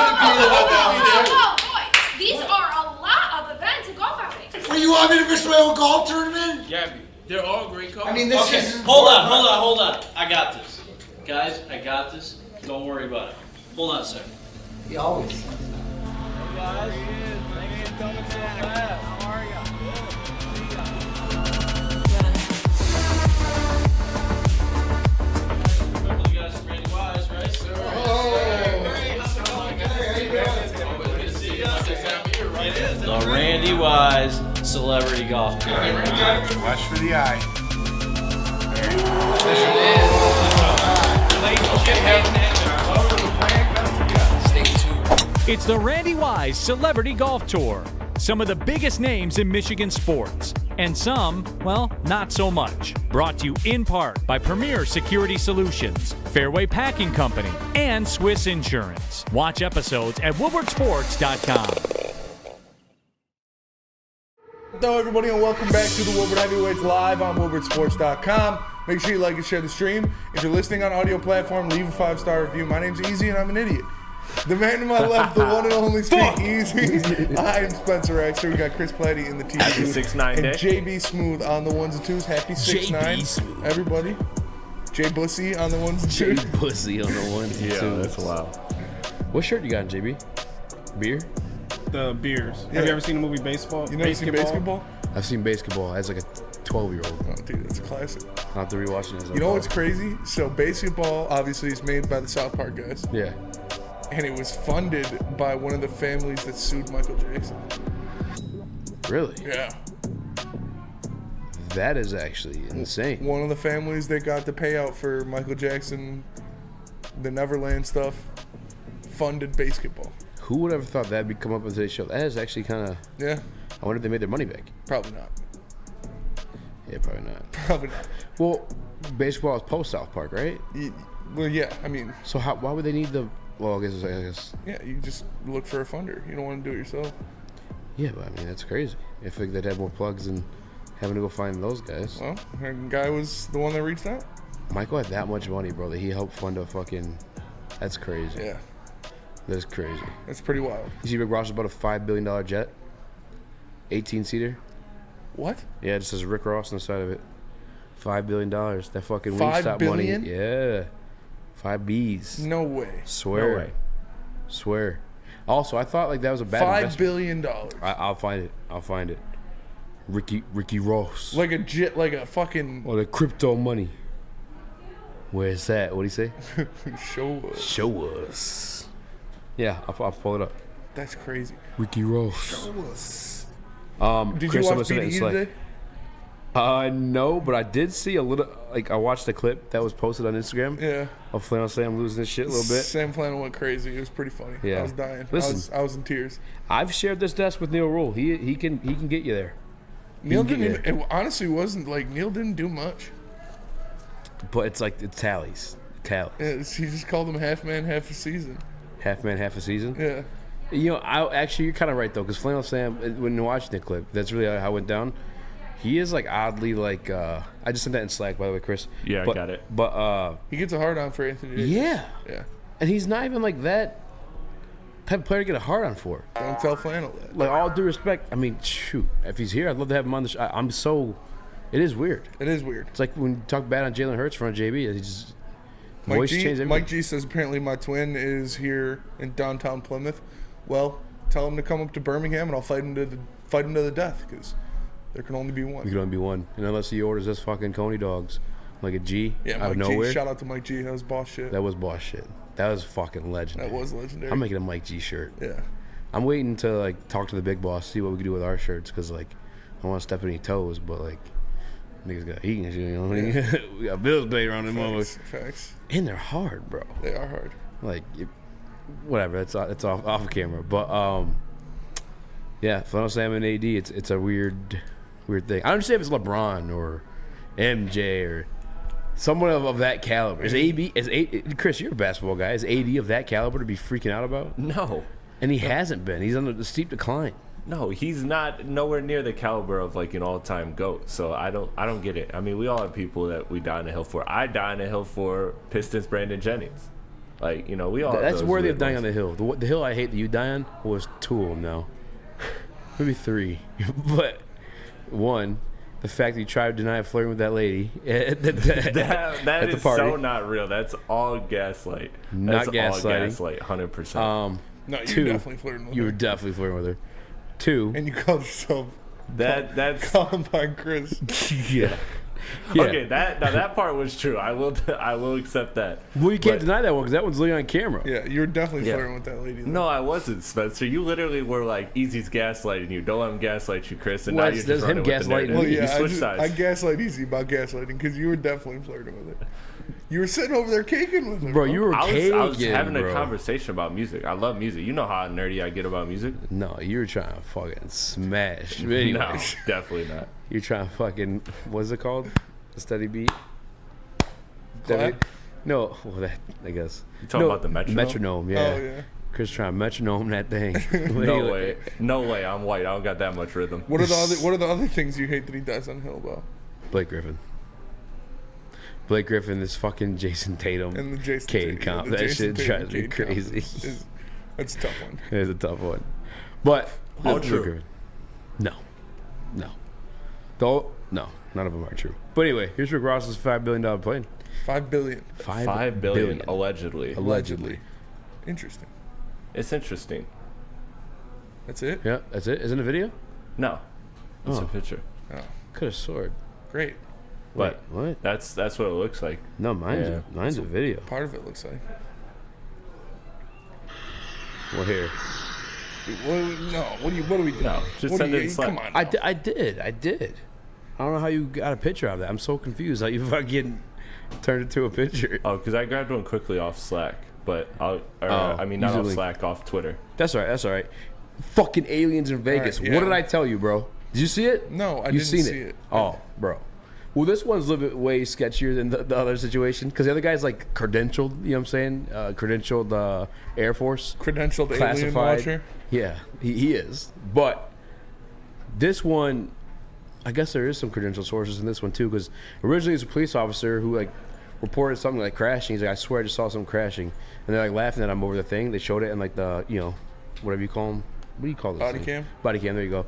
Oh, boys, these are a lot of events and golf outings. Well, you want me to miss my own golf tournament? Yeah, they're all great cars. I mean, this is... Hold on. I got this. Guys, I got this. Don't worry about it. Hold on a second. He always says that. Hey guys, thanks for coming so fast. How are ya? Remember you guys, Randy Wise, right? Sir. The Randy Wise Celebrity Golf Tour. Watch for the eye. Stay tuned. It's the Randy Wise Celebrity Golf Tour. Some of the biggest names in Michigan sports. And some, well, not so much. Brought to you in part by Premier Security Solutions, Fairway Packing Company, and Swiss Insurance. Watch episodes at woodwardsports.com. Hello, everybody, and welcome back to the Woodward Heavyweights live on woodwardsports.com. Make sure you like and share the stream. If you're listening on audio platform, leave a 5-star review. My name's Easy, and I'm an idiot. The man to my left, the one and only Speak Easy. I'm Spencer Exter. We got Chris Platty in the TV. Happy 6'9" and day. JB Smooth on the ones and twos. Happy 6'9". Everybody. Jay Bussy on the ones and twos. Jay Bussy on the ones and twos. Yeah, that's wild. What shirt you got, JB? Beer? The beers. Yeah. Have you ever seen the movie Baseball? You never seen basketball? I've seen basketball as like a 12-year-old. Oh, dude, that's a classic. I'll have to rewatch it as You know what's crazy? So basketball obviously is made by the South Park guys. Yeah. And it was funded by one of the families that sued Michael Jackson. Really? Yeah. That is actually insane. One of the families that got the payout for Michael Jackson, the Neverland stuff, funded basketball. Who would ever thought that'd be come up on today's show? That is actually kind of... Yeah. I wonder if they made their money back. Probably not. Yeah, probably not. Probably not. Well, baseball is post South Park, right? Well, yeah. I mean... So why would they need the... Well, I guess... Yeah, you just look for a funder. You don't want to do it yourself. Yeah, but I mean, that's crazy. I think they'd have more plugs than having to go find those guys. Well, the guy was the one that reached out. Michael had that much money, bro, that he helped fund a fucking... That's crazy. Yeah. That's crazy. That's pretty wild. You see Rick Ross bought a $5 billion jet? 18-seater? What? Yeah, it says Rick Ross on the side of it. $5 billion. That fucking $5 Wingstop billion? money. Yeah. 5 B's. No way. Swear. No way. Swear. Also, I thought like that was a bad $5 billion. I'll find it. I'll find it. Ricky Ross. Like a jet, like a fucking... Or the crypto money. Where's that? What'd he say? Show us. Show us. Yeah, I'll pull it up. That's crazy. Ricky Ross. Show us. Did you watch BDE today? No, but I did see a little. Like I watched the clip that was posted on Instagram. Yeah. Of Flannel Sam losing his shit a little bit. Sam Flannel went crazy. It was pretty funny. Yeah. I was dying. Listen, I was in tears. I've shared this desk with Neil Rule. He can get you there. Neil didn't even, it honestly wasn't like Neil didn't do much. But it's like it tallies. Yeah, he just called him half man, half a season. Half man, half a season. Yeah. You know, actually you're kind of right though, because Flannel Sam, when watching the clip, that's really how it went down. He is like oddly like I just sent that in Slack by the way, Chris. Yeah, but, I got it. But he gets a hard on for Anthony Davis. Yeah. Yeah. And he's not even like that type of player to get a hard on for. Don't tell Flannel that. Like all due respect, I mean, shoot, if he's here, I'd love to have him on the show. I'm so. It is weird. It is weird. It's like when you talk bad on Jalen Hurts in front of JB, he just voice change everything. Mike G says apparently my twin is here in downtown Plymouth. Well, tell him to come up to Birmingham and I'll fight him to the death because there can only be one. You can only be one, and unless he orders us fucking Coney dogs, like a G out of nowhere. Shout out to Mike G. That was boss shit. That was boss shit. That was fucking legendary. That was legendary. I'm making a Mike G shirt. Yeah. I'm waiting to like talk to the big boss, see what we can do with our shirts, because like I don't want to step any toes, but like niggas got eating shit, you know. Yeah. We got bills paid around them motherfuckers. Facts. And they're hard, bro. They are hard. Like, whatever. It's off camera, but yeah, Flannel Sam and AD. It's a weird thing. I understand if it's LeBron or MJ or someone of that caliber. Is Chris? You're a basketball guy. Is AD of that caliber to be freaking out about? No. And he hasn't been. He's on a steep decline. No, he's not nowhere near the caliber of like an all-time GOAT. So I don't get it. I mean, we all have people that we die on the hill for. I die on the hill for Pistons Brandon Jennings. Like, you know, we all. have That's those worthy weird of dying ones. on the hill. The hill I hate that you die on was 2 of them now. Maybe 3. But 1, the fact that you tried to deny flirting with that lady at the That is party. so not real. That's all gaslight. Not That's gaslighting. all gaslight, 100%. No, you're 2, definitely flirting with you her. were definitely flirting with her. 2, And you called yourself That's Columbine Chris. yeah. Yeah. okay. That part was true. I will accept that. Well, you can't But- deny that one because that one's literally on camera. Yeah, you're definitely Yeah. flirting with that lady. No, I wasn't, Spencer. You literally were like, Easy's gaslighting you. Don't let him gaslight you, Chris. And Well, now you're that's just running him with the gaslighting narrative. Well, me. yeah, You switched sides. I gaslight Easy about gaslighting because you were definitely flirting with it. You were sitting over there caking with her. Bro, you were I was caking, having a bro. conversation about music. I love music. You know how nerdy I get about music? No, you were trying to fucking smash. No, Anyways, definitely not. you're trying to fucking, what's it called? A steady beat? Clap? No, well, that, I guess. You talking about the metronome? Metronome, yeah. Oh, yeah. Chris trying to metronome that thing. No way. No way. I'm white. I don't got that much rhythm. What are the other things you hate that he does on Hill about? Blake Griffin. Blake Griffin, this fucking Jason Tatum. And the Jason Cade Tatum- comp. the That Jason shit Tatum drives me Cade comp crazy. That's a tough one. It's a tough one. But All Blake true. Griffin. No. Though, no. None of them are true. But anyway, here's Rick Ross's $5 billion plane. $5 billion. $5 billion, allegedly. Allegedly. Interesting. It's interesting. That's it? Yeah, that's it. Isn't it a video? No. It's Oh. a picture. Oh, Could have soared. great. But What? that's what it looks like. No, Yeah. mine's a video. Part of it looks like. Well, here. What are we doing? No, just What send do it you- in Slack. Come on. I now. did. I don't know how you got a picture of that. I'm so confused how you fucking turned it to a picture. Oh, because I grabbed one quickly off Slack. But not off usually- Slack, off Twitter. That's all right. Fucking aliens in Vegas. All right, yeah. What did I tell you, bro? Did you see it? No, I You didn't seen see it. Oh, bro. Well, this one's a little bit way sketchier than the other situation because the other guy's like credentialed. You know what I'm saying? Credentialed Air Force. Credentialed alien Classified. watcher. Yeah, he is. But this one, I guess there is some credential sources in this one too, because originally it's a police officer who like reported something like crashing. He's like, I swear I just saw something crashing, and they're like laughing at him over the thing. They showed it in like the whatever you call them. What do you call this? Body thing? cam? Body cam. There you go.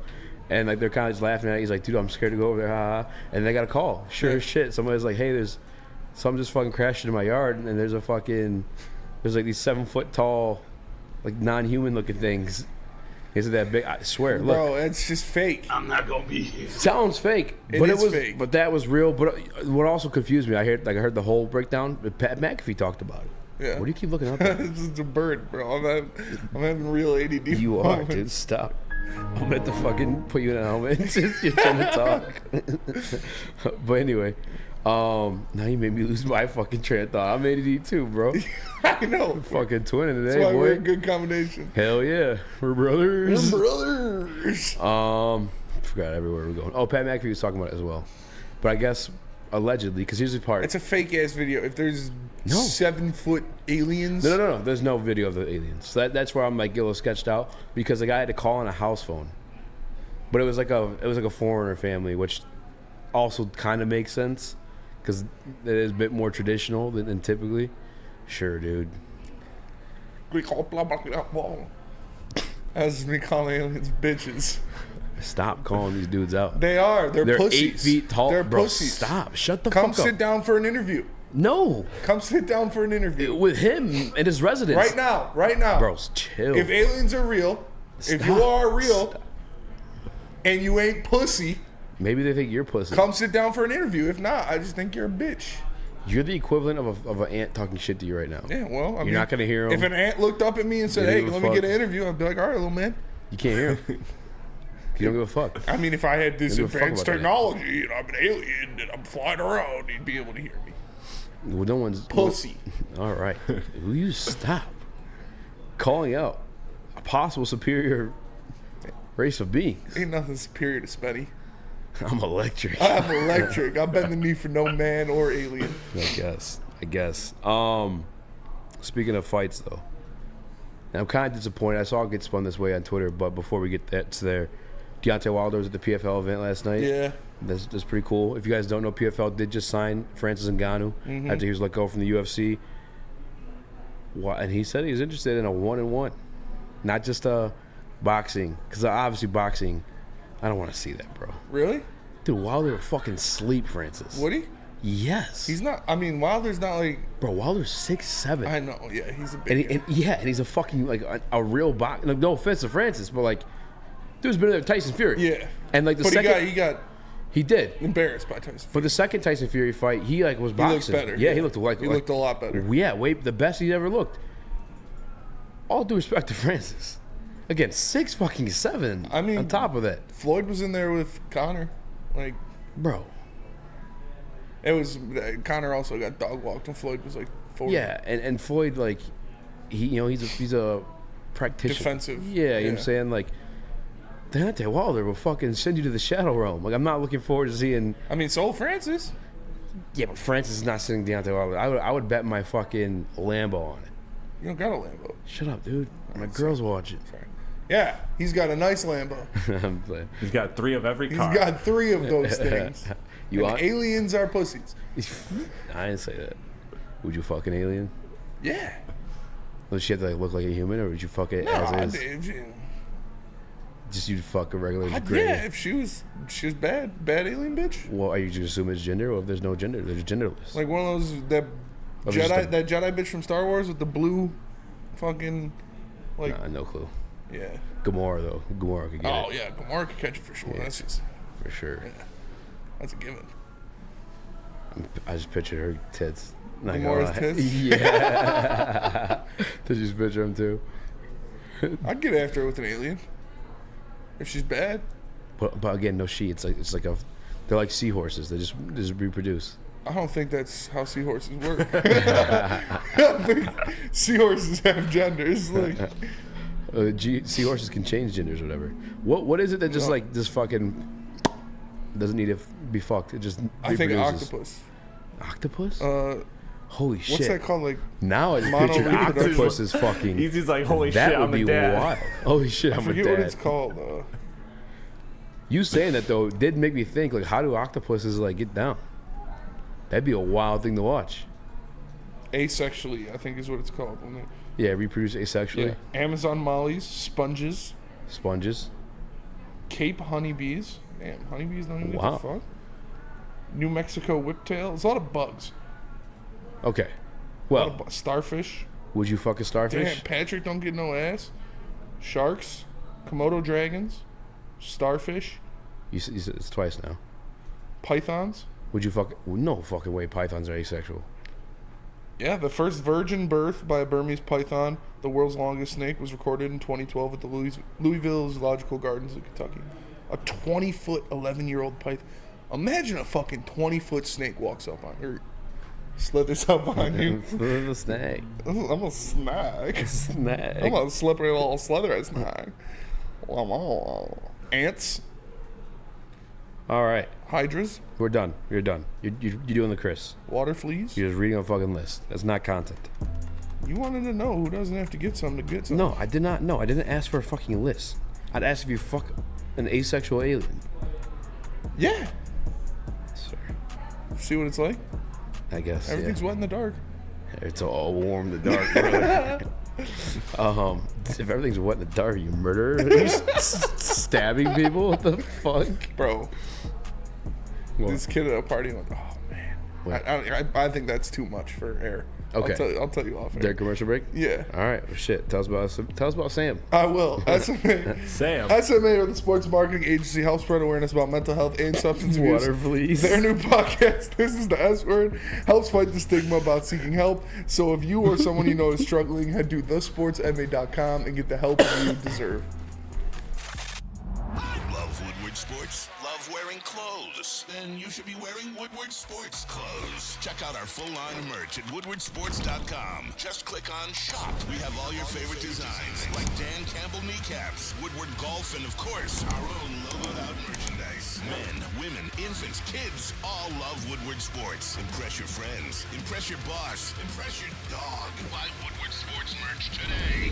And like they're kind of just laughing at it. He's like, dude, I'm scared to go over there. Ha ha. And they got a call. Sure as shit. Somebody's like, hey, there's something just fucking crashed into my yard, and there's like these 7 foot tall, like non-human looking things. Is it that big? I swear. Look, Bro, it's just fake. sounds fake, It but is it was fake. But that was real. But what also confused me, I heard the whole breakdown. Pat McAfee talked about it. Yeah. What do you keep looking up at? This is a bird, bro. I'm having real ADD. You are, moments. dude. Stop. I'm going to fucking put you in a helmet. You're trying to talk. But anyway, now you made me lose my fucking train of thought. I'm ADD too, bro. I know. Fucking twinning today, That's why we're a boy. good combination. Hell yeah, we're brothers. Brothers. Forgot everywhere we're going. Oh, Pat McAfee was talking about it as well. But I guess allegedly, because here's the part. It's a fake ass video. If there's No. 7 foot aliens, No. There's no video of the aliens. So that's where I'm like get a little sketched out because the guy had to call on a house phone, but it was like a foreigner family, which also kind of makes sense because it is a bit more traditional than typically. Sure, dude. as we call aliens bitches. Stop calling these dudes out. They are. They're pussies. 8 feet tall. They're Bro, pussies. stop. Shut the Come fuck sit up. down for an interview. No, Come sit down for an interview. with him and his residence. Right now. Right now. Bros, chill. If aliens are real, if you Stop. are real, Stop. and you ain't pussy, Maybe they think you're pussy. come sit down for an interview. If not, I just think you're a bitch. You're the equivalent of an ant talking shit to you right now. Yeah, well, I mean, not gonna hear 'em. If an ant looked up at me and said, You don't "Hey, give a let me fuck. get an interview," I'd be like, "All right, little man." You can't hear him. You don't give a fuck. I mean, if I had this Don't give a fuck advanced about that. technology and I'm an alien and I'm flying around, he'd be able to hear me. Well, no one's Pussy. All right. Will you stop calling out a possible superior race of beings? Ain't nothing superior to Spetty. I'm electric. I'm electric. I bend the knee for no man or alien. I guess. Speaking of fights, though, and I'm kind of disappointed. I saw it get spun this way on Twitter, but before we get that to there, Deontay Wilder was at the PFL event last night. Yeah. That's pretty cool. If you guys don't know, PFL did just sign Francis Ngannou after he was let go from the UFC. What? And he said he was interested in a 1-on-1, not just a boxing. Because obviously boxing, I don't want to see that, bro. Really? Dude, Wilder would fucking sleep Francis. Would he? Yes. He's not. I mean, Wilder's not like. Bro, Wilder's 6'7". I know. Yeah, he's a big. And he's a fucking like a real box. No offense to Francis, but like, dude's been there with Tyson Fury. Yeah. And like the but second, he did embarrassed by Tyson Fury. For the second Tyson Fury fight, he like was boxing. He looked better. Yeah, he looked like he looked a lot better. Yeah, the best he's ever looked. All due respect to Francis. Again, 6'7". I mean, on top of that, Floyd was in there with Conor, like, bro. It was Conor also got dog walked when Floyd was like 40. Yeah, and Floyd like he's a practitioner. Defensive. Yeah, you know what I'm saying? Like Deontay Wilder will fucking send you to the shadow realm. Like I'm not looking forward to seeing. I mean, so Francis. Yeah, but Francis is not sending Deontay Wilder. I would bet my fucking Lambo on it. You don't got a Lambo. Shut up, dude. My girl's watching. Sorry. Yeah, he's got a nice Lambo. I'm playing. He's got 3 of every car. He's got 3 of those things. You and aliens are pussies. I didn't say that. Would you fuck an alien? Yeah. Does she have to like look like a human, or would you fuck it as is? Just you'd fuck a regular gray? Yeah, if she was bad alien bitch. Well, are you just assuming it's gender, or if there's no gender, there's genderless? Like one of those that Jedi bitch from Star Wars with the blue, fucking like. Nah, no clue. Yeah. Gamora though. Gamora could get it. Oh yeah, Gamora could catch it for sure. Yeah, That's just for sure. Yeah. That's a given. I just pictured her tits. Not Gamora's tits? Yeah. Did you just picture them too? I'd get after her with an alien. If she's bad. But again, no she. It's like they're like seahorses. They just reproduce. I don't think that's how seahorses work. I don't think seahorses have genders. Like seahorses can change genders or whatever. What is it that just like this fucking doesn't need to be fucked? It just I think reproduces? octopus. Octopus? Holy shit! What's that called? Like now I pictured octopus is fucking. He's like, holy that shit, would I'm be a dad. wild. Holy shit, I'm a dad. I forget what it's called. You saying that though did make me think like, how do octopuses like get down? That'd be a wild thing to watch. Asexually, I think is what it's called. Yeah, reproduce asexually. Yeah. Amazon mollies, sponges, Cape honeybees. Damn, honeybees don't even get the fuck. New Mexico whiptail. There's a lot of bugs. Okay. Well, starfish. Would you fuck a starfish? Damn, Patrick don't get no ass. Sharks, Komodo dragons, starfish. You said it's twice now. Pythons. Would you fuck? No fucking way. Pythons are asexual. Yeah, the first virgin birth by a Burmese python, the world's longest snake, was recorded in 2012 at the Louisville Zoological Gardens in Kentucky. A 20-foot, 11-year-old python. Imagine a fucking 20-foot snake walks up on her, slithers up on you. Little snake. I'm a snag. Snag. I'm a slippery little slithery snag. Ants. All right. Hydras. We're done. You're done. You're doing the Chris. Water fleas. You're just reading a fucking list. That's not content. You wanted to know who doesn't have to get something to get something. No, I did not know. I didn't ask for a fucking list. I'd ask if you fuck an asexual alien. Yeah. Sir. See what it's like? I guess. Everything's wet in the dark. It's all warm in the dark, brother. If everything's wet in the dark, you murderer? Stabbing people? What the fuck? Bro. What? This kid at a party went, oh man. I think that's too much for air. Okay. I'll tell you off air. Their commercial break? Yeah. All right. Well, shit. Tell us about Sam. I will. SMA. Sam. SMA, or the sports marketing agency, helps spread awareness about mental health and substance abuse. Water, please. Their new podcast, This is the S Word, helps fight the stigma about seeking help. So if you or someone you know is struggling, head to thesportsma.com and get the help you deserve. Love Woodward Sports? Love wearing clothes? Then you should be wearing Woodward Sports clothes. Check out our full line of merch at woodwardsports.com. Just click on shop. We have all your favorite designs, like Dan Campbell kneecaps, Woodward golf, and of course, our own logoed out merchandise. Men, women, infants, kids all love Woodward Sports. Impress your friends. Impress your boss. Impress your dog. Buy Woodward Sports merch today.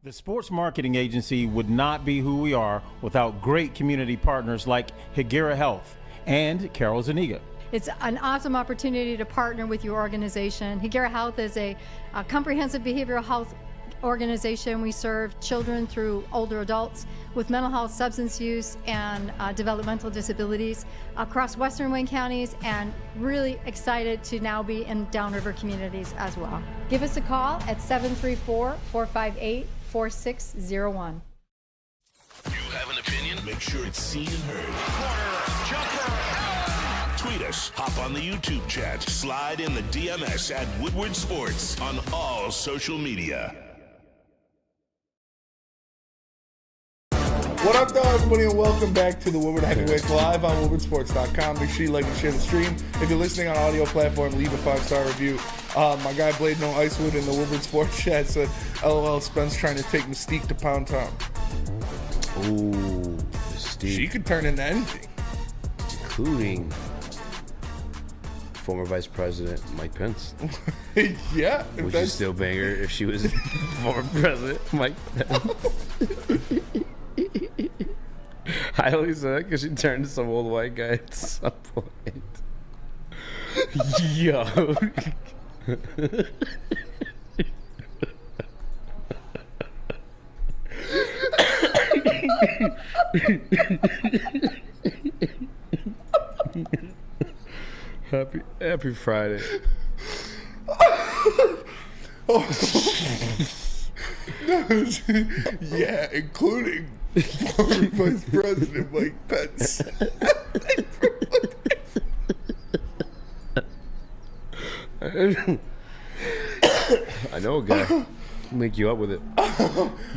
The Sports Marketing Agency would not be who we are without great community partners like Higuera Health and Carol Zaniga. It's an awesome opportunity to partner with your organization. Higuera Health is a comprehensive behavioral health organization. We serve children through older adults with mental health, substance use, and developmental disabilities across Western Wayne counties, and really excited to now be in downriver communities as well. Give us a call at 734-458-4601. You have an opinion? Make sure it's seen and heard. Corner, jumper. Tweet us, hop on the YouTube chat, slide in the DMS at Woodward Sports on all social media. What up, though, everybody, and welcome back to the Woodward Heavyweights live on WoodwardSports.com. Make sure you like and share the stream. If you're listening on audio platform, leave a 5-star review. My guy Blade No Icewood in the Woodward Sports chat said, "LOL, Spence trying to take Mystique to Pound Town." Ooh, Mystique. She could turn into anything, including former Vice President Mike Pence. Yeah. Would you still bang her if she was former President Mike Pence? I only said that because she turned to some old white guy at some point. Yo. Happy Friday. Yeah, including former Vice President Mike Pence. I know a guy. Link you up with it.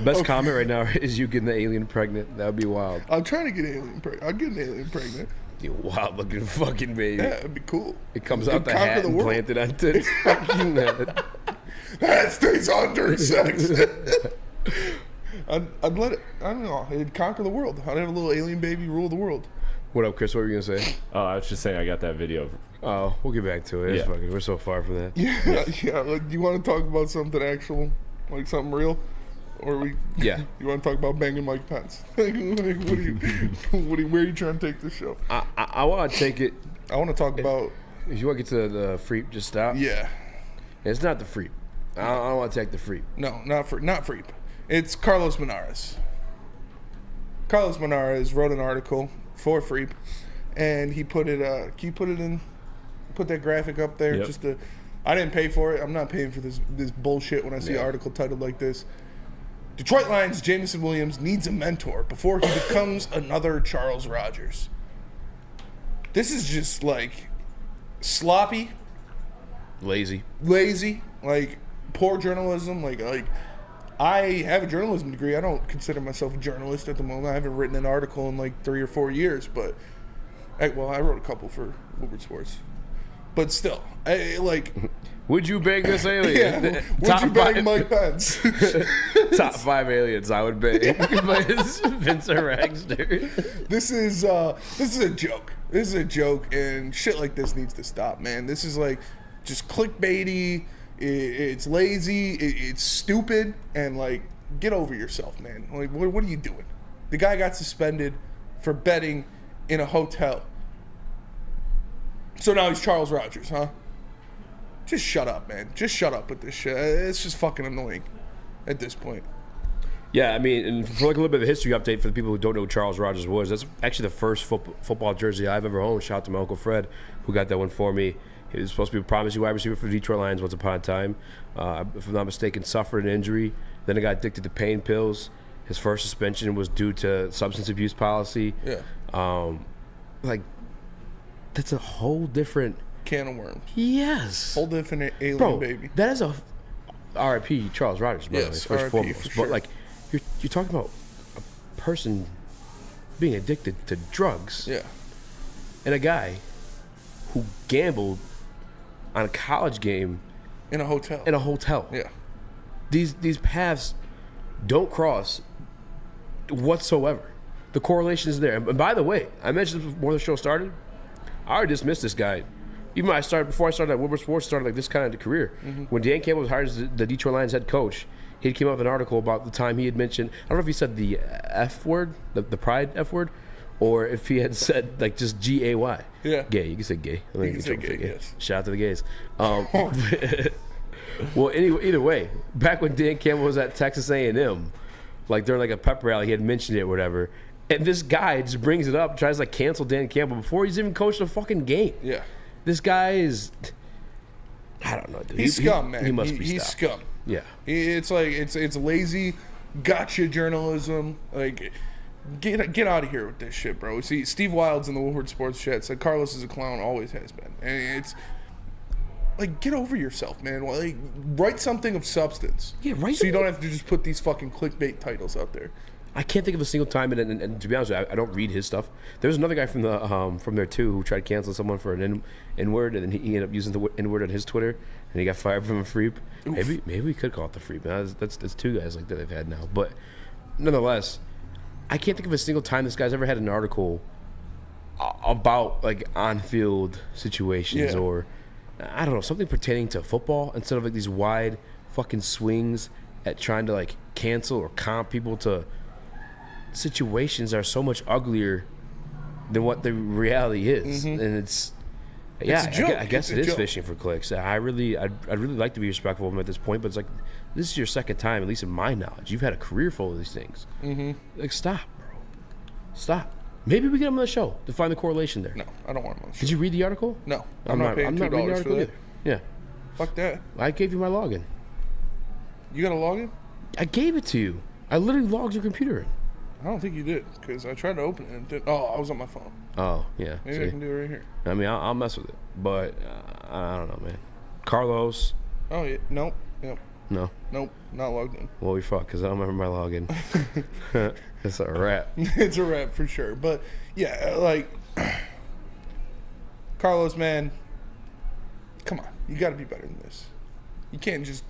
Best comment right now is you getting the alien pregnant. That would be wild. I'm trying to get alien pregnant. I'll get an alien pregnant. You wild looking fucking baby. Yeah, it'd be cool. It comes out the hat and planted onto its fucking head. That stays on during sex. I'd let it. I don't know. It'd conquer the world. I'd have a little alien baby rule the world. What up, Chris? What were you gonna say? Oh, I was just saying I got that video. Oh, we'll get back to it. Yeah. Fucking, we're so far from that. Yeah. Like, do you want to talk about something actual, like something real, or we? Yeah. You want to talk about banging Mike Pence? Where are you trying to take this show? I want to take it. I want to talk about. If you want to get to the freep, just stop. Yeah. It's not the freep. I don't want to take the freep. No, not freep. It's Carlos Menares. Carlos Menares wrote an article for Freep, and he put it. Can you put that graphic up there? Yep. Just to. I didn't pay for it. I'm not paying for this bullshit when I see an article titled like this. Detroit Lions Jameson Williams needs a mentor before he becomes another Charles Rogers. This is just like sloppy, lazy, like poor journalism. Like I have a journalism degree. I don't consider myself a journalist at the moment. I haven't written an article in like 3 or 4 years, but I wrote a couple for Woodward Sports. But still, would you bang this alien? Yeah, would you bang Mike Pence? Top 5 aliens I would bang. Vincent Ragster. This is a joke. This is a joke, and shit like this needs to stop, man. This is like just clickbaity. It's lazy. It's stupid, and like get over yourself, man. Like what are you doing? The guy got suspended for betting in a hotel. So now he's Charles Rogers, huh? Just shut up, man. Just shut up with this shit. It's just fucking annoying at this point. Yeah, I mean, and for like a little bit of a history update for the people who don't know who Charles Rogers was, that's actually the first football jersey I've ever owned. Shout out to my Uncle Fred, who got that one for me. He was supposed to be a promising wide receiver for the Detroit Lions once upon a time. If I'm not mistaken, suffered an injury. Then he got addicted to pain pills. His first suspension was due to substance abuse policy. Yeah. That's a whole different can of worms. Yes. Whole different alien baby. That is a R.I.P. Charles Rogers, by the way, first and foremost. For sure. But like, you're talking about a person being addicted to drugs. Yeah. And a guy who gambled on a college game in a hotel. Yeah. These paths don't cross whatsoever. The correlation is there. And by the way, I mentioned this before the show started. I already dismissed this guy. Even before I started at Woodward Sports, started like this kind of career. Mm-hmm. When Dan Campbell was hired as the Detroit Lions head coach, he came up with an article about the time he had mentioned, I don't know if he said the F word, the pride F word, or if he had said like just G-A-Y. Yeah. Gay. You can say gay. I You can say gay, yes. Shout out to the gays. Well, anyway, either way, back when Dan Campbell was at Texas A&M, like during like a pep rally, he had mentioned it or whatever, and this guy just brings it up, tries to like cancel Dan Campbell before he's even coached a fucking game. Yeah. This guy is, I don't know, dude. He's scum, man. He must be He's stopped. scum. Yeah. It's like it's lazy, gotcha journalism. Like, get out of here with this shit, bro. See, Steve Wildes in the Woodward Sports Chat said Carlos is a clown, always has been, and it's like, get over yourself, man. Like, write something of substance. Yeah, right. So you don't have to just put these fucking clickbait titles out there. I can't think of a single time, and to be honest with you, I don't read his stuff. There was another guy from there too who tried to cancel someone for an N-word, and then he ended up using the N-word on his Twitter, and he got fired from a Freep. Maybe we could call it the Freep. That's two guys like that they've had now. But nonetheless, I can't think of a single time this guy's ever had an article about like on-field situations or I don't know, something pertaining to football instead of like these wide fucking swings at trying to like cancel or comp people to situations that are so much uglier than what the reality is. And it's a joke. I guess it is fishing for clicks. I'd really like to be respectful of him at this point, but it's like, this is your second time, at least in my knowledge. You've had a career full of these things. Like, stop, bro. Stop. Maybe we get him on the show to find the correlation there. No, I don't want him on the show. Did you read the article? No, I'm not paying $2 for that. Yeah. Fuck that. I gave you my login. You got a login? I gave it to you. I literally logged your computer in. I don't think you did, because I tried to open it and didn't. Oh, I was on my phone. Oh, yeah. Maybe I can do it right here. I mean, I'll mess with it, but I don't know, man. Carlos. Oh, yeah. Nope. Yep. No. Nope. Not logged in. Well, we fuck, because I don't remember my login. It's a wrap. It's a wrap for sure. But, yeah, like, Carlos, man, come on. You got to be better than this. You can't just,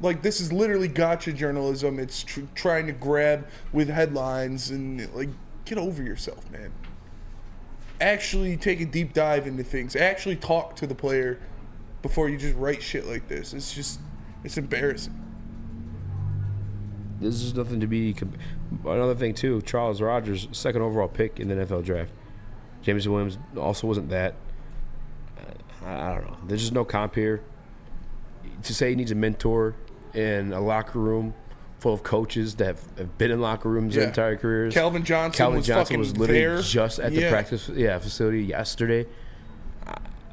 like, this is literally gotcha journalism. It's trying to grab with headlines and, like, get over yourself, man. Actually take a deep dive into things. Actually talk to the player before you just write shit like this. It's embarrassing. This is nothing to be. Another thing too, Charles Rogers, second overall pick in the NFL draft. Jameson Williams also wasn't that. I don't know. There's just no comp here. To say he needs a mentor in a locker room full of coaches that have been in locker rooms their entire careers. Calvin Johnson was literally there. just at the practice facility yesterday.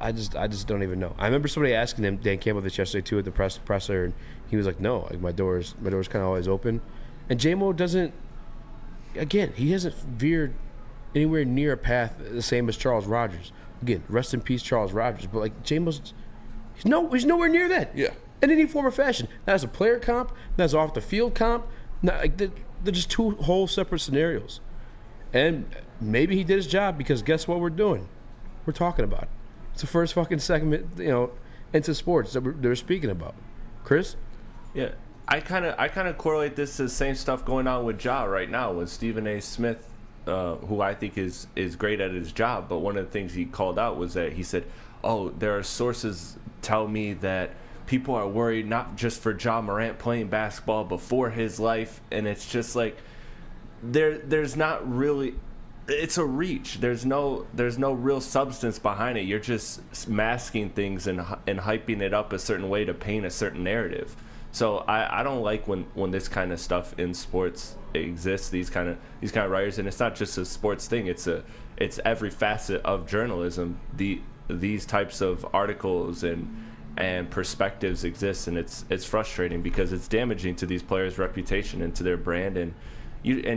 I just don't even know. I remember somebody asking him, Dan Campbell, this yesterday too at the presser, and he was like, "No, like my door's kind of always open." And J-Mo doesn't. Again, he hasn't veered anywhere near a path the same as Charles Rogers. Again, rest in peace, Charles Rogers. But like J-Mo's, he's nowhere near that. Yeah. In any form or fashion. Not as a player comp, not as off the field comp. Not, like, they're just two whole separate scenarios. And maybe he did his job because guess what we're doing? We're talking about it. It's the first fucking segment, into sports that they're speaking about. Chris? Yeah, I kind of correlate this to the same stuff going on with Ja right now with Stephen A. Smith, who I think is great at his job. But one of the things he called out was that he said, "Oh, there are sources tell me that people are worried not just for Ja Morant playing basketball, but for his life," and it's just like there's not really. It's a reach. There's no real substance behind it. You're just masking things and hyping it up a certain way to paint a certain narrative. So I don't like when this kind of stuff in sports exists. These kind of writers, and it's not just a sports thing. It's every facet of journalism. These types of articles and perspectives exist, and it's frustrating because it's damaging to these players' reputation and to their brand and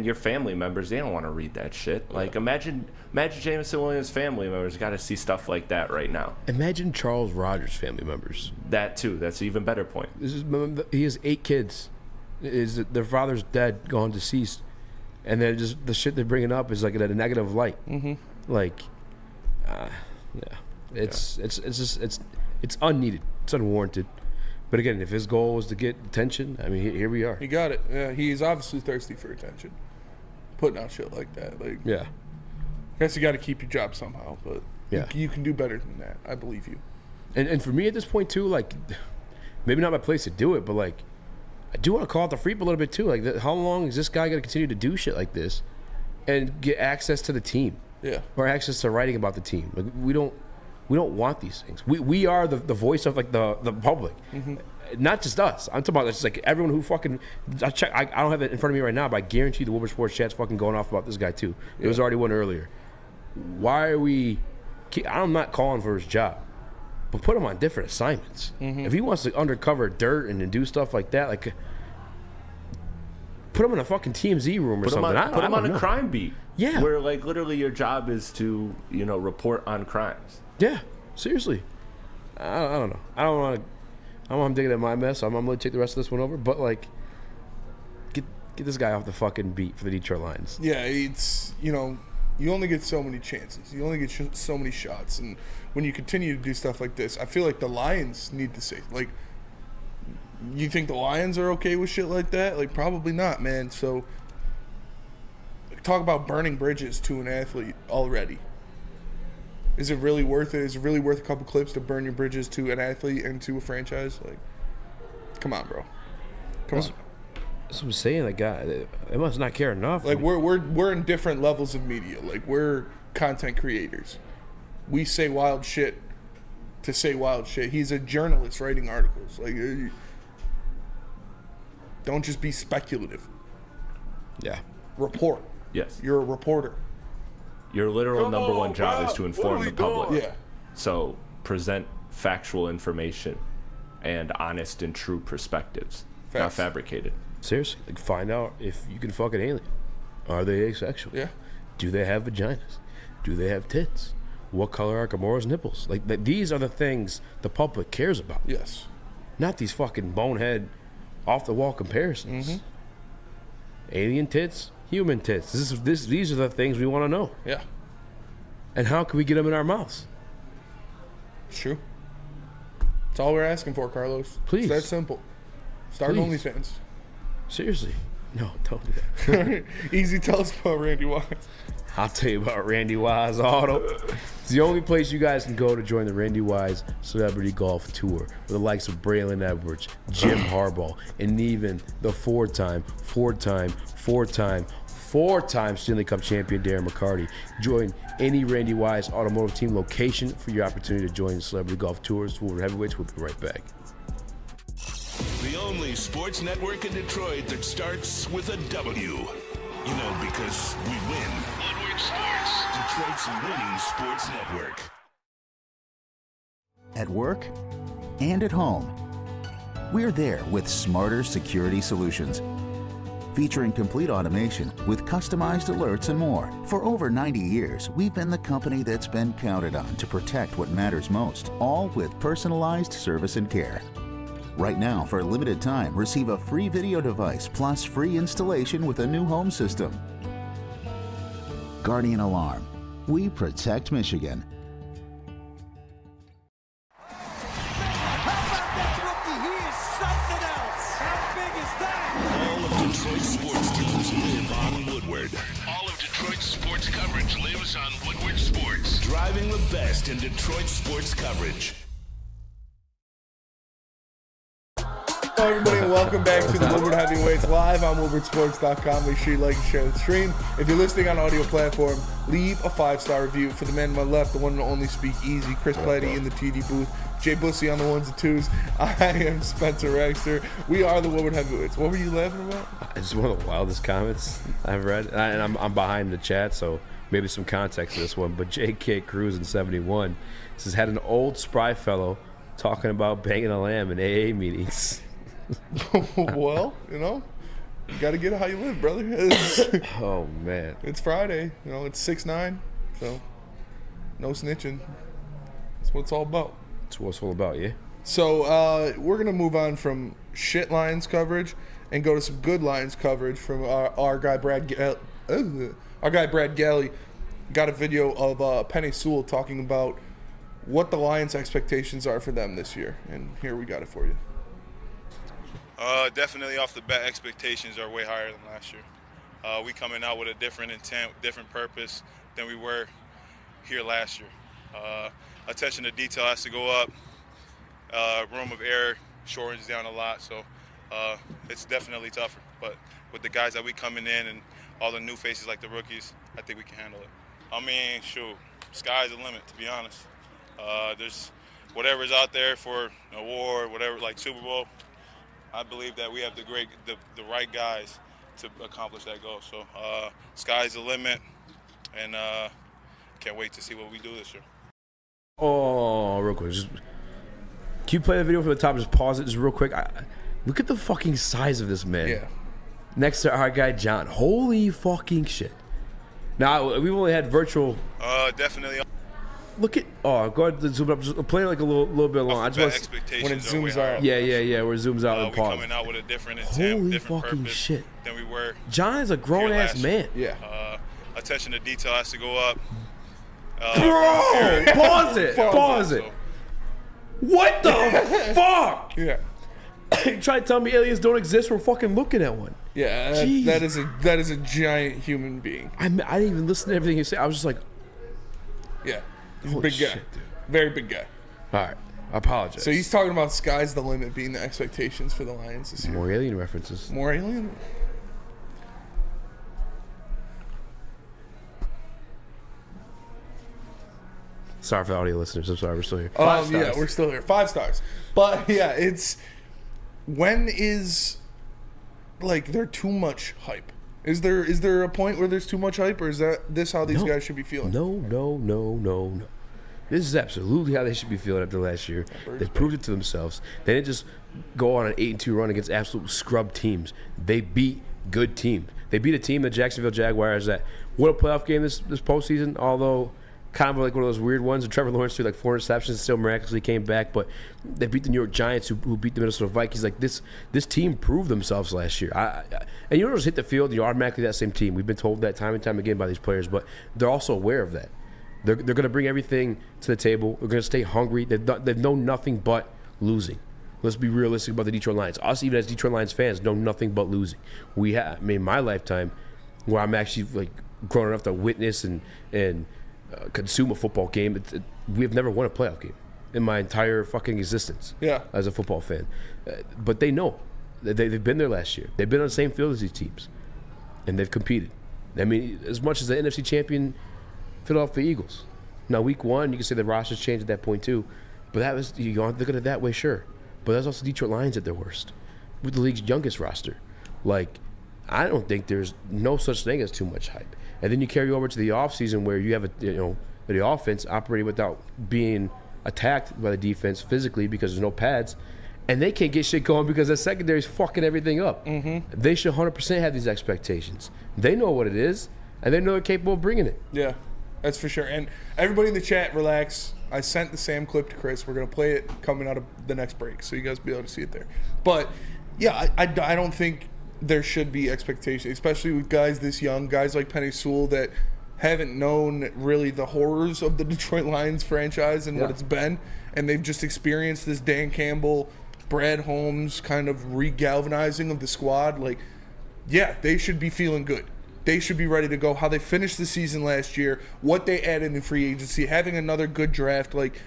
your family members. They don't want to read that shit. Like imagine Jameson Williams' family members got to see stuff like that right now. Imagine Charles Rogers' family members. That too. That's an even better point. He has 8 kids. Their father's dead, gone deceased, and then just the shit they're bringing up is like in a negative light. Mm-hmm. Like, it's unneeded. It's unwarranted. But again, if his goal was to get attention, I mean, here we are. He got it. Yeah, he's obviously thirsty for attention. Putting out shit like that, like, yeah. I guess you got to keep your job somehow, but yeah, you can do better than that. I believe you. And for me at this point too, like, maybe not my place to do it, but like, I do want to call out the Freep a little bit too. Like, how long is this guy going to continue to do shit like this? and get access to the team. Yeah. Or access to writing about the team. Like we don't want these things. We are the voice of like the public. Mm-hmm. Not just us. I'm talking about just like everyone who fucking. I don't have it in front of me right now, but I guarantee the Woodward Sports chat's fucking going off about this guy too. It was already one earlier. Why are we? I'm not calling for his job, but put him on different assignments. Mm-hmm. If he wants to undercover dirt and do stuff like that, like put him in a fucking TMZ room or something. Put him on a know. crime beat. Yeah. Where like literally your job is to report on crimes. Yeah. Seriously. I don't know. I don't want him digging at my mess. I'm going to take the rest of this one over. But, like, get this guy off the fucking beat for the Detroit Lions. Yeah, it's, you only get so many chances. You only get so many shots. And when you continue to do stuff like this, I feel like the Lions need to say, like, you think the Lions are okay with shit like that? Like, probably not, man. So, talk about burning bridges to an athlete already. Is it really worth it? Is it really worth a couple clips to burn your bridges to an athlete and to a franchise? Like, come on, bro. Come on. That's what I'm saying. Like, God, they must not care enough. Like, we're in different levels of media. Like, we're content creators. We say wild shit to say wild shit. He's a journalist writing articles. Like, don't just be speculative. Yeah. Report. Yes. You're a reporter. Your literal number one job is to inform the public. Yeah. So present factual information and honest and true perspectives, not fabricated. Seriously, like find out if you can fuck an alien. Are they asexual? Yeah. Do they have vaginas? Do they have tits? What color are Gamora's nipples? Like these are the things the public cares about. Yes. Not these fucking bonehead, off the wall comparisons. Mm-hmm. Alien tits, human tits. These are the things we want to know. Yeah. And how can we get them in our mouths? It's true. That's all we're asking for, Carlos. Please. It's that simple. Start an Please. OnlyFans. Seriously. No, don't do that. Easy, tell us about Randy Wise. I'll tell you about Randy Wise Auto. It's the only place you guys can go to join the Randy Wise Celebrity Golf Tour with the likes of Braylon Edwards, Jim Harbaugh, and even the four-time Stanley Cup champion Darren McCarty. Join any Randy Wise Automotive Team location for your opportunity to join the Celebrity Golf Tours. Woodward Heavyweights. We'll be right back. The only sports network in Detroit that starts with a W. Because we win. Woodward Sports, Detroit's winning sports network. At work and at home, we're there with smarter security solutions. Featuring complete automation with customized alerts and more. For over 90 years, we've been the company that's been counted on to protect what matters most, all with personalized service and care. Right now, for a limited time, receive a free video device plus free installation with a new home system. Guardian Alarm. We protect Michigan. All of Detroit's sports teams live on Woodward. All of Detroit's sports coverage lives on Woodward Sports. Driving the best in Detroit sports coverage. Hello, everybody, and welcome back to the Woodward Heavyweights live on WoodwardSports.com. Make sure you like and share the stream. If you're listening on audio platform, leave a 5-star review. For the man to my left, the one and only Speak Easy, Chris Platty in the TD booth, Jay Bussey on the ones and twos. I am Spencer Rexter. We are the Woodward Heavyweights. What were you laughing about? It's one of the wildest comments I've read, and I'm behind the chat, so maybe some context to this one. But J.K. Cruz in 71 says, had an old spry fellow talking about banging a lamb in AA meetings. Well, you got to get it how you live, brother. Oh, man. It's Friday. It's 6-9, so no snitching. That's what it's all about. That's what it's all about, yeah? So we're going to move on from shit Lions coverage and go to some good Lions coverage from our guy, Brad Galley. Got a video of Penny Sewell talking about what the Lions' expectations are for them this year. And here we got it for you. Definitely off the bat, expectations are way higher than last year. We coming out with a different intent, different purpose than we were here last year. Attention to detail has to go up. Room of error shortens down a lot, so it's definitely tougher. But with the guys that we coming in and all the new faces like the rookies, I think we can handle it. I mean, shoot, sky's the limit, to be honest. There's whatever's out there for an award, whatever, like Super Bowl. I believe that we have the right guys to accomplish that goal. So sky's the limit, and can't wait to see what we do this year. Oh, real quick, just can you play the video from the top? Just pause it, just real quick. Look at the fucking size of this man. Yeah. Next to our guy John. Holy fucking shit. Now we've only had virtual. Definitely. Look at go ahead and zoom up. Just play like a little bit long. I just want when it zooms out. Yeah. Where it zooms out and We're pause. coming out with a different intent, Holy different fucking purpose shit. than we were. John is a grown ass man. Yeah. Attention to detail has to go up. Bro, pause it. Pause it. What the fuck? Yeah. You try to tell me aliens don't exist? We're fucking looking at one. Yeah, that is a giant human being. I didn't even listen to everything you said. I was just like, yeah, he's a holy big guy, shit, dude. Very big guy. All right, I apologize. So he's talking about sky's the limit being the expectations for the Lions this year. More alien references. More alien. Sorry for the audio listeners. I'm sorry, we're still here. Yeah, we're still here. 5 stars. But yeah, it's when is like there too much hype? Is there a point where there's too much hype, or is this how these guys should be feeling? No. This is absolutely how they should be feeling after last year. They proved it to themselves. They didn't just go on an 8-2 run against absolute scrub teams. They beat good teams. They beat a team, the Jacksonville Jaguars, that won a playoff game this postseason, although kind of like one of those weird ones. And Trevor Lawrence threw like 4 interceptions and still miraculously came back. But they beat the New York Giants, who beat the Minnesota Vikings. Like this team proved themselves last year. And you don't just hit the field, you're automatically that same team. We've been told that time and time again by these players, but they're also aware of that. They're going to bring everything to the table. They're going to stay hungry. They've known nothing but losing. Let's be realistic about the Detroit Lions. Us, even as Detroit Lions fans, know nothing but losing. My lifetime, where I'm actually like grown enough to witness and consume a football game, we've never won a playoff game in my entire fucking existence. Yeah. As a football fan, but they know they've been there last year. They've been on the same field as these teams, and they've competed. I mean, as much as the NFC champion Philadelphia Eagles. Now, week 1, you can say the roster's changed at that point too, but that was, you don't look at it that way, sure. But that's also Detroit Lions at their worst, with the league's youngest roster. Like, I don't think there's no such thing as too much hype. And then you carry over to the offseason where you have the offense operating without being attacked by the defense physically because there's no pads, and they can't get shit going because their secondary is fucking everything up. Mm-hmm. They should 100% have these expectations. They know what it is, and they know they're capable of bringing it. Yeah. That's for sure. And everybody in the chat, relax. I sent the Sam clip to Chris. We're going to play it coming out of the next break, so you guys will be able to see it there. But, yeah, I don't think there should be expectations, especially with guys this young, guys like Penei Sewell that haven't known really the horrors of the Detroit Lions franchise and what it's been. And they've just experienced this Dan Campbell, Brad Holmes kind of re-galvanizing of the squad. Like, yeah, they should be feeling good. They should be ready to go. How they finished the season last year, what they added in free agency, having another good draft, like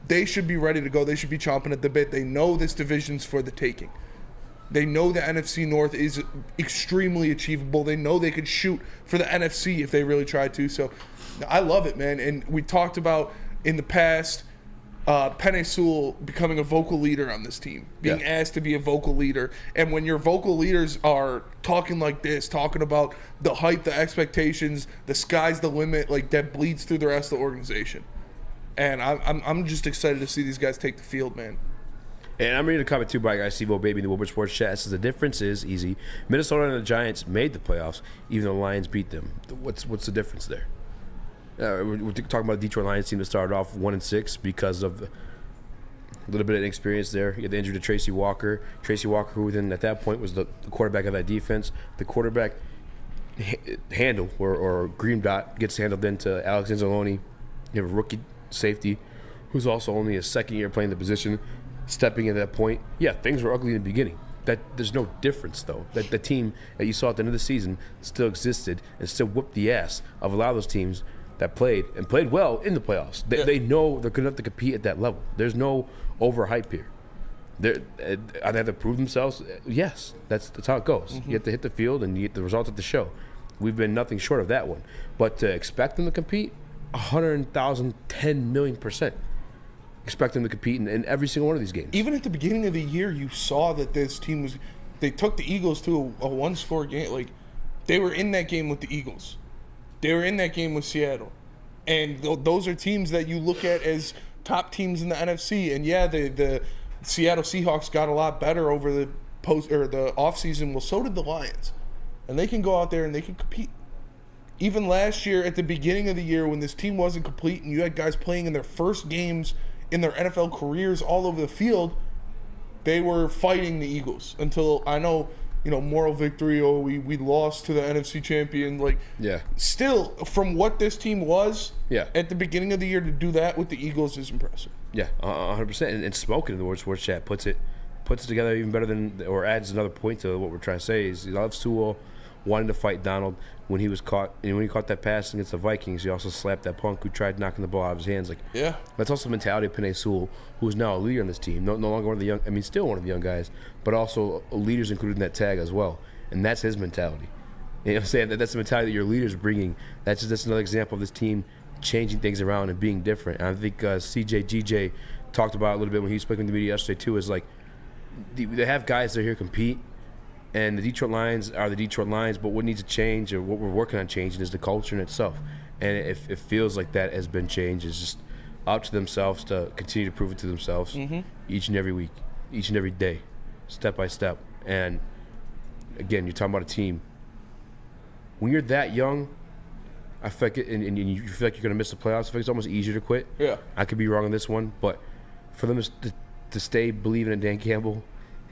they should be ready to go. They should be chomping at the bit. They know this division's for the taking. They know the NFC North is extremely achievable. They know they could shoot for the NFC if they really tried to. So I love it, man. And we talked about in the past Penei Sewell becoming a vocal leader on this team, being asked to be a vocal leader. And when your vocal leaders are talking like this, talking about the hype, the expectations, the sky's the limit, like that bleeds through the rest of the organization. And I'm just excited to see these guys take the field, man. And I'm reading a comment too by Steve O'Baby in the Woodward Sports chat. It says the difference is easy. Minnesota and the Giants made the playoffs, even though the Lions beat them. What's the difference there? We're talking about the Detroit Lions team that started off 1-6 because of a little bit of inexperience there. You had the injury to Tracy Walker. Tracy Walker, who then at that point was the quarterback of that defense. The quarterback handle or green dot gets handled into Alex Anzalone. You have a rookie safety who's also only his second year playing the position, stepping into that point. Yeah, things were ugly in the beginning. That there's no difference though. That the team that you saw at the end of the season still existed and still whooped the ass of a lot of those teams that played well in the playoffs. They know they're good enough to compete at that level. There's no overhype here. Are they have to prove themselves? Yes, that's how it goes. Mm-hmm. You have to hit the field and you get the results at the show. we've been nothing short of that one. But to expect them to compete, 100,000, 10 million%. Expect them to compete in every single one of these games. Even at the beginning of the year, you saw that this team was. They took the Eagles to a one-score game. Like, they were in that game with the Eagles. They were in that game with Seattle. And those are teams that you look at as top teams in the NFC. And yeah, the Seattle Seahawks got a lot better over the offseason. Well, so did the Lions. And they can go out there and they can compete. Even last year, at the beginning of the year, when this team wasn't complete and you had guys playing in their first games in their NFL careers all over the field, they were fighting the Eagles until, I know, moral victory, we lost to the NFC champion. Like, yeah. Still, from what this team was at the beginning of the year, to do that with the Eagles is impressive. Yeah, 100%. And Smoking in the Word Sports Chat puts it together even better than, or adds another point to what we're trying to say, is he loves Sewell wanting to fight Donald when he was caught. And when he caught that pass against the Vikings, he also slapped that punk who tried knocking the ball out of his hands. Like, yeah, that's also the mentality of Penei Sewell, who is now a leader on this team. No longer one of the young. I mean, still one of the young guys, but also leaders included in that tag as well. And that's his mentality. You know what I'm saying? That's the mentality that your leaders bringing. That's another example of this team changing things around and being different. And I think CJ talked about it a little bit when he was speaking to the media yesterday too. Is like they have guys that are here to compete. And the Detroit Lions are the Detroit Lions, but what needs to change, or what we're working on changing, is the culture in itself. And if it feels like that has been changed, it's just up to themselves to continue to prove it to themselves each and every week, each and every day, step by step. And again, you're talking about a team. When you're that young, I feel like and you feel like you're going to miss the playoffs, I feel like it's almost easier to quit. Yeah. I could be wrong on this one, but for them to stay believing in Dan Campbell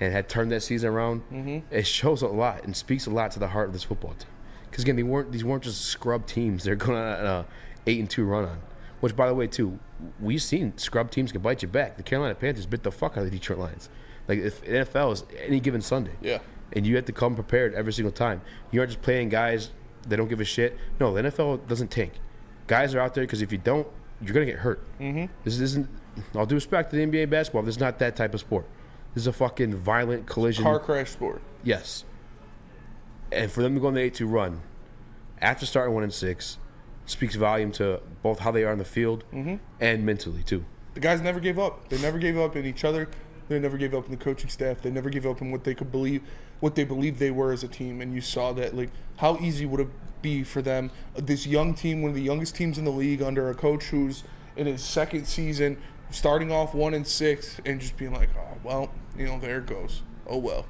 and had turned that season around, it shows a lot and speaks a lot to the heart of this football team. Because again, these weren't just scrub teams. They're going on an 8-2 run on. Which, by the way, too, we've seen scrub teams can bite you back. The Carolina Panthers bit the fuck out of the Detroit Lions. Like, if NFL is any given Sunday, and you have to come prepared every single time. You aren't just playing guys that don't give a shit. No, the NFL doesn't tank. Guys are out there because if you don't, you're gonna get hurt. This isn't. All due respect to the NBA basketball, this is not that type of sport. This is a fucking violent collision. Car crash sport. Yes. And for them to go on the 8-2 run, after starting 1-6, speaks volume to both how they are on the field and mentally, too. The guys never gave up. They never gave up in each other. They never gave up in the coaching staff. They never gave up in what they believed they were as a team. And you saw that, like, how easy would it be for them, this young team, one of the youngest teams in the league, under a coach who's in his second season, starting off 1-6, and just being like, oh, well, there it goes. Oh, well.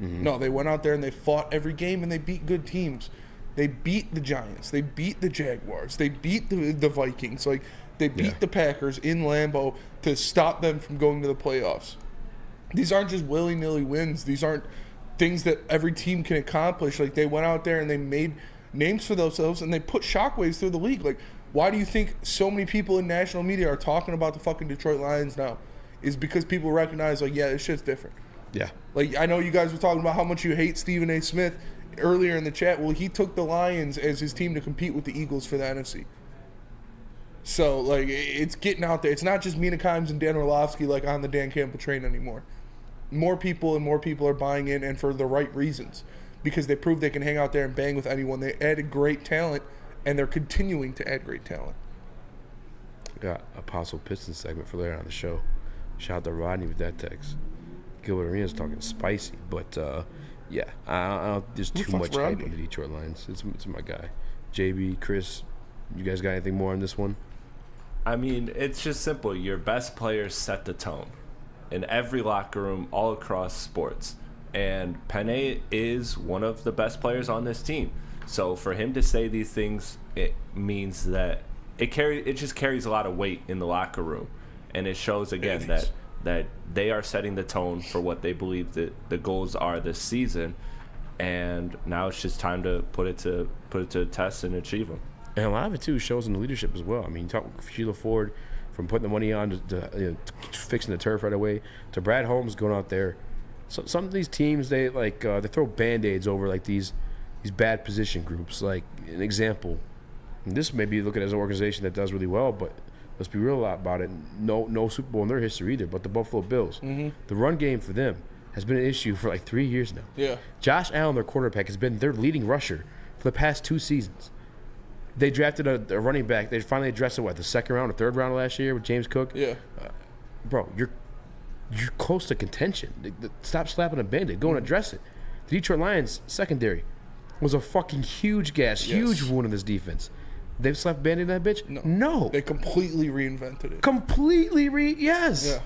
No, they went out there and they fought every game and they beat good teams. They beat the Giants. They beat the Jaguars. They beat the Vikings. Like, they beat the Packers in Lambeau to stop them from going to the playoffs. These aren't just willy-nilly wins. These aren't things that every team can accomplish. Like, they went out there and they made names for themselves and they put shockwaves through the league. Like, why do you think so many people in national media are talking about the fucking Detroit Lions now? Is because people recognize, like, yeah, this shit's different. Yeah. Like, I know you guys were talking about how much you hate Stephen A. Smith earlier in the chat. Well, he took the Lions as his team to compete with the Eagles for the NFC. So, like, it's getting out there. It's not just Mina Kimes and Dan Orlovsky, like, on the Dan Campbell train anymore. More people are buying in, and for the right reasons. Because they prove they can hang out there and bang with anyone. They added great talent, and they're continuing to add great talent. Got a possible Pistons segment for later on the show. Shout out to Rodney with that text. Gilbert Arenas talking spicy, but yeah, I don't. There's too much hype on the Detroit Lions. It's my guy, JB, Chris. You guys got anything more on this one? I mean, it's just simple. Your best players set the tone in every locker room, all across sports. And Penei is one of the best players on this team. So for him to say these things, it means that it just carries a lot of weight in the locker room, and it shows again that they are setting the tone for what they believe that the goals are this season, and now it's just time to put it to test and achieve them. And a lot of it too shows in the leadership as well. I mean, you talk Sheila Ford from putting the money on to fixing the turf right away, to Brad Holmes going out there. So some of these teams they throw band-aids over like these bad position groups. Like an example, and this may be looking at as an organization that does really well, but let's be real about it. No Super Bowl in their history either. But the Buffalo Bills, the run game for them has been an issue for like 3 years now. Yeah, Josh Allen, their quarterback, has been their leading rusher for for the past 2 seasons. They drafted a running back. They finally addressed it, the second round or third round last year with James Cook? Yeah. Bro, you're close to contention. Stop slapping a Band-Aid. Go and address it. The Detroit Lions secondary was a fucking huge huge wound in this defense. They've slapped Band-Aid on that bitch? No. They completely reinvented it. Yes.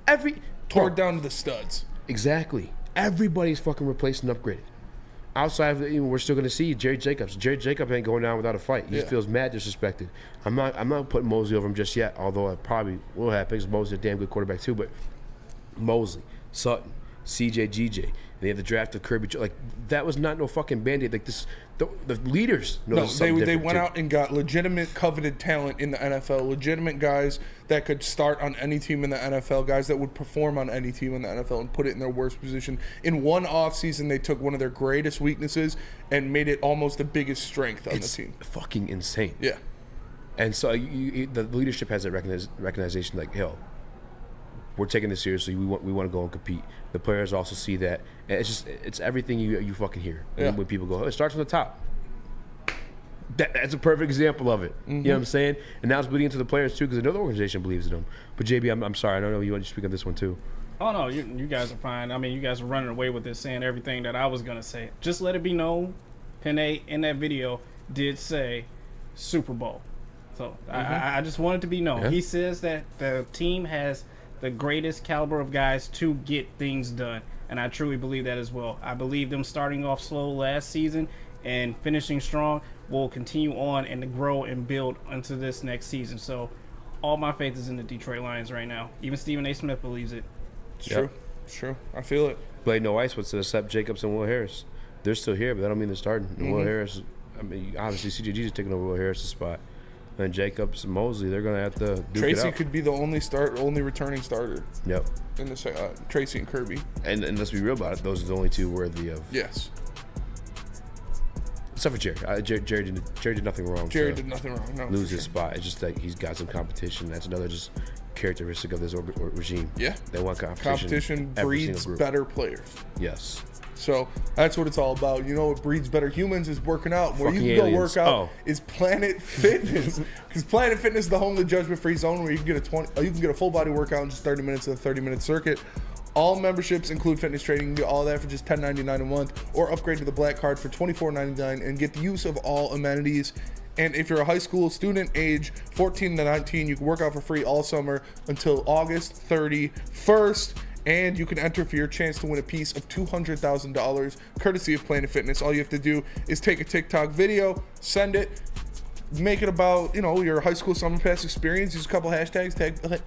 Yeah. Tore down to the studs. Exactly. Everybody's fucking replaced and upgraded. Outside of we're still going to see Jerry Jacobs. Jerry Jacobs ain't going down without a fight. He feels mad disrespected. I'm not putting Mosley over him just yet, although I probably will have because Mosley's a damn good quarterback too. But Mosley, Sutton, CJ, GJ, and they had the draft of Kirby. Like that was not no fucking Band-Aid. Like this, the leaders. They went out and got legitimate coveted talent in the NFL. Legitimate guys that could start on any team in the NFL. Guys that would perform on any team in the NFL and put it in their worst position. In one offseason, they took one of their greatest weaknesses and made it almost the biggest strength on the team. Fucking insane. Yeah. And so the leadership has that recognition like, hell, we're taking this seriously. We want to go and compete. The players also see that. And it's everything you fucking hear when people go, it starts from the top. That's a perfect example of it. You know what I'm saying? And now it's bleeding into the players too because another organization believes in them. But JB, I'm sorry. I don't know you want to speak on this one too. Oh no, you guys are fine. I mean, you guys are running away with this, saying everything that I was gonna say. Just let it be known, Panay in that video did say Super Bowl. So I just want it to be known. Yeah. He says that the team has the greatest caliber of guys to get things done, and I truly believe that as well. I believe them starting off slow last season and finishing strong will continue on and to grow and build into this next season. So all my faith is in the Detroit Lions right now. Even Stephen A. Smith believes it. It's true. It's true. I feel it. Blade no ice what's to accept Jacobs and Will Harris. They're still here, but that don't mean they're starting. And Will Harris, I mean, obviously CJG is taking over Will Harris' spot. And Jacobs and Mosley, they're going to have to duke Tracy it out. could be the only returning starter. Yep. In the Tracy and Kirby. And let's be real about it, those are the only two worthy of. Yes. Except for Jerry. Jerry did nothing wrong. Jerry did nothing wrong. No, lose his spot. It's just that he's got some competition. That's another just characteristic of this regime. Yeah. They want competition. Competition breeds better players. Yes. So that's what it's all about. You know what breeds better humans is working out. Where Fucking you can go aliens. work out is Planet Fitness. Because Planet Fitness is the home of the judgment-free zone where you can get a full body workout in just 30 minutes of a 30-minute circuit. All memberships include fitness training. You can do all that for just $10.99 a month, or upgrade to the Black Card for $24.99 and get the use of all amenities. And if you're a high school student, age 14 to 19, you can work out for free all summer until August 31st. And you can enter for your chance to win a piece of $200,000 courtesy of Planet Fitness. All you have to do is take a TikTok video, send it, make it about your high school summer pass experience. Use a couple hashtags,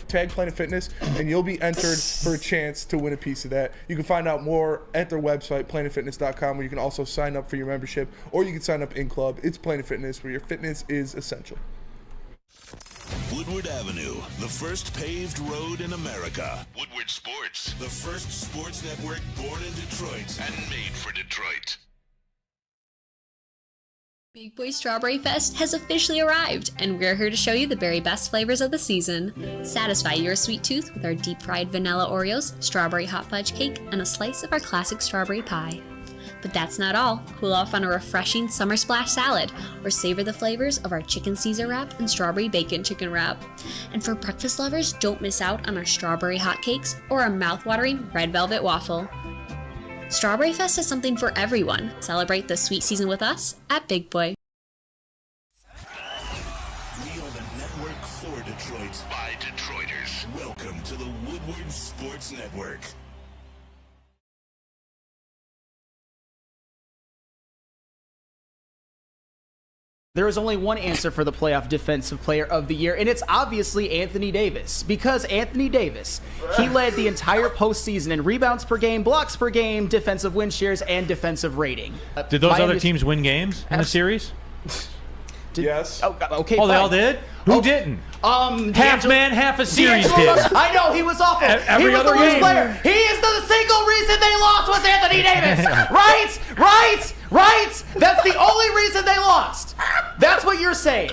tag Planet Fitness, and you'll be entered for a chance to win a piece of that. You can find out more at their website, planetfitness.com, where you can also sign up for your membership, or you can sign up in club. It's Planet Fitness, where your fitness is essential. Woodward Avenue, the first paved road in America. Woodward Sports, the first sports network born in Detroit and made for Detroit. Big Boy Strawberry Fest has officially arrived, and we're here to show you the very best flavors of the season. Satisfy your sweet tooth with our deep-fried vanilla Oreos, strawberry hot fudge cake, and a slice of our classic strawberry pie. But that's not all. Cool off on a refreshing summer splash salad, or savor the flavors of our chicken Caesar wrap and strawberry bacon chicken wrap. And for breakfast lovers, don't miss out on our strawberry hotcakes or our mouth-watering red velvet waffle. Strawberry Fest is something for everyone. Celebrate the sweet season with us at Big Boy. We are the network for Detroit by Detroiters. Welcome to the Woodward Sports Network. There is only one answer for the playoff defensive player of the year, and it's obviously Anthony Davis. Because Anthony Davis, he led the entire postseason in rebounds per game, blocks per game, defensive win shares, and defensive rating. Did those other teams win games in the series? Yes. Okay. Oh, they fine. all did? Who didn't? Half man, half a series did. I know, he was awful. Every he was other the worst game. player. He is the single reason they lost was Anthony Davis. Right? That's the only reason they lost. That's what you're saying.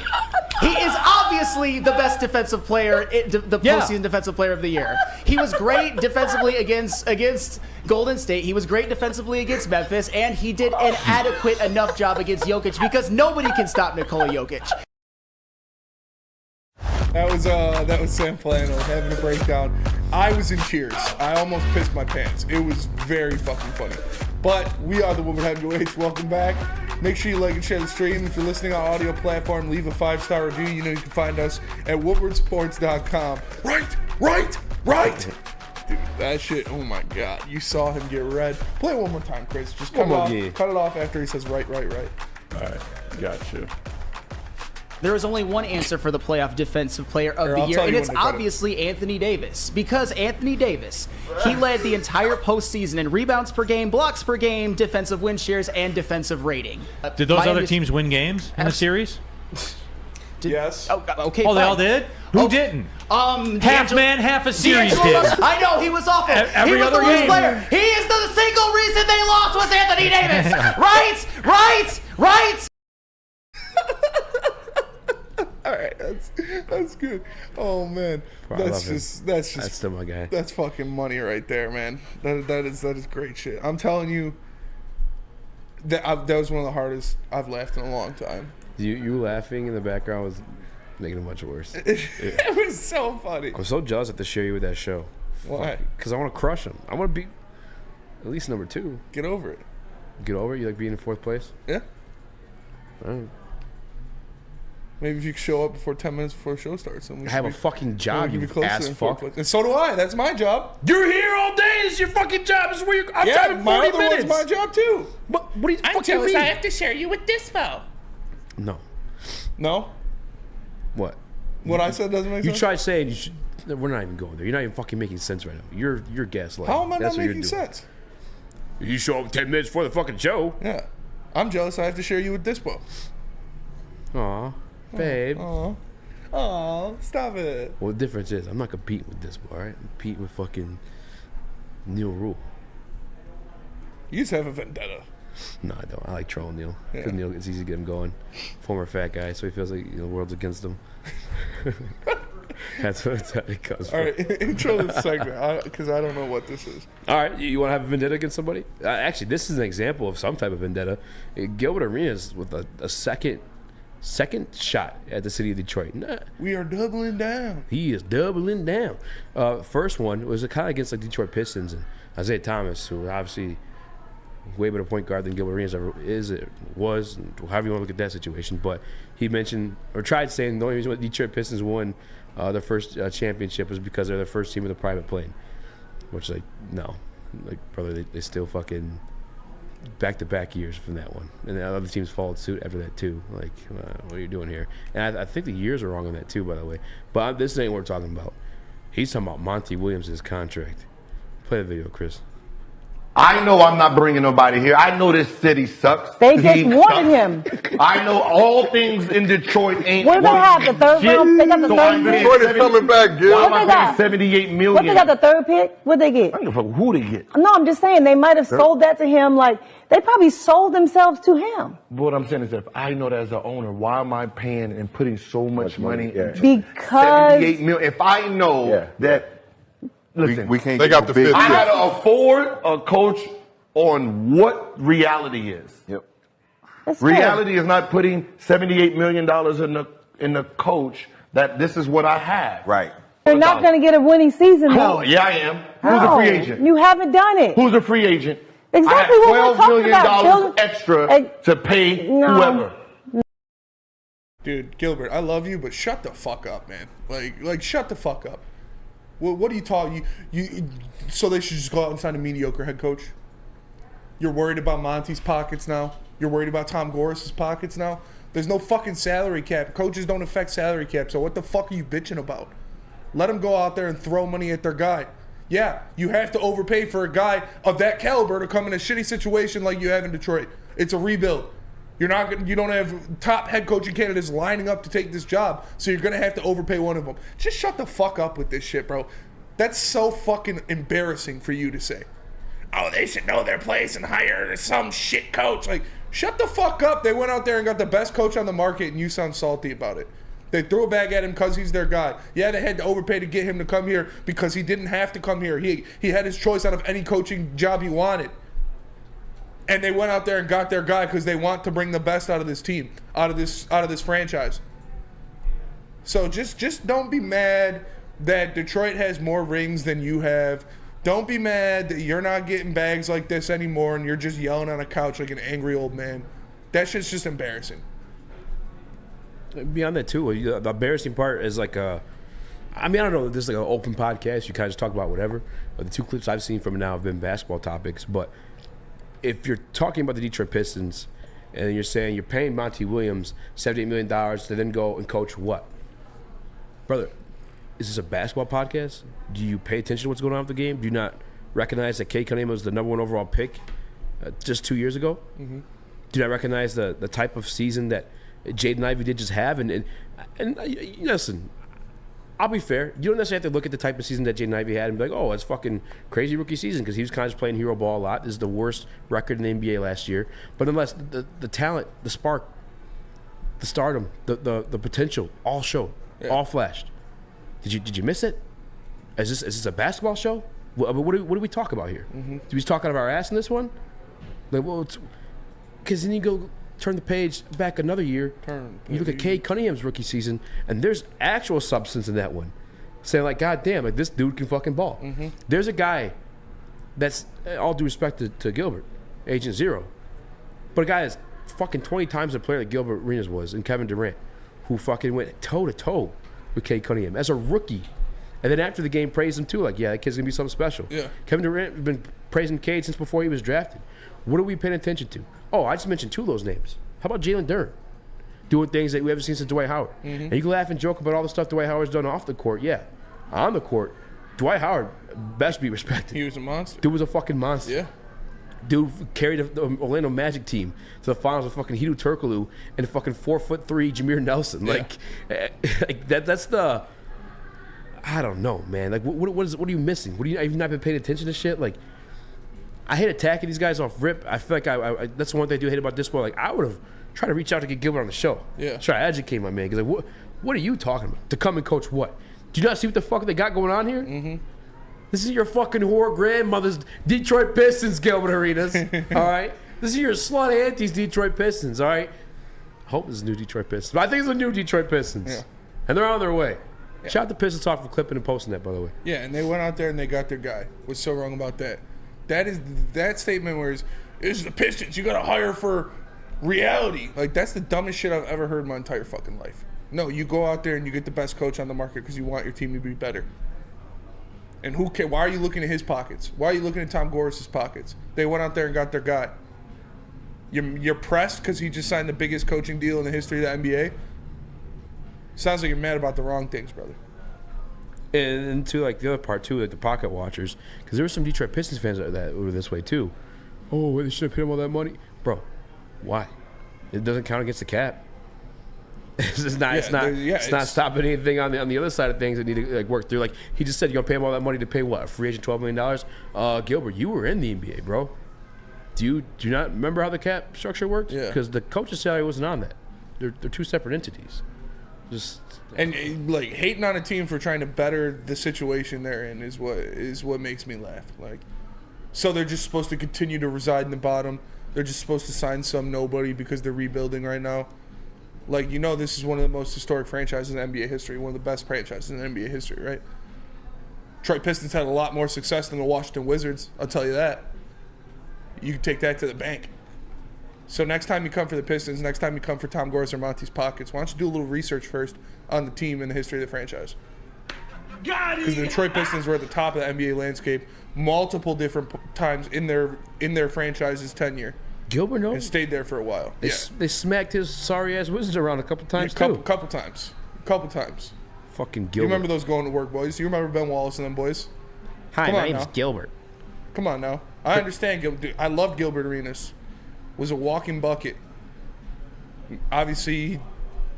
He is obviously the best defensive player, the postseason defensive player of the year. He was great defensively against Golden State. He was great defensively against Memphis, and he did an adequate enough job against Jokic because nobody can stop Nikola Jokic. That was Sam Flannel having a breakdown. I was in tears. I almost pissed my pants. It was very fucking funny. But we are the Woodward Heavyweights. Welcome back. Make sure you like and share the stream. If you're listening on audio platform, leave a 5-star review. You know you can find us at woodwardsports.com. Right. Dude, that shit, oh my God. You saw him get red. Play it one more time, Chris. Just cut it off after he says right. All right, got you. There is only one answer for the playoff defensive player of the year, and it's obviously Anthony Davis. Because Anthony Davis, he led the entire postseason in rebounds per game, blocks per game, defensive win shares, and defensive rating. Did those other teams win games in the series? Yes. Okay. Oh, they all did? Who didn't? Half man, half a series did. I know, he was awful. Every he was other the worst game. player. He is the single reason they lost was Anthony Davis. Right. All right, that's good. Oh man, that's still my guy. That's fucking money right there, man. That is great shit. I'm telling you, that was one of the hardest I've laughed in a long time. You laughing in the background was making it much worse. It was so funny. I'm so jealous I have to share you with that show. Why? Because I want to crush him. I want to be at least number 2. Get over it. Get over it? You like being in 4th place? Yeah. All right. Maybe if you show up before 10 minutes before the show starts. I have a fucking job, you ass fuck. And so do I. That's my job. You're here all day. It's your fucking job. This is where I'm driving 40 my other minutes. one's my job too. What do you I'm fucking jealous mean? I have to share you with Dispo. No? What? What I said doesn't make sense? You tried saying you should. We're not even going there. You're not even fucking making sense right now. You're gaslighting. How am I That's not what you're making doing. sense? You show up 10 minutes before the fucking show. Yeah. I'm jealous I have to share you with Dispo. Aw, babe. Aw, stop it. Well, the difference is I'm not competing with Dispo, all right? I'm competing with fucking Neil Rule. You just have a vendetta. No, I don't. I like trolling Neil. Because Yeah. Neil, it's easy to get him going. Former fat guy, so he feels like the world's against him. That's what it comes from. All right, intro this segment, because I don't know what this is. All right, you want to have a vendetta against somebody? Actually, this is an example of some type of vendetta. Gilbert Arenas with a second shot at the city of Detroit. Nah, we are doubling down. He is doubling down. First one was kind of against the Detroit Pistons and Isaiah Thomas, who obviously way better point guard than Gilbert Arenas ever was, however you want to look at that situation. But he mentioned or tried saying the only reason why the Detroit Pistons won their first championship was because they're the first team with a private plane. Which, like, no. Like, brother, they still fucking back-to-back years from that one. And the other teams followed suit after that, too. Like, what are you doing here? And I think the years are wrong on that, too, by the way. But this ain't what we're talking about. He's talking about Monty Williams' contract. Play the video, Chris. I know I'm not bringing nobody here. I know this city sucks. They just wanted him. I know all things in Detroit ain't. What do they have? The third round? They got the third pick. Detroit is coming back, Gil. What they got? $78 million. What they got? The third pick? What they get? I don't know who they get. No, I'm just saying they might have sold that to him. Like they probably sold themselves to him. But what I'm saying is, if I know that as an owner, why am I paying and putting so much money into Because $78 million? If I know that. Listen, we can't. They got the fifth. I gotta afford a coach on what reality is. Yep. That's reality is not putting $78 million in the coach. That this is what I have. Right. You're not going to get a winning season, though. Cool. Yeah, I am. Who's the free agent? You haven't done it. Who's the free agent? Exactly what we're I have $12 talking million about. extra to pay whoever. Dude, Gilbert, I love you, but shut the fuck up, man. Like shut the fuck up. What are you talking? You so they should just go out and sign a mediocre head coach? You're worried about Monty's pockets now? You're worried about Tom Gorris's pockets now? There's no fucking salary cap. Coaches don't affect salary cap, so what the fuck are you bitching about? Let them go out there and throw money at their guy. Yeah, you have to overpay for a guy of that caliber to come in a shitty situation like you have in Detroit. It's a rebuild. You don't have top head coaching candidates lining up to take this job, so you're gonna have to overpay one of them. Just shut the fuck up with this shit, bro. That's so fucking embarrassing for you to say. Oh, they should know their place and hire some shit coach. Like, shut the fuck up. They went out there and got the best coach on the market, and you sound salty about it. They threw a bag at him because he's their guy. Yeah, they had to overpay to get him to come here because he didn't have to come here. He had his choice out of any coaching job he wanted. And they went out there and got their guy because they want to bring the best out of this team, out of this franchise. So just don't be mad that Detroit has more rings than you have. Don't be mad that you're not getting bags like this anymore and you're just yelling on a couch like an angry old man. That shit's just embarrassing. Beyond that too, the embarrassing part is like I don't know. This is like an open podcast. You kind of just talk about whatever. But the two clips I've seen from it now have been basketball topics. But if you're talking about the Detroit Pistons and you're saying you're paying Monty Williams $78 million to then go and coach what, brother? Is this a basketball podcast? Do you pay attention to what's going on with the game? Do you not recognize that Cade Cunningham was the number 1 overall pick just 2 years ago? Mm-hmm. Do you not recognize the type of season that Jaden Ivey did just have? And listen, I'll be fair. You don't necessarily have to look at the type of season that Jaden Ivey had and be like, oh, it's fucking crazy rookie season, because he was kind of just playing hero ball a lot. This is the worst record in the NBA last year. But nonetheless, the talent, the spark, the stardom, the potential all showed, all flashed. Did you miss it? Is this a basketball show? What do we talk about here? Mm-hmm. Do we talk out of our ass in this one? Like, well, because then you go turn the page back another year. You look at Cade Cunningham's rookie season, and there's actual substance in that one. Saying like, God damn, like this dude can fucking ball. Mm-hmm. There's a guy that's, all due respect to Gilbert, Agent Zero, but a guy that's fucking 20 times the player that Gilbert Arenas was, and Kevin Durant, who fucking went toe to toe with Cade Cunningham as a rookie. And then after the game praised him too, like, yeah, that kid's gonna be something special. Yeah. Kevin Durant has been praising Cade since before he was drafted. What are we paying attention to? Oh, I just mentioned 2 of those names. How about Jalen Duren? Doing things that we haven't seen since Dwight Howard. Mm-hmm. And you can laugh and joke about all the stuff Dwight Howard's done off the court. Yeah. On the court, Dwight Howard best be respected. He was a monster. Dude was a fucking monster. Yeah. Dude carried the Orlando Magic team to the finals with fucking Hedo Turkoglu and fucking 4'3" Jameer Nelson. Yeah. Like that's the, I don't know, man. Like what are you missing? Have you not been paying attention to shit? Like, I hate attacking these guys off rip. I feel like I that's the one thing I do hate about this sport. Like, I would have tried to reach out to get Gilbert on the show. Yeah. Try to educate my man. Because like, what are you talking about? To come and coach what? Do you not see what the fuck they got going on here? Mm-hmm. This is your fucking whore grandmother's Detroit Pistons, Gilbert Arenas. All right? This is your slut auntie's Detroit Pistons, all right? I hope this is new Detroit Pistons. But I think it's the new Detroit Pistons. Yeah. And they're on their way. Yeah. Shout out to Pistons Talk for clipping and posting that, by the way. Yeah, and they went out there and they got their guy. What's so wrong about that? That statement where it's the Pistons. You got to hire for reality. Like, that's the dumbest shit I've ever heard in my entire fucking life. No, you go out there and you get the best coach on the market because you want your team to be better. And who cares? Why are you looking at his pockets? Why are you looking at Tom Gorsu's pockets? They went out there and got their guy. You're pressed because he just signed the biggest coaching deal in the history of the NBA? Sounds like you're mad about the wrong things, brother. And to like the other part too, like the pocket watchers, because there were some Detroit Pistons fans that were this way too. Oh, they should have paid him all that money, bro. Why? It doesn't count against the cap. It's not stopping anything on the other side of things that need to like work through. Like he just said, you're gonna pay him all that money to pay what? A free agent $12 million? Gilbert, you were in the NBA, bro. Do you not remember how the cap structure works? Yeah. Because the coach's salary wasn't on that. They're 2 separate entities. And like hating on a team for trying to better the situation they're in is what makes me laugh. Like, so they're just supposed to continue to reside in the bottom. They're just supposed to sign some nobody because they're rebuilding right now. Like, you know, this is one of the most historic franchises in NBA history, one of the best franchises in NBA history, right? Detroit Pistons had a lot more success than the Washington Wizards, I'll tell you that. You can take that to the bank. So next time you come for the Pistons, next time you come for Tom Gorsuch or Monty's pockets, why don't you do a little research first on the team and the history of the franchise? Because the Detroit Pistons were at the top of the NBA landscape multiple different times in their franchise's tenure. Gilbert, no, and stayed there for a while. They smacked his sorry ass Wizards around a couple times too. Couple times. Fucking Gilbert. You remember those going to work boys? You remember Ben Wallace and them boys? Hi, my name's Gilbert. Come on now. I understand Gilbert. Dude, I love Gilbert Arenas. Was a walking bucket. Obviously, he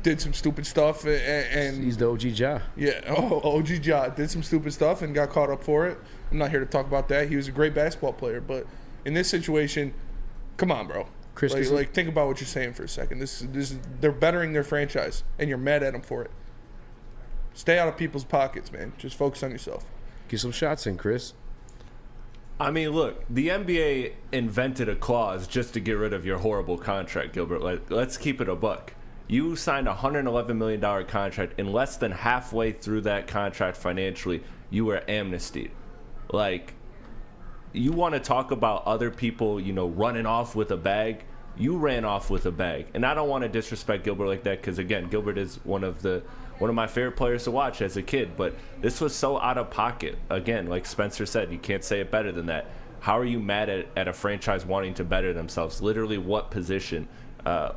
did some stupid stuff, and he's the OG Ja. Yeah, OG Ja did some stupid stuff and got caught up for it. I'm not here to talk about that. He was a great basketball player, but in this situation, come on, bro. Like think about what you're saying for a second. This is they're bettering their franchise, and you're mad at them for it. Stay out of people's pockets, man. Just focus on yourself. Get some shots in, Chris. I mean, look, the NBA invented a clause just to get rid of your horrible contract, Gilbert. Let's keep it a buck. You signed a $111 million contract, and less than halfway through that contract financially, you were amnestied. Like, you want to talk about other people, running off with a bag? You ran off with a bag. And I don't want to disrespect Gilbert like that because, again, Gilbert is one of my favorite players to watch as a kid. But this was so out of pocket. Again, like Spencer said, you can't say it better than that. How are you mad at a franchise wanting to better themselves? Literally, what position are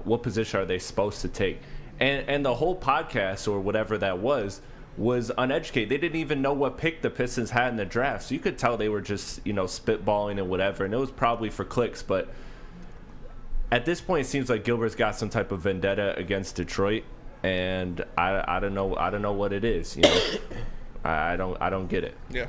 they supposed to take? And the whole podcast or whatever that was uneducated. They didn't even know what pick the Pistons had in the draft. So you could tell they were just, spitballing and whatever. And it was probably for clicks. But at this point, it seems like Gilbert's got some type of vendetta against Detroit. And I don't know what it is. I don't get it. Yeah.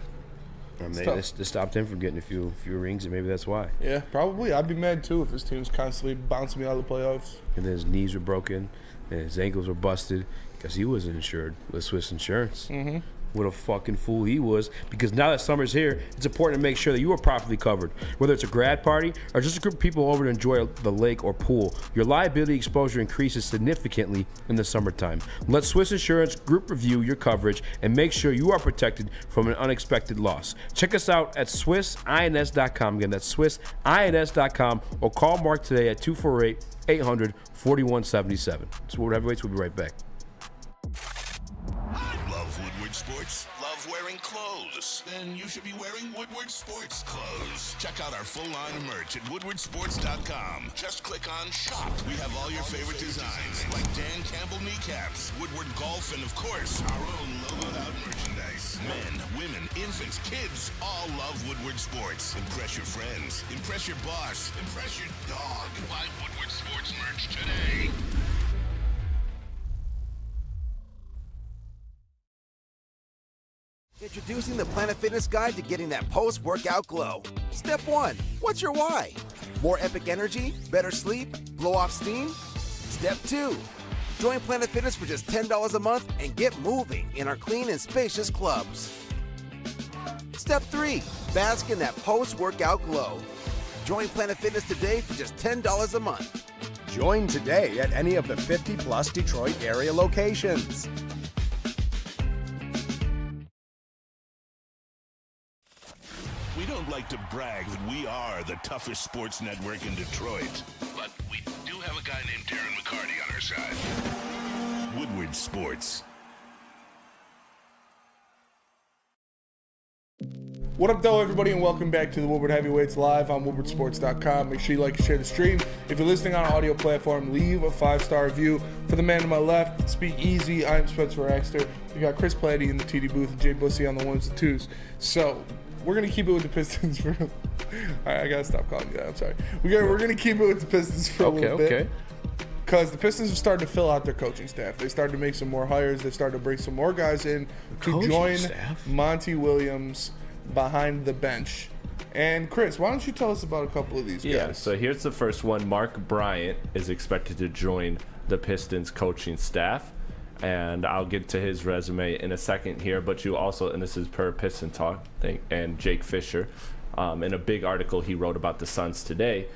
This stopped him from getting a few rings, and maybe that's why. Yeah, probably. I'd be mad too if his team's constantly bouncing me out of the playoffs. And then his knees were broken, and his ankles were busted because he wasn't insured with Swiss Insurance. Mm-hmm. What a fucking fool he was. Because now that summer's here, it's important to make sure that you are properly covered. Whether it's a grad party or just a group of people over to enjoy the lake or pool, your liability exposure increases significantly in the summertime. Let Swiss Insurance Group review your coverage and make sure you are protected from an unexpected loss. Check us out at SwissINS.com. Again, that's SwissINS.com, or call Mark today at 248-800-4177. It's Woodward Heavyweights. We'll be right back. Love Woodward Sports? Love wearing clothes? Then you should be wearing Woodward Sports clothes. Check out our full line of merch at woodwardsports.com. Just click on shop. We have all your favorite designs, like Dan Campbell kneecaps, Woodward golf, and of course, our own logoed out merchandise. Men, women, infants, kids all love Woodward Sports. Impress your friends. Impress your boss. Impress your dog. Buy Woodward Sports merch today. Introducing the Planet Fitness Guide to getting that post-workout glow. Step 1. What's your why? More epic energy? Better sleep? Blow off steam? Step 2. Join Planet Fitness for just $10 a month and get moving in our clean and spacious clubs. Step 3. Bask in that post-workout glow. Join Planet Fitness today for just $10 a month. Join today at any of the 50-plus Detroit area locations. We don't like to brag that we are the toughest sports network in Detroit, but we do have a guy named Darren McCarty on our side. Woodward Sports. What up, though, everybody, and welcome back to the Woodward Heavyweights live on woodwardsports.com. Make sure you like and share the stream. If you're listening on an audio platform, leave a 5-star review. For the man to my left, Speak Easy, I'm Spencer Axter. We got Chris Platty in the TD booth and Jay Bussey on the ones and twos. So we're gonna keep it with the Pistons for. All right, I gotta stop calling you that. I'm sorry. We're gonna keep it with the Pistons for a little bit. Okay. Because the Pistons are starting to fill out their coaching staff. They started to make some more hires. They started to bring some more guys in to join Monty Williams behind the bench. And Chris, why don't you tell us about a couple of these guys? Yeah, so here's the first one. Mark Bryant is expected to join the Pistons coaching staff. And I'll get to his resume in a second here. But you also, and this is per Piston Talk, and Jake Fisher, in a big article he wrote about the Suns today.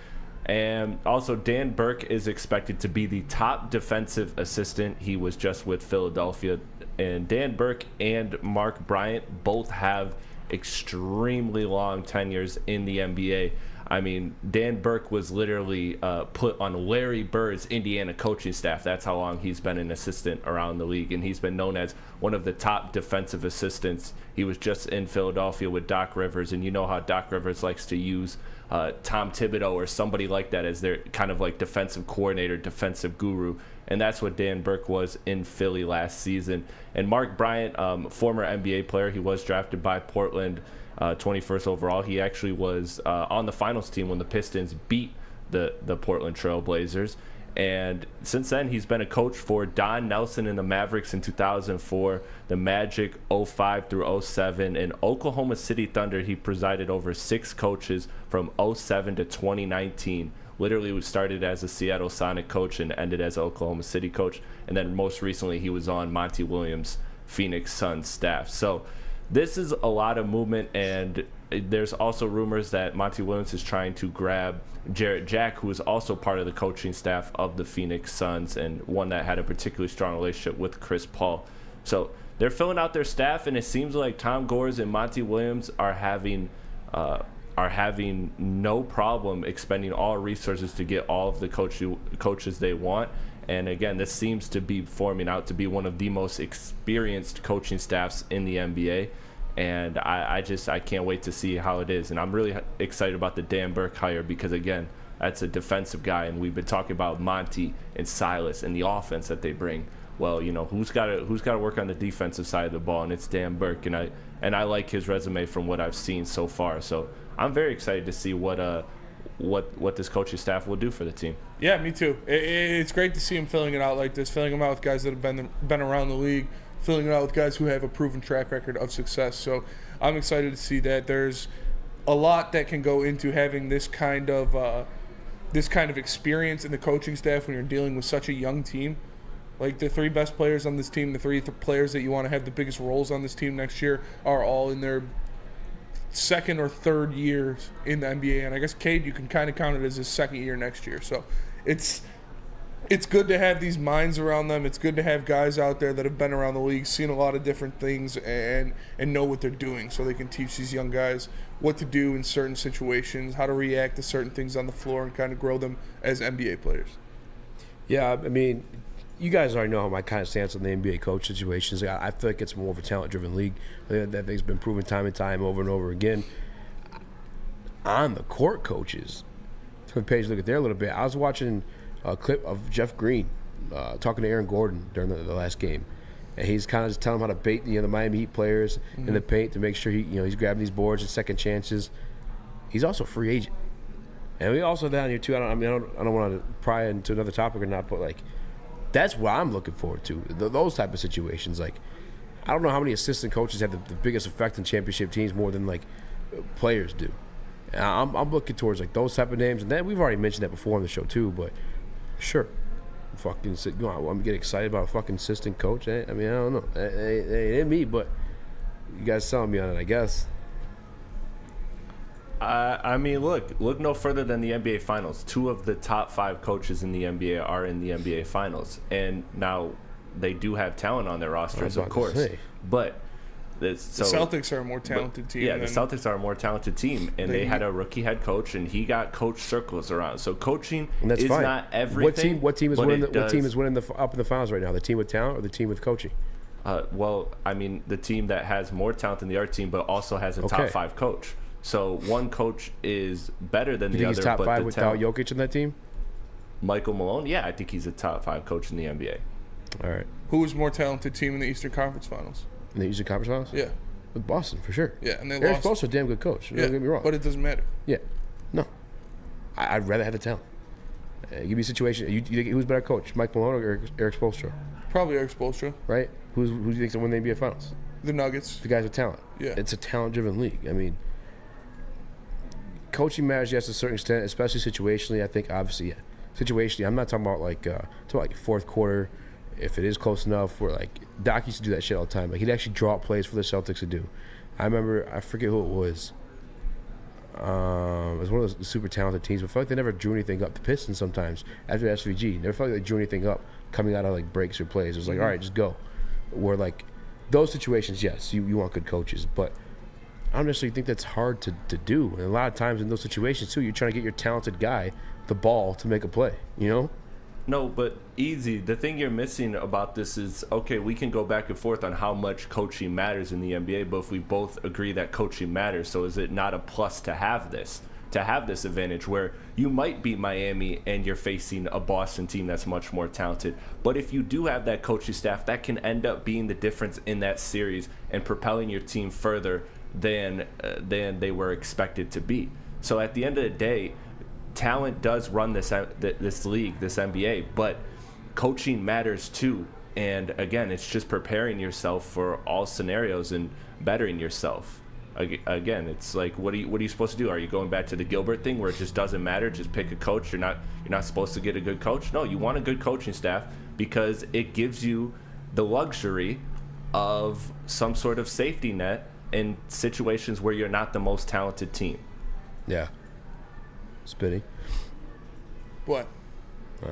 And also, Dan Burke is expected to be the top defensive assistant. He was just with Philadelphia. And Dan Burke and Mark Bryant both have extremely long tenures in the NBA. I mean, Dan Burke was literally put on Larry Bird's Indiana coaching staff. That's how long he's been an assistant around the league. And he's been known as one of the top defensive assistants. He was just in Philadelphia with Doc Rivers. And you know how Doc Rivers likes to use Tom Thibodeau or somebody like that as their kind of like defensive coordinator, defensive guru. And that's what Dan Burke was in Philly last season. And Mark Bryant, former NBA player, he was drafted by Portland 21st overall. He actually was on the finals team when the Pistons beat the Portland Trail Blazers. And since then, he's been a coach for Don Nelson and the Mavericks in 2004, the Magic 05 through 07, and Oklahoma City Thunder. He presided over 6 coaches from 07 to 2019. Literally started as a Seattle Sonic coach and ended as an Oklahoma City coach. And then most recently, he was on Monty Williams' Phoenix Suns staff. So this is a lot of movement, and there's also rumors that Monty Williams is trying to grab Jarrett Jack, who is also part of the coaching staff of the Phoenix Suns and one that had a particularly strong relationship with Chris Paul. So they're filling out their staff, and it seems like Tom Gores and Monty Williams are having no problem expending all resources to get all of the coaches they want. And again, this seems to be forming out to be one of the most experienced coaching staffs in the NBA. And I can't wait to see how it is. And I'm really excited about the Dan Burke hire because, again, that's a defensive guy. And we've been talking about Monty and Silas and the offense that they bring. Well, you know, who's got to work on the defensive side of the ball, and it's Dan Burke. And I like his resume from what I've seen so far. So I'm very excited to see what this coaching staff will do for the team. Yeah, me too. It's great to see him filling it out like this, filling them out with guys that have been around the league, filling it out with guys who have a proven track record of success. So I'm excited to see that. There's a lot that can go into having this kind of experience in the coaching staff when you're dealing with such a young team. Like the three best players on this team, the three players that you want to have the biggest roles on this team next year are all in their second or third years in the NBA. And I guess Cade, you can kind of count it as his second year next year. So it's good to have these minds around them. It's good to have guys out there that have been around the league, seen a lot of different things, and know what they're doing, so they can teach these young guys what to do in certain situations, how to react to certain things on the floor, and kind of grow them as NBA players. Yeah, I mean, you guys already know how my kind of stance on the NBA coach situations. I feel like it's more of a talent-driven league. That thing's been proven time and time over and over again. On the court coaches, turn the page, look at there a little bit. I was watching a clip of Jeff Green talking to Aaron Gordon during the last game, and he's kind of just telling him how to bait the Miami Heat players in the paint to make sure he's grabbing these boards and second chances. He's also a free agent, and we also down here too. I don't want to pry into another topic or not, but like that's what I'm looking forward to. Those type of situations. Like I don't know how many assistant coaches have the biggest effect on championship teams more than like players do. And I'm looking towards like those type of names, and then we've already mentioned that before on the show too, but. Sure. Fucking I'm getting excited about a fucking assistant coach. I mean, I don't know. It ain't me, but you guys selling me on it, I guess. I mean, look no further than the NBA Finals. 2 of the top 5 coaches in the NBA are in the NBA Finals. And now they do have talent on their rosters, of course. But the Celtics are a more talented team. Yeah, the Celtics are a more talented team, and they had a rookie head coach, and he got coach circles around. So coaching is fine. not everything. What team is winning? What team is winning up in the finals right now? The team with talent or the team with coaching? Well, I mean, the team that has more talent than the other team, but also has a top 5 coach. So one coach is better than the other. You think he's top 5 without Jokic in that team? Michael Malone? Yeah, I think he's a top 5 coach in the NBA. All right. Who is more talented team in the Eastern Conference Finals? In the Eastern Conference Finals? Yeah. With Boston, for sure. Yeah, and they Eric lost. Spoelstra's a damn good coach. Yeah, Don't get me wrong. But it doesn't matter. Yeah. No. I'd rather have the talent. Give me a situation. You think who's better coach, Mike Malone or Eric Spoelstra? Probably Eric Spoelstra. Right? Who do you think's going to win the NBA Finals? The Nuggets. The guys with talent. Yeah. It's a talent-driven league. I mean, coaching matters, yes, to a certain extent, especially situationally. I think, obviously, yeah. Situationally, I'm not talking about like fourth quarter, if it is close enough, where like Doc used to do that shit all the time. Like he'd actually draw up plays for the Celtics to do. I remember, I forget who it was. It was one of those super talented teams, but I felt like they never drew anything up. The Pistons sometimes, after SVG, never felt like they drew anything up coming out of like breaks or plays. It was like, all right, just go. Where like those situations, yes, you want good coaches, but I don't necessarily think that's hard to do. And a lot of times in those situations too, you're trying to get your talented guy the ball to make a play, you know? No, but easy. The thing you're missing about this is, okay, we can go back and forth on how much coaching matters in the NBA, but if we both agree that coaching matters, so is it not a plus to have this advantage where you might beat Miami and you're facing a Boston team that's much more talented, but if you do have that coaching staff, that can end up being the difference in that series and propelling your team further than they were expected to be. So at the end of the day, talent does run this league, this NBA, but coaching matters too. And again, it's just preparing yourself for all scenarios and bettering yourself. Again, it's like, what are you supposed to do? Are you going back to the Gilbert thing where it just doesn't matter? Just pick a coach. You're not supposed to get a good coach. No, you want a good coaching staff because it gives you the luxury of some sort of safety net in situations where you're not the most talented team. Yeah. Spinny. What? You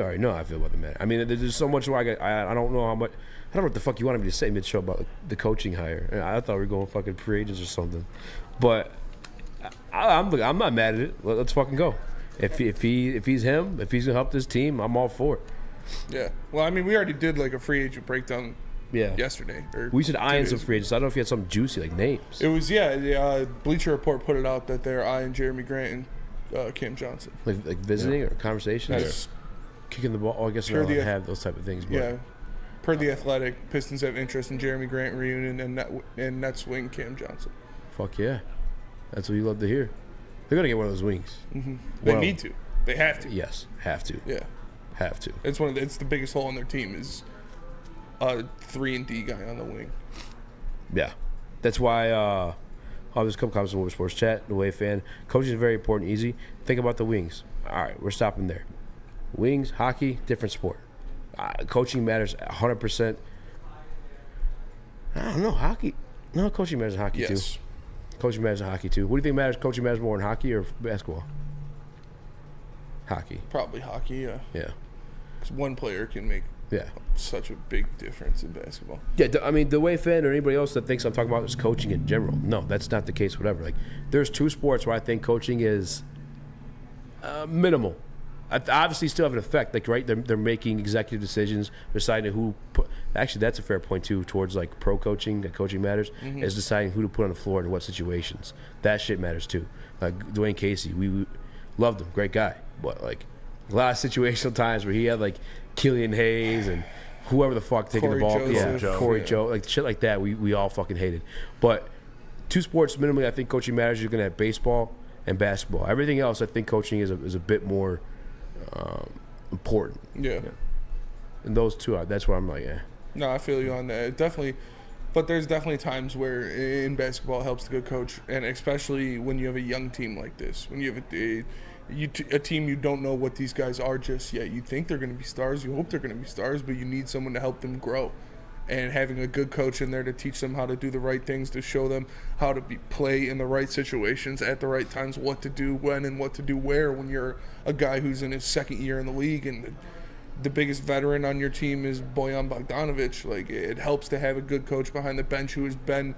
already know how I feel about the man. I mean, there's so much where I don't know how much. I don't know what the fuck you wanted me to say mid-show about the coaching hire. I thought we were going fucking free agents or something. But I'm not mad at it. Let's fucking go. If he's him, if he's gonna help this team, I'm all for it. Yeah. Well, I mean, we already did like a free agent breakdown. Yeah. Yesterday. We should eyeing some free agents. I don't know if you had something juicy like names. It was the Bleacher Report put it out that they're eyeing Jerami Grant and Cam Johnson. Like visiting or conversations. Yes. Kicking the ball. Oh, I guess they don't have those type of things. But. Yeah. Per The Athletic, Pistons have interest in Jerami Grant reunion and Nets wing Cam Johnson. Fuck yeah. That's what you love to hear. They're going to get one of those wings. Mm-hmm. They need to. They have to. Yes, have to. Yeah. Have to. It's the biggest hole in their team is a 3-and-D guy on the wing. Yeah. That's why there's a couple comments in Woodward Sports Chat, the Way fan. Coaching is very important, easy. Think about the wings. All right, we're stopping there. Wings, hockey, different sport. Coaching matters 100%. I don't know, hockey. No, coaching matters in hockey too. Coaching matters in hockey too. What do you think matters? Coaching matters more in hockey or basketball? Hockey. Probably hockey, yeah. Yeah. Because one player can make such a big difference in basketball. Yeah, I mean, the Way fan or anybody else that thinks I'm talking about is coaching in general. No, that's not the case, whatever. Like, there's two sports where I think coaching is minimal. Obviously still have an effect, like, right, they're making executive decisions, deciding who actually that's a fair point too towards like pro coaching, that coaching matters, is deciding who to put on the floor and what situations. That shit matters too. Like Dwayne Casey, we loved him, great guy, but like a lot of situational times where he had like Killian Hayes and whoever the fuck taking the ball, Corey Joe, like shit like that, we all fucking hated. But two sports minimally I think coaching matters. You're gonna have baseball and basketball. Everything else I think coaching is a bit more important. Yeah. And those two, that's where I'm like, yeah. No, I feel you on that. Definitely. But there's definitely times where in basketball it helps the good coach, and especially when you have a young team like this. When you have a team you don't know what these guys are just yet. You think they're going to be stars. You hope they're going to be stars, but you need someone to help them grow. And having a good coach in there to teach them how to do the right things, to show them how to play in the right situations at the right times, what to do when and what to do where when you're a guy who's in his second year in the league and the biggest veteran on your team is Bojan Bogdanovic. Like, it helps to have a good coach behind the bench who has been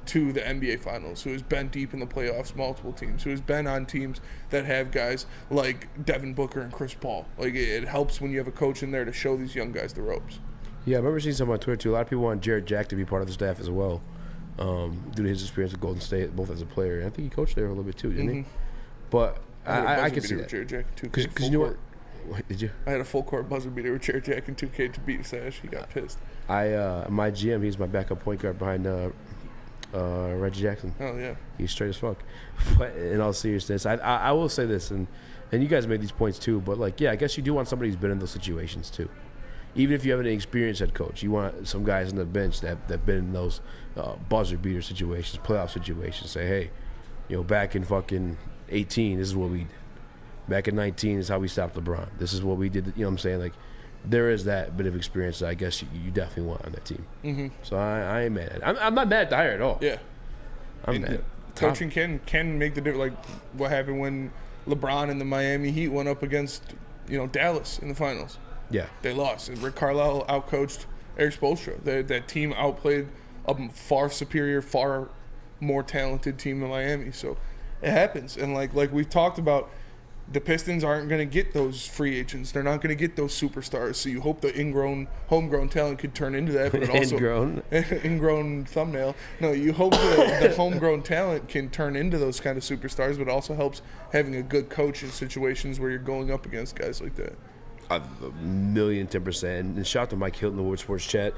to the NBA Finals, who has been deep in the playoffs, multiple teams, who has been on teams that have guys like Devin Booker and Chris Paul. Like, it helps when you have a coach in there to show these young guys the ropes. Yeah, I remember seeing something on Twitter too. A lot of people want Jared Jack to be part of the staff as well, due to his experience with Golden State, both as a player. And I think he coached there a little bit too, didn't he? But I could see that. Jared Jack in 2K. Because you know what? Did you? I had a full court buzzer beater with Jared Jack in 2K to beat Sash. He got pissed. My GM, he's my backup point guard behind Reggie Jackson. Oh yeah. He's straight as fuck. But in all seriousness, I will say this, and you guys made these points too. But like, yeah, I guess you do want somebody who's been in those situations too. Even if you have an experienced head coach, you want some guys on the bench that have been in those buzzer beater situations, playoff situations. Say, hey, back in fucking 18, this is what we did. Back in 19, this is how we stopped LeBron. This is what we did. You know what I'm saying? Like, there is that bit of experience that I guess you definitely want on that team. Mm-hmm. So I ain't mad at it. I'm not mad at the hire at all. Yeah. I'm mad. Coaching can make the difference. Like what happened when LeBron and the Miami Heat went up against Dallas in the finals. Yeah. They lost. And Rick Carlisle outcoached Eric Spoelstra. That team outplayed a far superior, far more talented team in Miami. So it happens. And like we've talked about, the Pistons aren't going to get those free agents. They're not going to get those superstars. So you hope the homegrown talent could turn into that. But it also ingrown thumbnail. No, you hope the homegrown talent can turn into those kind of superstars, but it also helps having a good coach in situations where you're going up against guys like that. 1,010%. And shout out to Mike Hilton, the Woodward Sports Chat.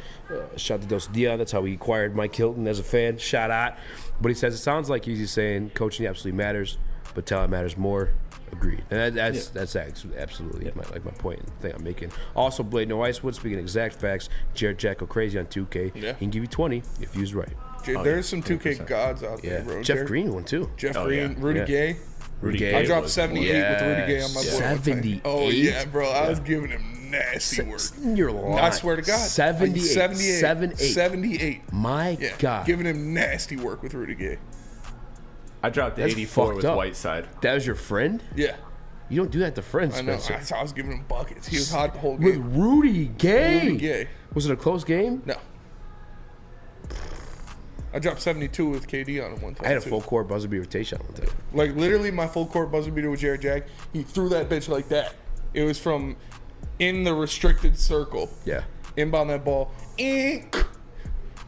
Shout out to Dos Dion. That's how we acquired Mike Hilton as a fan. Shout out. But he says it sounds like he's saying coaching absolutely matters, but talent matters more. Agreed. And that's absolutely my point and thing I'm making. Also, Blade No Icewood, speaking of exact facts, Jared Jack go crazy on 2K. Yeah. He can give you 20 if used right. There's some 2K gods out there, bro. Jeff Green one too. Jeff Green, Rudy Gay. Rudy Gay. I dropped 78 with Rudy Gay on my board. 78. Oh yeah, bro. I was giving him nasty work. You're lying. I swear to God. 78. 78. My God. Giving him nasty work with Rudy Gay. I dropped the That's 84 with fucked up. Whiteside. That was your friend? Yeah. You don't do that to friends, I know. Spencer. I was giving him buckets. He was hot the whole game. With Rudy Gay? Rudy Gay. Was it a close game? No. I dropped 72 with KD on him one time. I had a too. full court buzzer beater with Tayshaun one time. Like, literally, my full court buzzer beater with Jared Jack, he threw that bitch like that. It was from in the restricted circle. Yeah. Inbound that ball.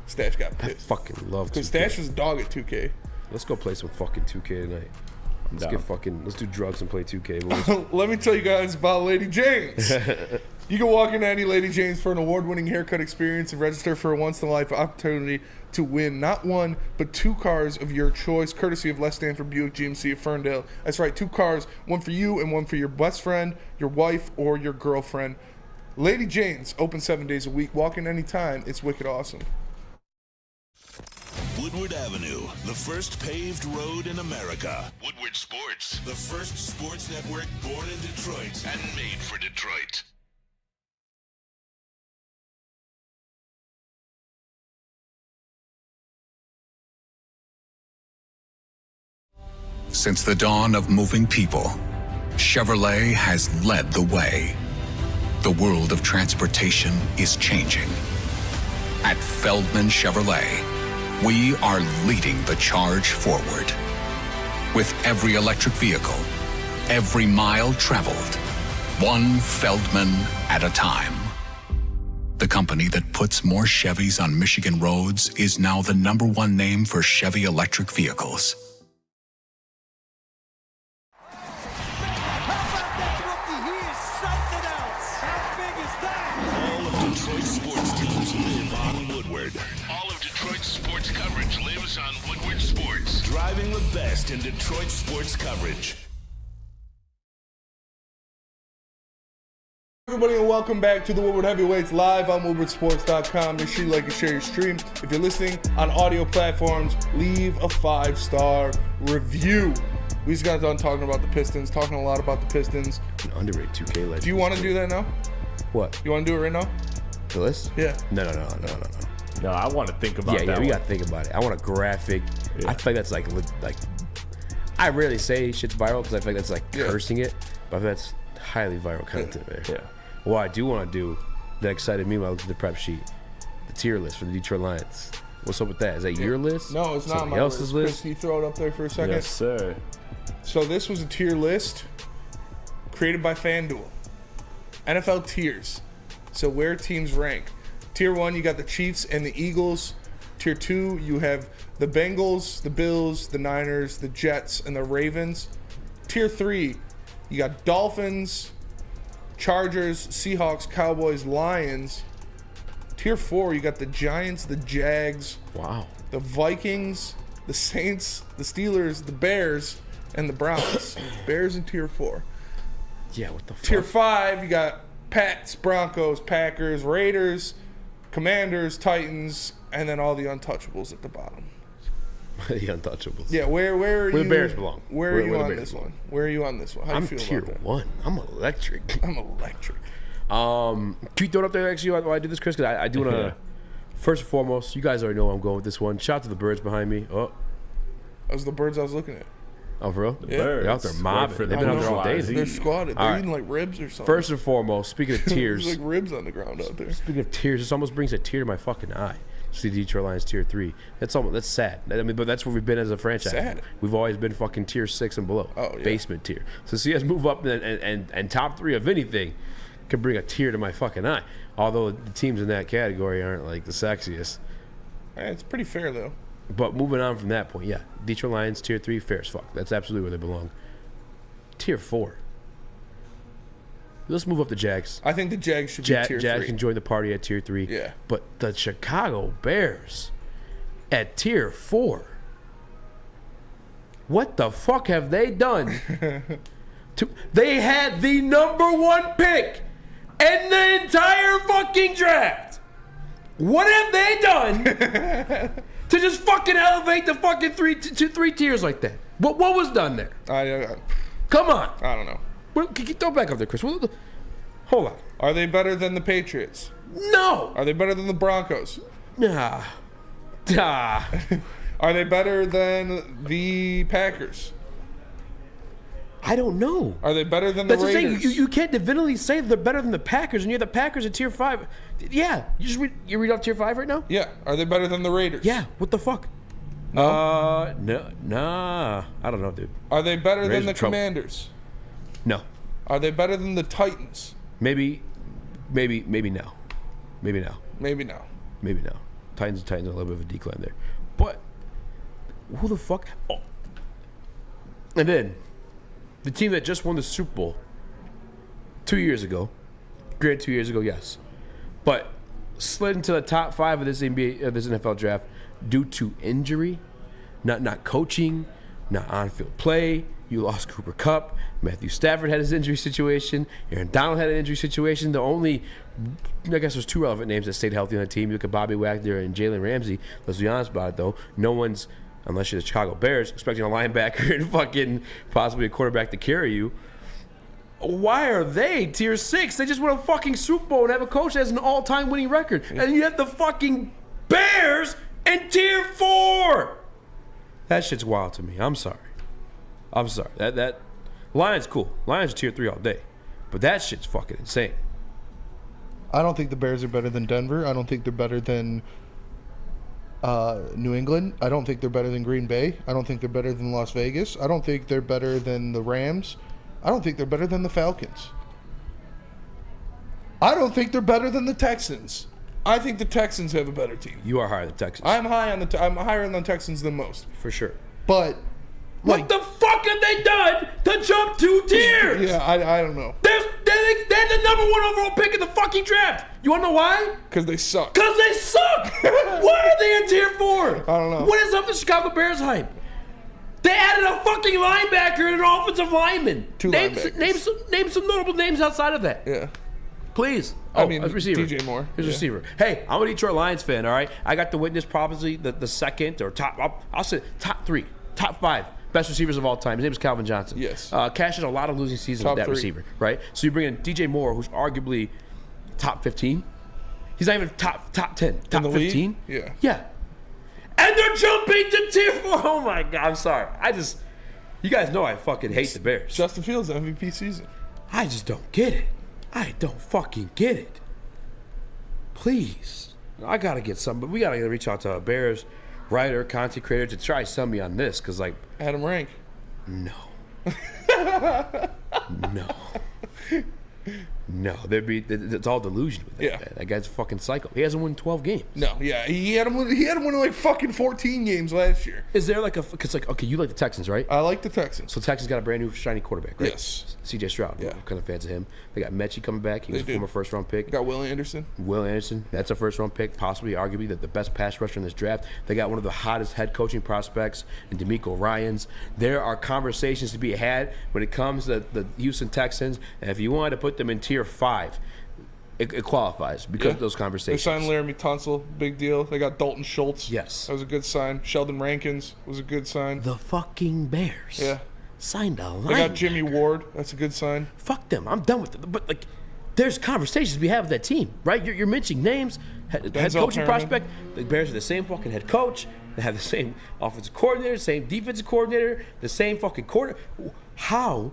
Stash got pissed. I fucking love 2K. Because Stash was a dog at 2K. Let's go play some fucking 2K tonight. Let's do drugs and play 2K. Boys. Let me tell you guys about Lady Jane's. You can walk into any Lady Jane's for an award-winning haircut experience and register for a once-in-a-life opportunity to win not one, but 2 cars of your choice, courtesy of Les Stanford Buick GMC of Ferndale. That's right, 2 cars, one for you and one for your best friend, your wife, or your girlfriend. Lady Jane's, open 7 days a week. Walk in anytime. It's wicked awesome. Woodward Avenue, the first paved road in America. Woodward Sports, the first sports network born in Detroit and made for Detroit. Since the dawn of moving people, Chevrolet has led the way. The world of transportation is changing. At Feldman Chevrolet, we are leading the charge forward. With every electric vehicle, every mile traveled, one Feldman at a time. The company that puts more Chevys on Michigan roads is now the #1 name for Chevy electric vehicles. Detroit sports teams live on Woodward. All of Detroit's sports coverage lives on Woodward Sports. Driving the best in Detroit sports coverage. Everybody, and welcome back to the Woodward Heavyweights live on WoodwardSports.com. Make sure you like and share your stream. If you're listening on audio platforms, leave a 5-star review. We just got done talking about the Pistons, talking a lot about the Pistons. An underrated 2K legend. Do you want to do that now? What? You want to do it right now? The list? Yeah. No. No, I want to think about that. Yeah, we one. got to think about it. I want a graphic. Yeah. I feel like that's like I rarely say shit's viral because I feel like that's like cursing it, but I feel that's highly viral content there. Yeah. What I do want to do that excited me when I looked at the prep sheet, the tier list for the Detroit Lions. What's up with that? Is that your list? No, it's not Somebody my else's list. list. Can you throw it up there for a second? Yes, sir. So this was a tier list created by FanDuel. NFL tiers. So where teams rank. Tier 1, you got the Chiefs and the Eagles. Tier 2, you have the Bengals, the Bills, the Niners, the Jets, and the Ravens. Tier 3, you got Dolphins, Chargers, Seahawks, Cowboys, Lions. Tier 4, you got the Giants, the Jags, the Vikings, the Saints, the Steelers, the Bears, and the Browns. Bears in Tier 4. Yeah, what the fuck? Tier 5, you got Pats, Broncos, Packers, Raiders, Commanders, Titans, and then all the untouchables at the bottom. The untouchables. Yeah, where are where you? the Bears belong. Where are you the on Bears this belong. one? Where are you on this one? How do I'm you feel tier about that? 1. I'm electric. I'm electric. Can you throw it up there actually while I do this, Chris? Because I do want to. First and foremost, you guys already know where I'm going with this one. Shout out to the birds behind me. Oh, those are the birds I was looking at. Oh, for real? Yeah. They're out there mobbing. They've been out there all day. They're squatted. They're eating like ribs or something. First and foremost, speaking of tears. There's like ribs on the ground out there. Speaking of tears, this almost brings a tear to my fucking eye. See the Detroit Lions tier 3. That's sad. I mean, but that's where we've been as a franchise. Sad. We've always been fucking tier 6 and below. Oh, yeah. Basement tier. So see us move up and top 3 of anything could bring a tear to my fucking eye. Although the teams in that category aren't like the sexiest. It's pretty fair though. But moving on from that point, yeah, Detroit Lions tier 3, fair as fuck. That's absolutely where they belong. Tier 4. Let's move up the Jags. I think the Jags should be tier 3. Jags can join the party at tier 3. Yeah. But the Chicago Bears at tier 4. What the fuck have they done? They had the #1 pick in the entire fucking draft. What have they done to just fucking elevate the fucking three tiers like that? What was done there? Come on. I don't know. Well, can you throw it back up there, Chris? Hold on. Are they better than the Patriots? No. Are they better than the Broncos? Nah. Are they better than the Packers? I don't know. Are they better than That's the Raiders? the thing. You can't definitively say they're better than the Packers, and you're the Packers at tier 5. Yeah. You read off tier 5 right now? Yeah. Are they better than the Raiders? Yeah. What the fuck? No. No. Nah. I don't know, dude. Are they better Raiders than the are trouble. Commanders? No. Are they better than the Titans? Maybe no. Maybe no. Maybe no. Maybe no. Titans are a little bit of a decline there. But who the fuck? Oh. And then the team that just won the Super Bowl 2 years ago, great 2 years ago, yes, but slid into the top 5 of this NFL draft due to injury, not coaching, not on-field play. You lost Cooper Kupp. Matthew Stafford had his injury situation. Aaron Donald had an injury situation. The only, I guess there's 2 relevant names that stayed healthy on the team. You look at Bobby Wagner and Jalen Ramsey. Let's be honest about it, though. No one's, unless you're the Chicago Bears, expecting a linebacker and fucking possibly a quarterback to carry you. Why are they tier 6? They just won a fucking Super Bowl and have a coach that has an all-time winning record. And you have the fucking Bears in tier 4. That shit's wild to me. I'm sorry. That Lions cool. Lions are tier 3 all day. But that shit's fucking insane. I don't think the Bears are better than Denver. I don't think they're better than New England. I don't think they're better than Green Bay. I don't think they're better than Las Vegas. I don't think they're better than the Rams. I don't think they're better than the Falcons. I don't think they're better than the Texans. I think the Texans have a better team. You are higher than the Texans. I'm higher on the Texans than most. For sure. But what the fuck have they done to jump 2 tiers? Yeah, I don't know. They're the number 1 overall pick in the fucking draft. You want to know why? Because they suck. Because they suck. Why are they in tier 4? I don't know. What is up with Chicago Bears hype? They added a fucking linebacker and an offensive lineman. 2 linebackers. Name some notable names outside of that. Yeah. Please. I mean, receiver. DJ Moore. Here's receiver. Hey, I'm a Detroit Lions fan, all right? I got to witness probably the second or top, I'll say top 3, top 5 best receivers of all time. His name is Calvin Johnson. Yes. Cashed in a lot of losing seasons Top with that 3. receiver, right? So you bring in DJ Moore, who's arguably top 15. He's not even top 10, top 15. Yeah. Yeah. And they're jumping to tier 4. Oh my God, I'm sorry. You guys know I fucking hate the Bears. Justin Fields MVP season. I just don't get it. I don't fucking get it. Please. I gotta get some, but we gotta reach out to a Bears writer, content creator to try to sell me on this, because like Adam Rank. No. No, it's all delusion with that. Yeah. Man. That guy's a fucking psycho. He hasn't won 12 games. No, yeah, he had him win like fucking 14 games last year. Is there like because like, okay, you like the Texans, right? I like the Texans. So Texans got a brand new shiny quarterback, right? Yes. CJ Stroud. Yeah. I'm kind of fans of him. They got Mechie coming back. He was a former first-round pick. Got Will Anderson. That's a first-round pick, possibly, arguably, the best pass rusher in this draft. They got one of the hottest head coaching prospects in DeMeco Ryans. There are conversations to be had when it comes to the Houston Texans, and if you wanted to put them in tier 5, it qualifies because of those conversations. They signed Laramie Tunsil, big deal. They got Dalton Schultz. Yes. That was a good sign. Sheldon Rankins was a good sign. The fucking Bears. Yeah. Signed a line. They got Jimmy Ward. That's a good sign. Fuck them. I'm done with it. But like, there's conversations we have with that team, right? You're mentioning names, head coaching Perriman. prospect. The Bears are the same fucking head coach. They have the same offensive coordinator, same defensive coordinator, the same fucking quarter. How?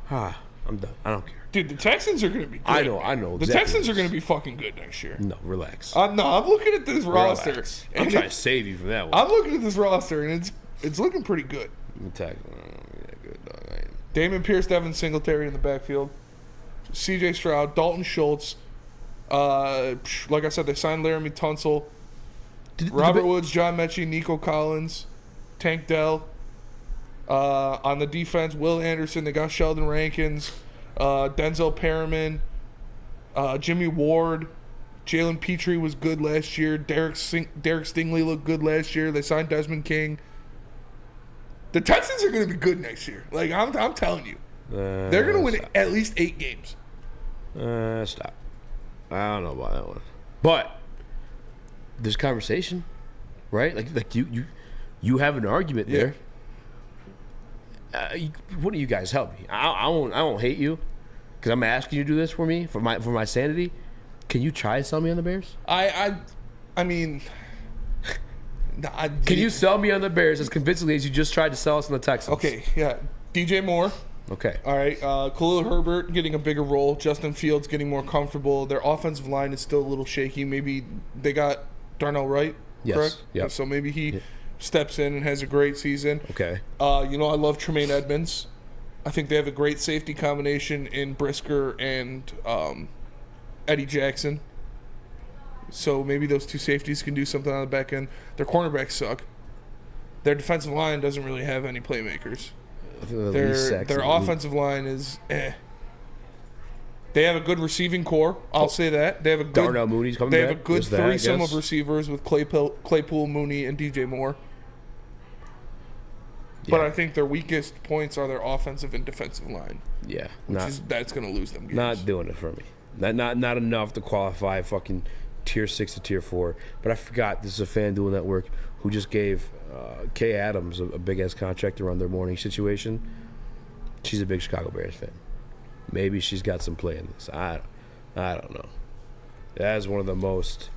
I'm done. I don't care. Dude, the Texans are going to be good. I know. The Texans are going to be fucking good next year. No, relax. I'm looking at this roster. Relax. I'm trying to save you from that one. I'm looking at this roster, and it's looking pretty good. Damon Pierce, Devin Singletary in the backfield. CJ Stroud, Dalton Schultz. Like I said, they signed Laramie Tunsil. Robert Woods, John Mechie, Nico Collins, Tank Dell. On the defense, Will Anderson. They got Sheldon Rankins, Denzel Perriman, Jimmy Ward. Jalen Petrie was good last year. Derek Stingley looked good last year. They signed Desmond King. The Texans are going to be good next year. Like I'm telling you, they're going to win at least 8 games. Stop. I don't know about that one, but there's conversation, right? Like you have an argument there. What do you guys help me? I won't hate you. because I'm asking you to do this for me, for my sanity. Can you try to sell me on the Bears? I mean, can you sell me on the Bears as convincingly as you just tried to sell us on the Texans? Okay, yeah. DJ Moore. Okay. All right. Khalil Herbert getting a bigger role. Justin Fields getting more comfortable. Their offensive line is still a little shaky. Maybe they got Darnell Wright, correct? Yeah. So maybe he steps in and has a great season. Okay. I love Tremaine Edmonds. I think they have a great safety combination in Brisker and Eddie Jackson. So maybe those two safeties can do something on the back end. Their cornerbacks suck. Their defensive line doesn't really have any playmakers. Their offensive line is They have a good receiving core. I'll say that. They have a good Darnell Mooney's coming They back. have a good There's that, I threesome of guess. receivers with Claypool, Mooney, and DJ Moore. But I think their weakest points are their offensive and defensive line. Yeah, that's going to lose them games. Not doing it for me. Not enough to qualify fucking tier 6 to tier 4. But I forgot this is a FanDuel network who just gave Kay Adams a big ass contract to run their morning situation. She's a big Chicago Bears fan. Maybe she's got some play in this. I don't know. That is one of the most.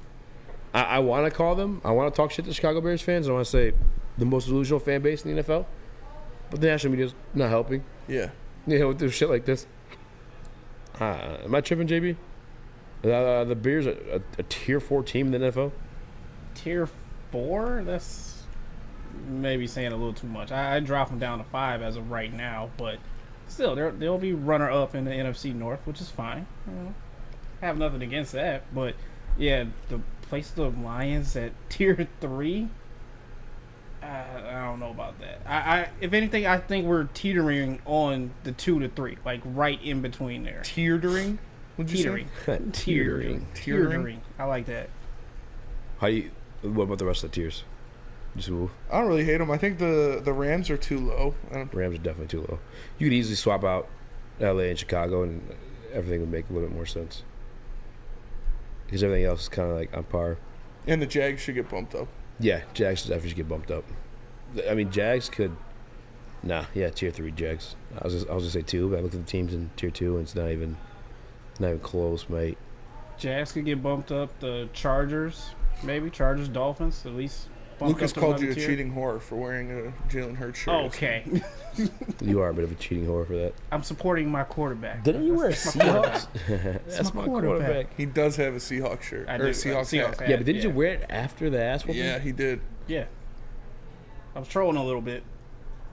I want to call them. I want to talk shit to Chicago Bears fans. I want to say the most delusional fan base in the NFL. But the national media's not helping. Yeah. With shit like this. Am I tripping, JB? The Bears a tier 4 team in the NFL? Tier 4? That's maybe saying a little too much. I drop them down to 5 as of right now, but still, they'll be runner-up in the NFC North, which is fine. I have nothing against that, but yeah, the place the Lions at tier 3, I don't know about that. I if anything, I think we're teetering on the 2 to 3, like right in between there. Teetering? Would you Teetering. say? Teetering. I like that. What about the rest of the tiers? Just move. I don't really hate them. I think the Rams are too low. Rams are definitely too low. You could easily swap out LA and Chicago, and everything would make a little bit more sense. Because everything else is kind of like on par. And the Jags should get bumped up. Yeah, Jags should definitely get bumped up. I mean, Jags could. Tier 3 Jags. I was gonna say 2, but I looked at the teams in tier 2, and it's not even close, mate. Jags could get bumped up. The Chargers, maybe Dolphins, at least. Lucas called you a cheating whore for wearing a Jalen Hurts shirt. Okay. You are a bit of a cheating whore for that. I'm supporting my quarterback. Didn't you wear Seahawks? That's my quarterback. He does have a Seahawks shirt. I or do. a Seahawks hat. Yeah, but didn't you wear it after the ass whooping? Yeah, he did. Yeah. I was trolling a little bit.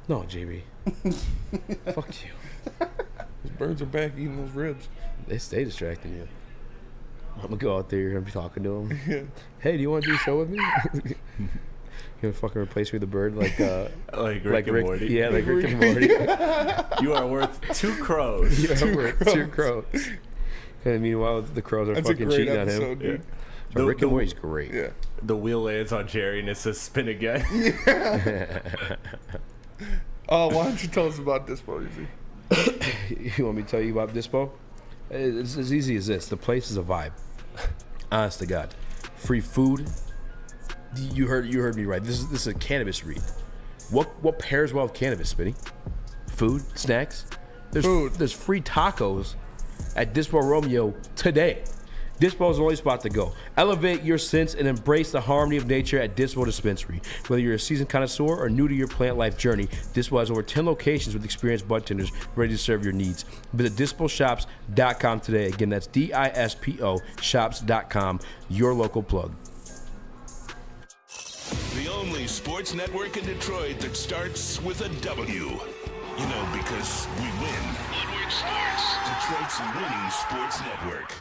No, JB. Fuck you. Those birds are back eating those ribs. They stay distracting you. I'm gonna go out there. You're gonna be talking to them. Yeah. Hey, do you want to do a show with me? You're gonna fucking replace me with a bird like Rick and Morty. Yeah, like Rick and Morty. You are worth 2 crows. You are worth 2 crows. And meanwhile, the crows are fucking cheating on him. Dude. So Rick and Morty's great. Yeah. The wheel lands on Jerry and it says spin again. Why don't you tell us about Dispo, Easy? You want me to tell you about Dispo? It's as easy as this. The place is a vibe. Honest to God. Free food. You heard me right. This is a cannabis read. What pairs well with cannabis, Spinny? Food, snacks. There's free tacos at Dispo Romeo today. Dispo is the only spot to go. Elevate your sense and embrace the harmony of nature at Dispo Dispensary. Whether you're a seasoned connoisseur or new to your plant life journey, Dispo has over 10 locations with experienced bud tenders ready to serve your needs. Visit DispoShops.com today. Again, that's DISPO shops.com, your local plug. The only sports network in Detroit that starts with a W. You know, because we win. Woodward Sports, Detroit's winning sports network.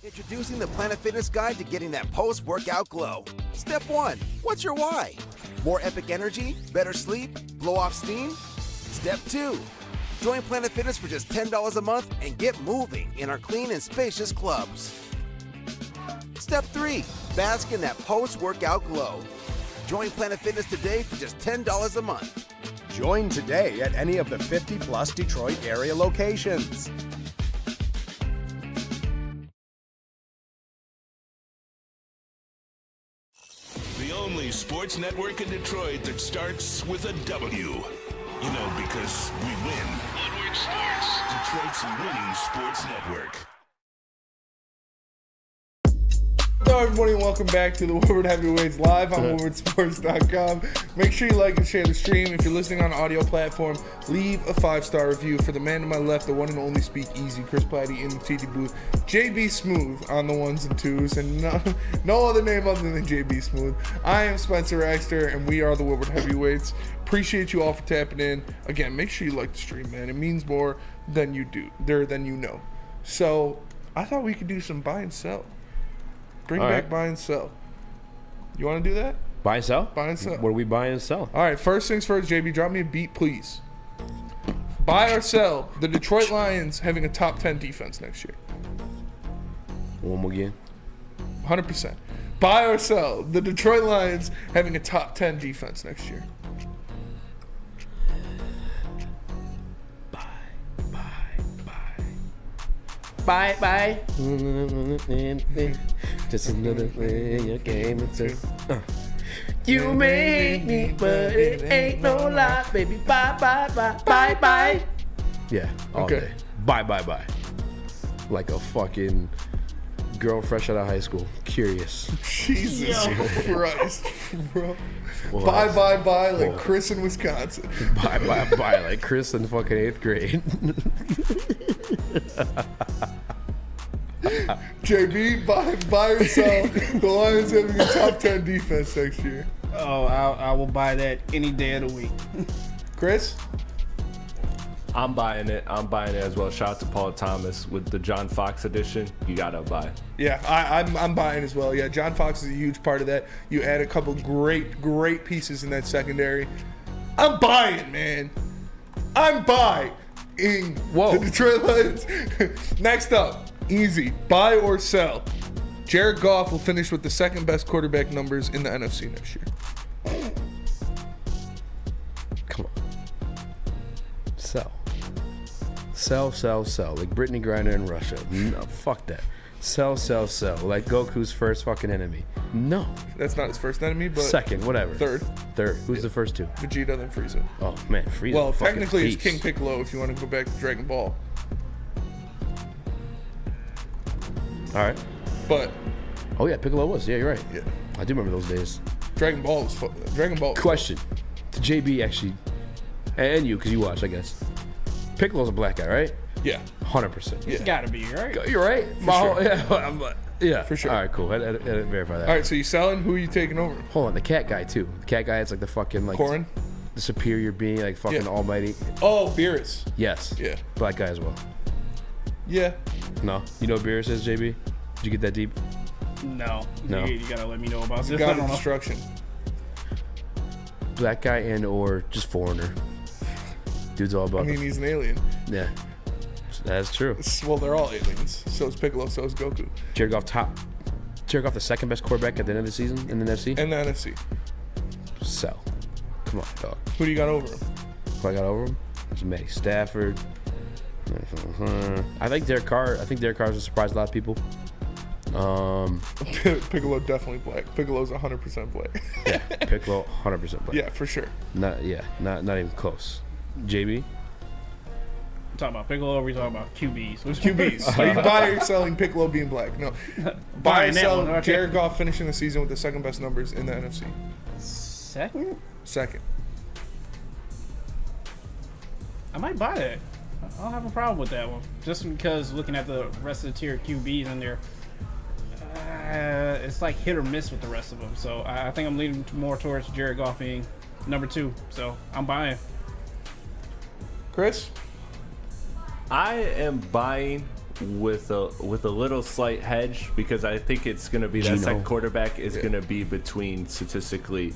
Introducing the Planet Fitness Guide to getting that post-workout glow. Step 1. What's your why? More epic energy? Better sleep? Blow off steam? Step 2. Join Planet Fitness for just $10 a month and get moving in our clean and spacious clubs. Step 3. Bask in that post-workout glow. Join Planet Fitness today for just $10 a month. Join today at any of the 50-plus Detroit area locations. The only sports network in Detroit that starts with a W. You know, because we win. Woodward Sports, Detroit's winning sports network. Hello, everybody, and welcome back to the Woodward Heavyweights Live on WoodwardSports.com. Make sure you like and share the stream. If you're listening on audio platform, leave a 5-star review. For the man to my left, the one and only Speak Easy, Chris Platty in the TD booth, JB Smooth on the ones and twos, and no other name other than JB Smooth. I am Spencer Axter, and we are the Woodward Heavyweights. Appreciate you all for tapping in. Again, make sure you like the stream, man. It means more than you know. So I thought we could do some buy and sell. Bring back buy and sell. You want to do that? Buy and sell? Buy and sell. What are we buying and sell? All right, first things first, JB, drop me a beat, please. Buy or sell the Detroit Lions having a top 10 defense next year. One more again. 100%. Buy or sell the Detroit Lions having a top 10 defense next year. Bye, bye. Just another thing you came into. You made me, but it ain't no lie, baby. Bye, bye, bye, bye, bye. Yeah, all day. Bye, bye, bye. Like a fucking girl fresh out of high school. Curious. Jesus Christ, bro. Well, bye, bye, bye, like Chris in Wisconsin. Bye, bye, bye, like Chris in fucking 8th grade. JB, buy or sell the Lions having a top 10 defense next year. Oh, I will buy that any day of the week. Chris? I'm buying it. I'm buying it as well. Shout out to Paul Thomas with the John Fox edition. You gotta buy. Yeah, I'm buying as well. Yeah, John Fox is a huge part of that. You add a couple great pieces in that secondary. I'm buying, man. I'm buying the Detroit Lions. Next up. Easy. Buy or sell. Jared Goff will finish with the second best quarterback numbers in the NFC next year. Come on. Sell. Sell. Like Brittany Griner in Russia. No, fuck that. Sell. Like Goku's first fucking enemy. No. That's not his first enemy, but... Second, whatever. Third. Who's the first two? Vegeta, then Frieza. Oh, man, Frieza. Well, technically it's King Piccolo if you want to go back to Dragon Ball. All right. But... Oh, yeah, Piccolo was. Yeah, you're right. Yeah. I do remember those days. Dragon Ball was fun. Dragon Ball. Question. To JB, actually, and you, because you watch, I guess. Piccolo's a black guy, right? Yeah. 100%. He's got to be, right? You're right. Sure. Yeah. For sure. All right, cool. I verify that. All right, so you selling? Who are you taking over? Hold on. The cat guy, too. The cat guy is like the fucking, like... Corrin? The superior being, like fucking almighty. Oh, Beerus. Yes. Yeah. Black guy as well. Yeah. No. You know what Beerus is, JB? Did you get that deep? No. No. You gotta let me know about this. God of Destruction. Black guy and or just foreigner. Dude's all about. I mean, he's an alien. Yeah, that's true. Well, they're all aliens. So is Piccolo. So is Goku. Jared Goff, the second best quarterback at the end of the season in the NFC. And the NFC. Sell. Come on, dog. Who do you got over him? Who I got over him? It's Matty Stafford. I think Derek Carr. I think Derek Carr's a surprise a lot of people. Piccolo definitely black. Piccolo's 100% black. Yeah, Piccolo 100% black. Yeah, for sure. Not even close. JB? Talking about Piccolo, or are we talking about QBs? Who's QBs? Are you buying or selling Piccolo being black? No. Buy or sell Jared Goff finishing the season with the second best numbers in the NFC. Second. I might buy that. I don't have a problem with that one. Just because looking at the rest of the tier QBs in there, it's like hit or miss with the rest of them. So I think I'm leaning more towards Jared Goff being number 2. So I'm buying. Chris? I am buying with a little slight hedge because I think it's going to be that second quarterback is going to be between statistically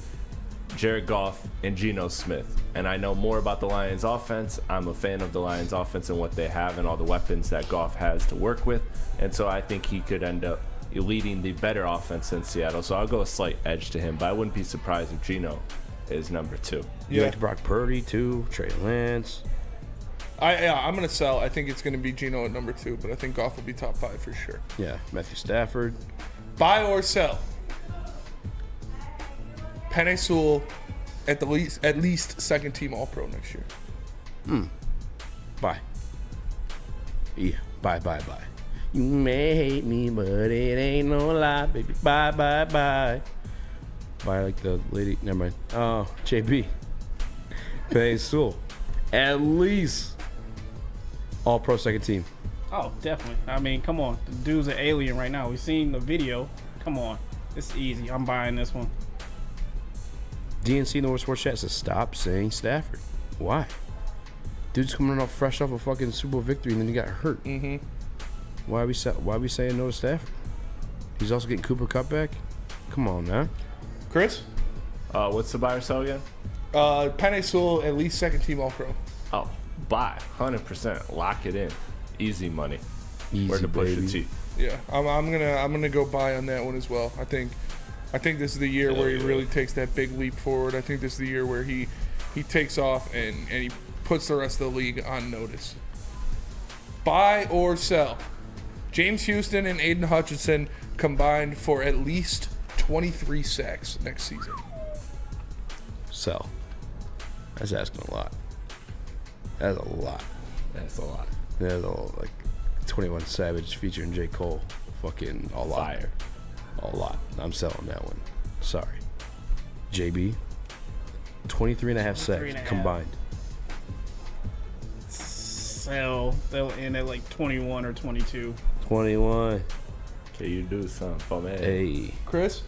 Jared Goff and Geno Smith. And I know more about the Lions offense. I'm a fan of the Lions offense and what they have and all the weapons that Goff has to work with. And so I think he could end up leading the better offense in Seattle. So I'll go a slight edge to him, but I wouldn't be surprised if Geno is number 2. You like Brock Purdy too, Trey Lance. I'm going to sell. I think it's going to be Geno at number 2, but I think Goff will be top 5 for sure. Yeah, Matthew Stafford. Buy or sell Penei Sewell at least second team All Pro next year. Bye. Yeah. Bye. You may hate me, but it ain't no lie, baby. Bye. Bye like the lady. Never mind. Oh, JB. Penei Sewell. At least All Pro second team. Oh, definitely. I mean, come on. The dude's an alien right now. We've seen the video. Come on. It's easy. I'm buying this one. DNC North Sports Chat says stop saying Stafford. Why? Dude's coming off fresh off a fucking Super Bowl victory and then he got hurt. Mm-hmm. Why are we saying no to Stafford? He's also getting Cooper Kupp back. Come on, man. Chris? What's the buy or sell again? Penei Sewell, at least second team All Pro. Oh, buy 100%. Lock it in. Easy money. Easy, where to push baby. the T. Yeah, I'm gonna go buy on that one as well. I think this is the year where he really takes that big leap forward. I think this is the year where he takes off and he puts the rest of the league on notice. Buy or sell? James Houston and Aiden Hutchinson combined for at least 23 sacks next season. Sell. That's asking a lot. That's a lot. That's a lot. There's like 21 Savage featuring J. Cole. Fucking a lot. Fire. A lot. I'm selling that one. Sorry. JB. 23.5 sacks combined. Sell. They'll end at like 21 or 22. 21. Okay, you do something for me. Hey. Chris?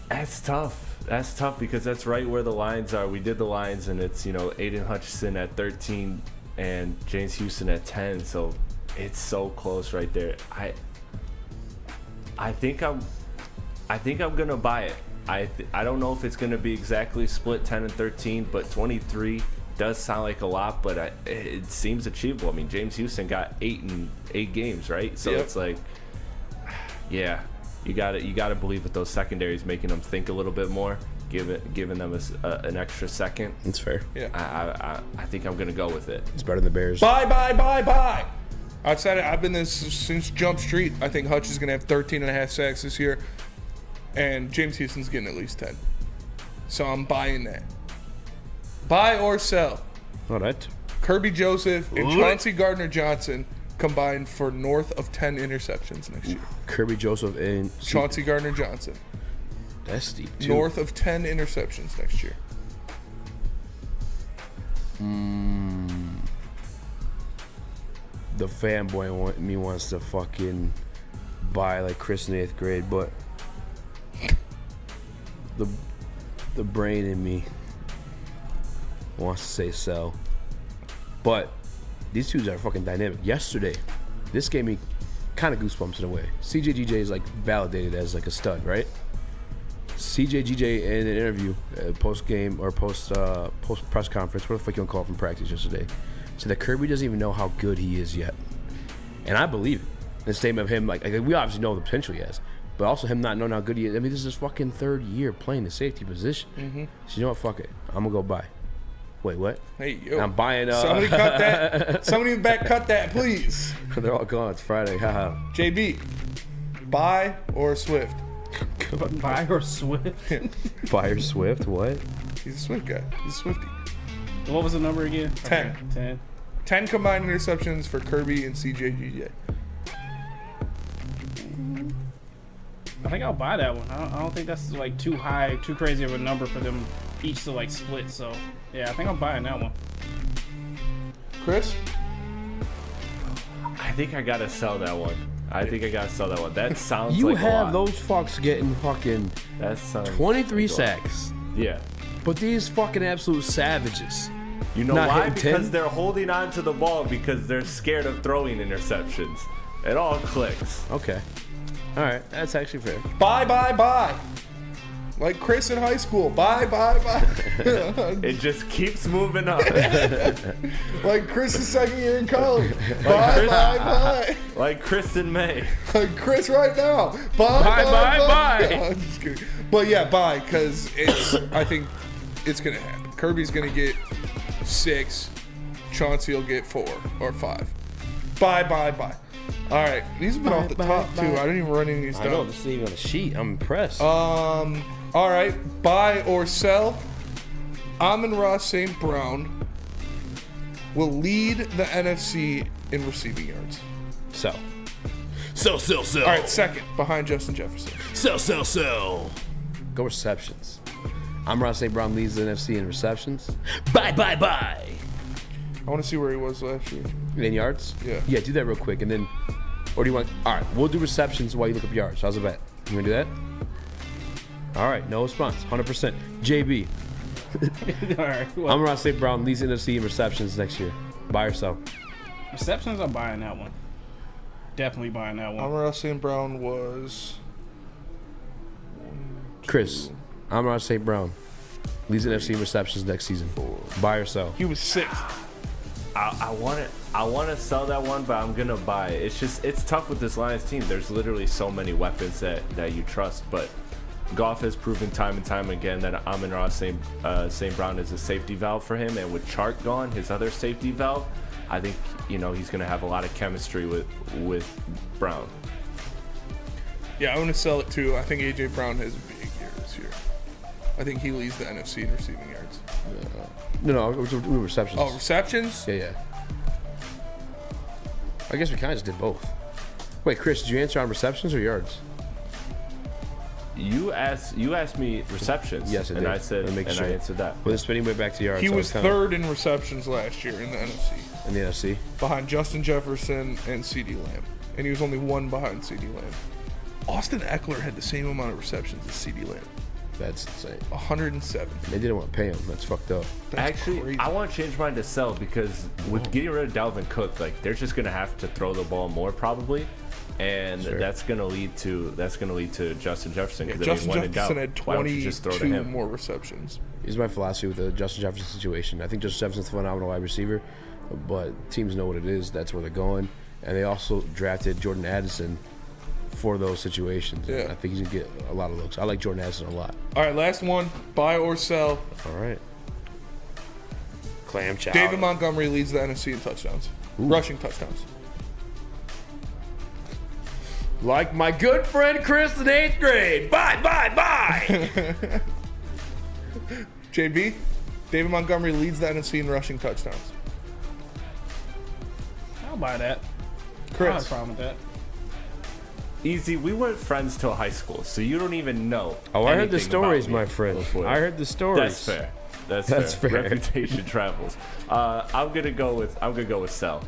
That's tough. That's tough because that's right where the lines are. We did the lines, and it's, Aiden Hutchinson at 13 and James Houston at 10. So it's so close right there. I think I'm gonna buy it. I don't know if it's gonna be exactly split 10 and 13, but 23 does sound like a lot, but it seems achievable. I mean, James Houston got 8 in 8 games, right? So It's like, yeah, you gotta believe with those secondaries, making them think a little bit more, giving them an extra second. That's fair. Yeah, I think I'm gonna go with it. It's better than the Bears. Buy. I've been this since Jump Street. I think Hutch is gonna have 13.5 sacks this year, and James Houston's getting at least 10. So I'm buying that. Buy or sell? All right. Kirby Joseph and Chauncey Gardner-Johnson combined for north of 10 interceptions next year. Kirby Joseph and Chauncey Gardner-Johnson. That's steep, too. North of 10 interceptions next year. The fanboy in me wants to fucking buy like Chris in 8th grade, but the brain in me wants to say sell. But these dudes are fucking dynamic. Yesterday, this gave me kind of goosebumps in a way. CJGJ is like validated as like a stud, right? CJGJ in an interview, post game or post press conference, what the fuck you want to call it, from practice yesterday, said that Kirby doesn't even know how good he is yet, and I believe it. The statement of him, like we obviously know the potential he has, but also him not knowing how good he is. I mean, this is his fucking 3rd year playing the safety position. Mm-hmm. So you know what? Fuck it. I'm gonna go buy. Wait, what? Hey, yo. I'm buying. Somebody cut that. Somebody in the back cut that, please. They're all gone. It's Friday. Haha. JB, buy or Swift? Buy or Swift? Buy or Swift? What? He's a Swift guy. He's a Swiftie. What was the number again? 10. Okay, 10. 10 combined interceptions for Kirby and CJGJ. I think I'll buy that one. I don't think that's like too high, too crazy of a number for them each to like split. So yeah, I think I'm buying that one. Chris? I think I gotta sell that one. That sounds You like a lot. have those fucks getting fucking That sounds 23 like a lot. sacks. Yeah. But these fucking absolute savages. You know not why? hitting Because 10? they're holding on to the ball because they're scared of throwing interceptions. It all clicks. Okay. All right. That's actually fair. Buy. Like Chris in high school. Buy. It just keeps moving up. Like Chris's 2nd year in college. Buy. Like Chris in May. Like Chris right now. Buy. No, I'm just kidding. But yeah, buy, because I think it's going to happen. Kirby's going to get 6. Chauncey will get 4 or 5. Buy. All right, these have been off the top too. I didn't even run any of these down. I know, this is even on the sheet. I'm impressed. All right, buy or sell. Amon-Ra St. Brown will lead the NFC in receiving yards. Sell. Sell. All right, second, behind Justin Jefferson. Sell. Go receptions. Amon-Ra St. Brown leads the NFC in receptions. Bye. I want to see where he was last year. In yards? Yeah. Yeah, do that real quick. And then, or do you want, all right, we'll do receptions while you look up yards. How's the bet? You want to do that? All right, no response. 100%. JB. All right. Amon-Ra St. Brown leads the NFC in receptions next year. Buy or sell? Receptions, I'm buying that one. Definitely buying that one. Amon-Ra St. Brown was... Chris. Amon-Ra St. Brown leads the NFC in receptions next season. Buy or sell? He was 6th. I want to sell that one, but I'm gonna buy it. It's tough with this Lions team. There's literally so many weapons that you trust, but Goff has proven time and time again that Amon-Ra St. Brown is a safety valve for him, and with Chark gone, his other safety valve, I think he's gonna have a lot of chemistry with Brown. Yeah, I want to sell it too. I think A.J. Brown has a big year this year. I think he leads the NFC in receiving yards. No, receptions. Oh, receptions? Yeah. I guess we kind of just did both. Wait, Chris, did you answer on receptions or yards? You asked me receptions. Yes, I did. And I said, I answered that. Well, then spinning way back to yards. He so was third in receptions last year in the NFC. In the NFC? Behind Justin Jefferson and CeeDee Lamb. And he was only one behind CeeDee Lamb. Austin Eckler had the same amount of receptions as CeeDee Lamb. That's insane. 107. They didn't want to pay him. That's fucked up. Actually, I want to change mine to sell because with getting rid of Dalvin Cook, they're just gonna have to throw the ball more probably, and that's gonna lead to Justin Jefferson. Yeah, Justin Jefferson had why don't you just throw to 22 him? more receptions. Here's my philosophy with the Justin Jefferson situation. I think Justin Jefferson's a phenomenal wide receiver, but teams know what it is. That's where they're going, and they also drafted Jordan Addison for those situations. Yeah. I think he's gonna get a lot of looks. I like Jordan Addison a lot. All right, last one. Buy or sell. All right. Clam chowder. David Montgomery leads the NFC in touchdowns. Rushing touchdowns. Like my good friend Chris in 8th grade. Bye. JB, David Montgomery leads the NFC in rushing touchdowns. I'll buy that. Chris. I don't have a problem with that. Easy. We weren't friends till high school, so you don't even know. Oh, I heard the anything stories, about me my friend. before. I heard the stories. That's fair. That's fair. Reputation travels. I'm gonna go with sell.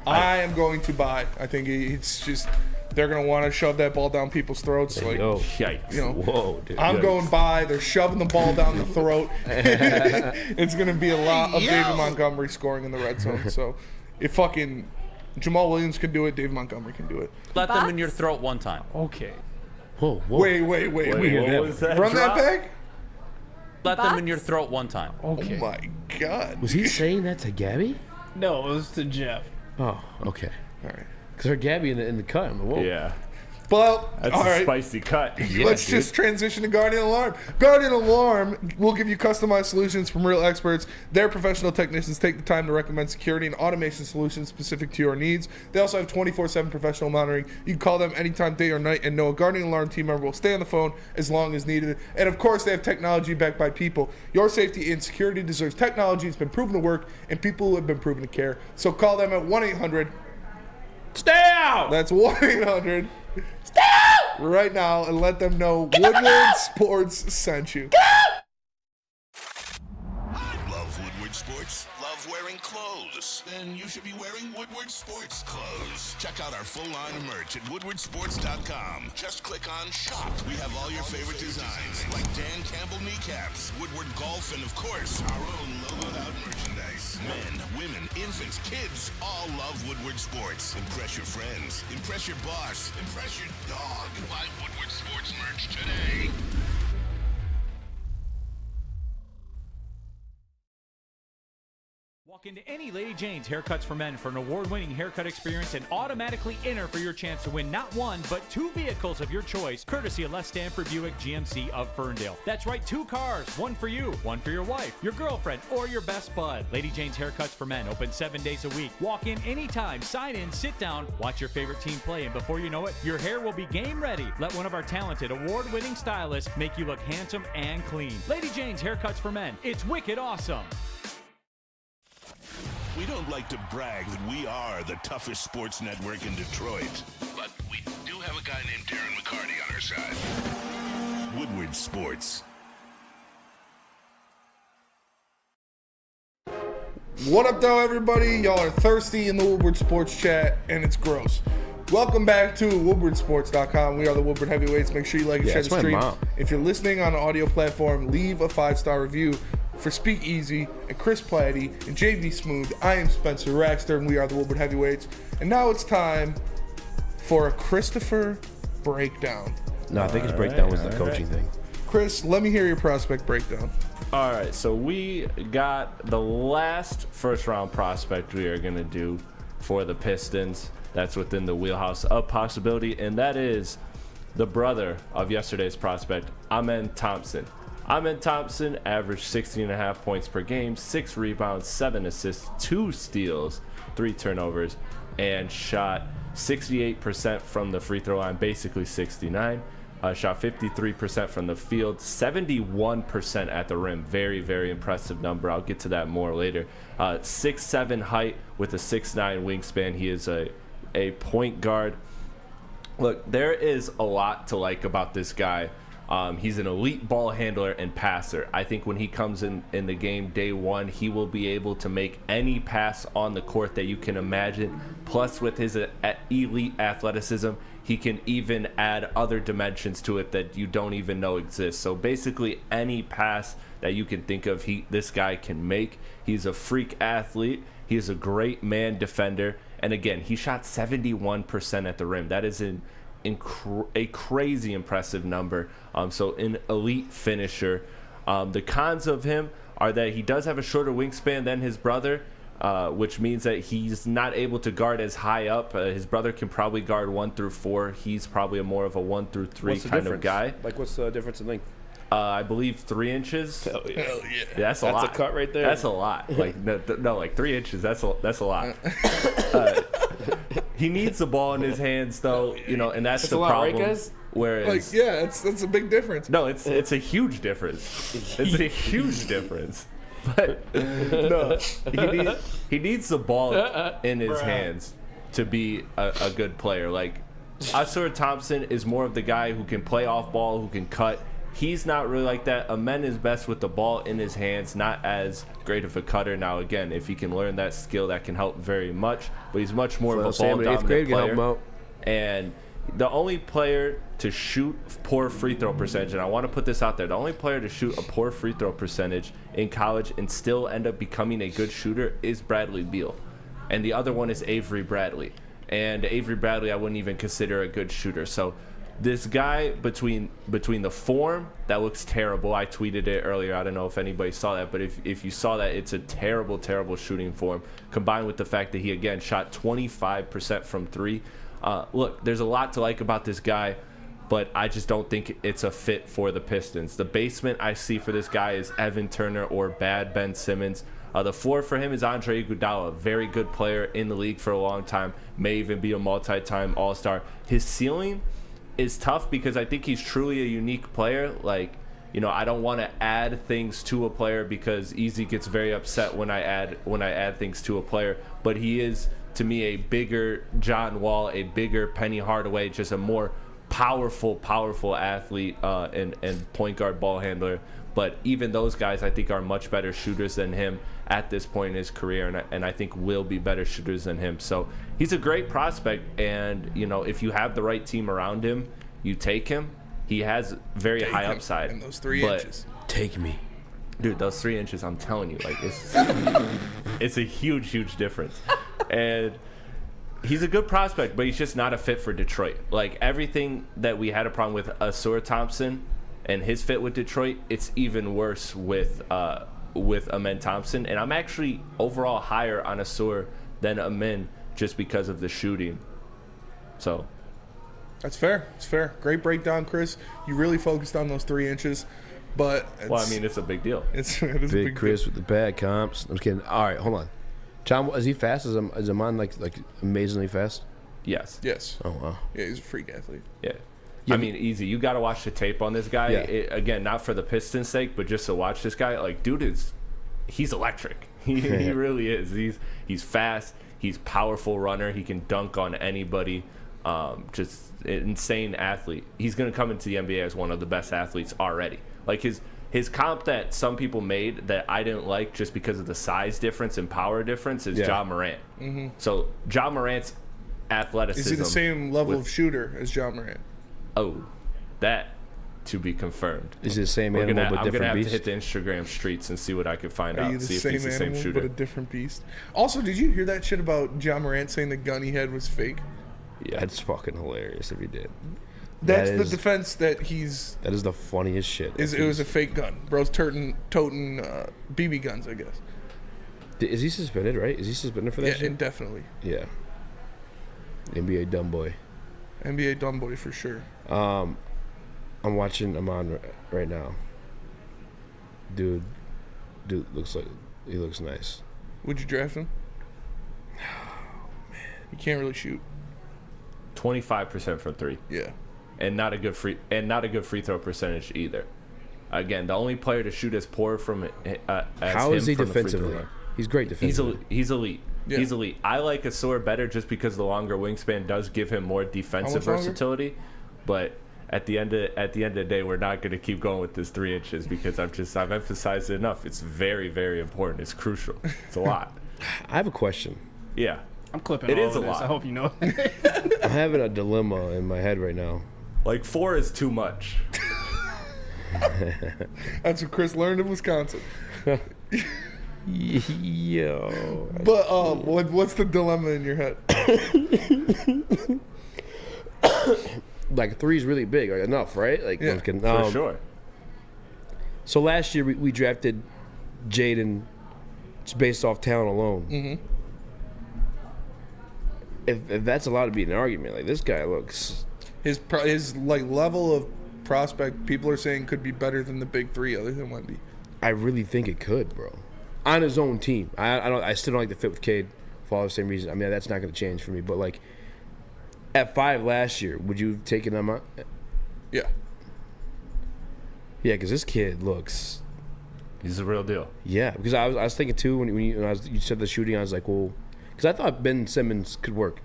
I am going to buy. I think it's just they're going to want to shove that ball down people's throats. Like, yikes! Whoa, dude. I'm going by. They're shoving the ball down the throat. It's going to be a lot of David Montgomery scoring in the red zone. So if fucking Jamal Williams can do it, David Montgomery can do it. Let them in your throat one time. Okay. Whoa. Wait. What was that? Run drop? that back. Let them in your throat one time. Okay. Oh my God. Was he saying that to Gabby? No, it was to Jeff. Oh, okay. All right. Because her Gabby in the cut. I'm like, whoa. Yeah. Well, That's all a right. spicy cut. Let's just transition to Guardian Alarm. Guardian Alarm will give you customized solutions from real experts. Their professional technicians take the time to recommend security and automation solutions specific to your needs. They also have 24/7 professional monitoring. You can call them anytime, day or night, and know a Guardian Alarm team member will stay on the phone as long as needed. And of course, they have technology backed by people. Your safety and security deserves technology. It's been proven to work, and people who have been proven to care. So call them at 1-800. Stay out! That's 1-800. Stay out! Right now, and let them know Woodward Sports sent you. Love Woodward Sports? Love wearing clothes? Then you should be wearing Woodward Sports clothes. Check out our full line of merch at woodwardsports.com. Just click on shop. We have all your favorite designs, like Dan Campbell kneecaps, Woodward golf, and of course, our own logoed out merchandise. Men, women, infants, kids, all love Woodward Sports. Impress your friends. Impress your boss. Impress your dog. Buy Woodward Sports merch today. Walk into any Lady Jane's Haircuts for Men for an award-winning haircut experience and automatically enter for your chance to win not one, but 2 vehicles of your choice, courtesy of Les Stanford Buick GMC of Ferndale. That's right, 2 cars, one for you, one for your wife, your girlfriend, or your best bud. Lady Jane's Haircuts for Men, open 7 days a week. Walk in anytime, sign in, sit down, watch your favorite team play, and before you know it, your hair will be game ready. Let one of our talented, award-winning stylists make you look handsome and clean. Lady Jane's Haircuts for Men. It's wicked awesome. We don't like to brag that we are the toughest sports network in Detroit, but we do have a guy named Darren McCarty on our side. Woodward Sports. What up, though, everybody? Y'all are thirsty in the Woodward Sports chat, and it's gross. Welcome back to WoodwardSports.com. We are the Woodward Heavyweights. Make sure you like and share the stream. If you're listening on an audio platform, leave a 5-star review. For Speak Easy and Chris Platty and JV Smooth, I am Spencer Raxter, and we are the Woodward Heavyweights. And now it's time for a Christopher breakdown. No, I think his breakdown was the coaching thing. Chris, let me hear your prospect breakdown. All right, so we got the last first-round prospect we are going to do for the Pistons. That's within the wheelhouse of possibility, and that is the brother of yesterday's prospect, Amen Thompson. Amen Thompson averaged 16.5 points per game, 6 rebounds, 7 assists, 2 steals, 3 turnovers, and shot 68% from the free throw line, basically 69. Shot 53% from the field, 71% at the rim. Very, very impressive number. I'll get to that more later. 6'7" height with a 6'9" wingspan. He is a point guard. Look, there is a lot to like about this guy. He's an elite ball handler and passer. I think when he comes in the game day one, he will be able to make any pass on the court that you can imagine. Plus, with his elite athleticism, he can even add other dimensions to it that you don't even know exist. So basically, any pass that you can think of, this guy can make. He's a freak athlete. He's a great man defender. And again, he shot 71% at the rim. That is a crazy impressive number. So an elite finisher. The cons of him are that he does have a shorter wingspan than his brother, which means that he's not able to guard as high up. His brother can probably guard 1 through 4. He's probably more of a 1 through 3 kind of guy. Like, what's the difference in length? I believe 3 inches. Hell yeah. That's a lot. That's a cut right there. That's a lot. Like no, like 3 inches. That's a lot. He needs the ball in his hands, though. You know, and that's the problem. Right, guys? Whereas, that's a big difference. No, it's a huge difference. It's a huge difference. But no, he needs the ball in his hands to be a good player. Like, Ausar Thompson is more of the guy who can play off ball, who can cut. He's not really like that. Amen is best with the ball in his hands, not as great of a cutter. Now, again, if he can learn that skill, that can help very much. But he's much more of a ball-dominant player. And the only player to shoot poor free throw percentage, and I want to put this out there, the only player to shoot a poor free throw percentage in college and still end up becoming a good shooter is Bradley Beal. And the other one is Avery Bradley. And Avery Bradley I wouldn't even consider a good shooter. So this guy, between the form, that looks terrible. I tweeted it earlier. I don't know if anybody saw that, but if you saw that, it's a terrible, terrible shooting form, combined with the fact that he, again, shot 25% from 3. Look, there's a lot to like about this guy, but I just don't think it's a fit for the Pistons. The basement I see for this guy is Evan Turner or bad Ben Simmons. The floor for him is Andre Iguodala, a very good player in the league for a long time, may even be a multi-time All-Star. His ceiling is tough because I think he's truly a unique player. Like, you know, I don't want to add things to a player because Easy gets very upset when I add things to a player, but he is, to me, a bigger John Wall, a bigger Penny Hardaway, just a more powerful athlete and point guard ball handler. But even those guys, I think, are much better shooters than him at this point in his career, and I think will be better shooters than him. So he's a great prospect, and, you know, if you have the right team around him, you take him. He has very high upside. And those 3 inches. Take me. Dude, those 3 inches, I'm telling you, like, it's a huge difference. And he's a good prospect, but he's just not a fit for Detroit. Like, everything that we had a problem with Ausar Thompson and his fit with Detroit, it's even worse with with Amen Thompson, and I'm actually overall higher on Asur than Amen just because of the shooting. So that's fair. It's fair. Great breakdown, Chris. You really focused on those 3 inches, but well, I mean, it's a big deal. It is big a big Chris deal. with the bad comps. I'm just kidding. All right, hold on. John, is he fast? Is Aman like amazingly fast? Yes. Yes. Oh wow. Yeah, he's a freak athlete. Yeah. I mean, easy. You got to watch the tape on this guy. Yeah. Again, not for the Pistons' sake, but just to watch this guy. Like, dude he's electric. He really is. He's fast. He's powerful runner. He can dunk on anybody. Just an insane athlete. He's going to come into the NBA as one of the best athletes already. Like his comp that some people made that I didn't like just because of the size difference and power difference is Ja Morant. Mm-hmm. So Ja Morant's athleticism. Is he the same level of shooter as Ja Morant? Oh, that to be confirmed. Is it the same animal but I'm different gonna have beast? to hit the Instagram streets and see what I can find out. Are you the See if same he's the same animal shooter. but a different beast? Also, did you hear that shit about Ja Morant saying the gun he had was fake? Yeah, that's fucking hilarious if he did. That's the defense that he's. That is the funniest shit. It was a fake gun. Bro's toting BB guns, I guess. Is he suspended? Right? Is he suspended for that? Yeah, shit? indefinitely. Yeah. NBA dumb boy. NBA dumb boy for sure. I'm watching Aman right now. Dude looks like he looks nice. Would you draft him? He can't really shoot. 25% from 3. Yeah. And not a good free throw percentage either. Again, the only player to shoot as poor from as How him is he from the free defensively? throw line. He's great defensively. He's elite. Yeah. He's elite. I like Asur better just because the longer wingspan does give him more defensive longer? versatility. But at the end of the day, we're not going to keep going with this 3 inches because I've emphasized it enough. It's very, very important. It's crucial. It's a lot. I have a question. Yeah. I'm clipping It all is of a this. lot. I hope you know. I'm having a dilemma in my head right now. Like 4 is too much. That's what Chris learned in Wisconsin. Yo. But what's the dilemma in your head? Like 3 is really big, like enough, right? Like Yeah, For sure. So last year we drafted Jaden just based off talent alone. Mm-hmm. If that's allowed to be an argument, like this guy looks. His like level of prospect, people are saying could be better than the big 3, other than Wemby. I really think it could, bro. On his own team, I still don't like the fit with Cade for all the same reason. I mean, that's not going to change for me. But like, at 5 last year, would you have taken him out? Yeah. Yeah, because this kid looks. He's the real deal. Yeah, because I was thinking too when you said the shooting, I was like, well, because I thought Ben Simmons could work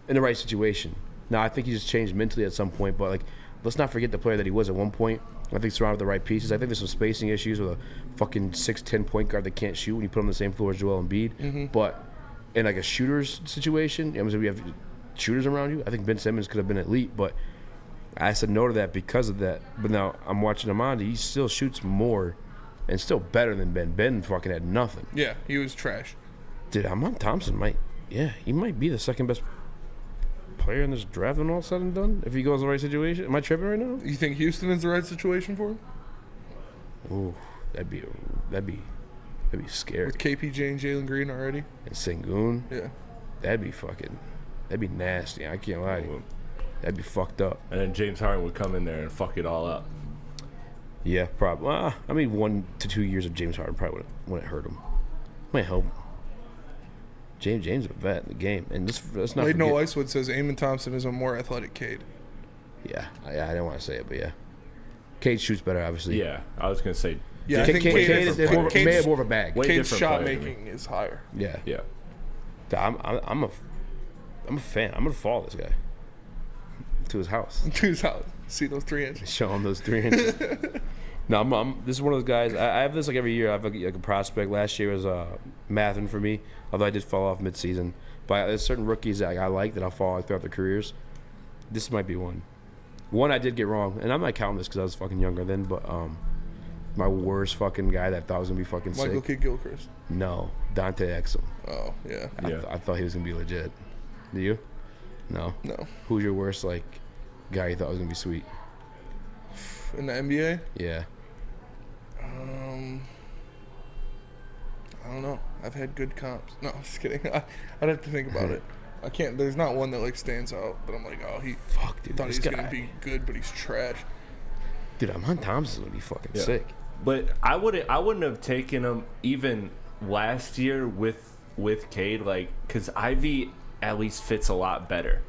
in the right situation. Now I think he just changed mentally at some point, but like, let's not forget the player that he was at one point. I think surrounded with the right pieces. I think there's some spacing issues with a fucking 6'10" point guard that can't shoot when you put him on the same floor as Joel Embiid. Mm-hmm. But in like a shooter's situation, I mean, we have shooters around you. I think Ben Simmons could have been elite, but I said no to that because of that. But now I'm watching Amanda. He still shoots more and still better than Ben. Ben fucking had nothing. Yeah, he was trash. Dude, Amon Thompson he might be the second best player in this draft when all said and done. If he goes the right situation. Am I tripping right now? You think Houston is the right situation for him? Ooh, that'd be scary. With KPJ and Jalen Green already? And Sengun? Yeah. That'd be nasty. I can't lie to you. That'd be fucked up. And then James Harden would come in there and fuck it all up. Yeah, probably. I mean, 1 to 2 years of James Harden probably wouldn't hurt him. Might help. James is a vet in the game, and let's not Wade forget. No Icewood says Amon Thompson is a more athletic Cade. Yeah, I didn't want to say it, but yeah, Cade shoots better, obviously. Yeah, I was gonna say. Yeah, I think Cade may have more of a bag. Cade's shot making is higher. Yeah, yeah. I'm a fan. I'm gonna follow this guy to his house. To his house. See those 3 inches. Show him those 3 inches. No, this is one of those guys. I have this like every year. I have like a prospect. Last year was Mathen for me, although I did fall off mid-season. But there's certain rookies that I like that I'll follow throughout their careers. This might be one. One I did get wrong, and I'm not counting this because I was fucking younger then. But my worst fucking guy that I thought was gonna be fucking sick. Michael Kidd-Gilchrist. No, Dante Exum. Oh yeah. I thought he was gonna be legit. Do you? No. No. Who's your worst like guy you thought was gonna be sweet? In the NBA? Yeah. I've had good comps. No, I'm just kidding. I'd have to think about it. I can't. There's not one that like stands out, but I'm like, oh, he dude, thought this he's guy. gonna be good, but he's trash. Dude, Amon Thompson's gonna be fucking sick. But I wouldn't have taken him even last year with Cade, like, because Ivy at least fits a lot better.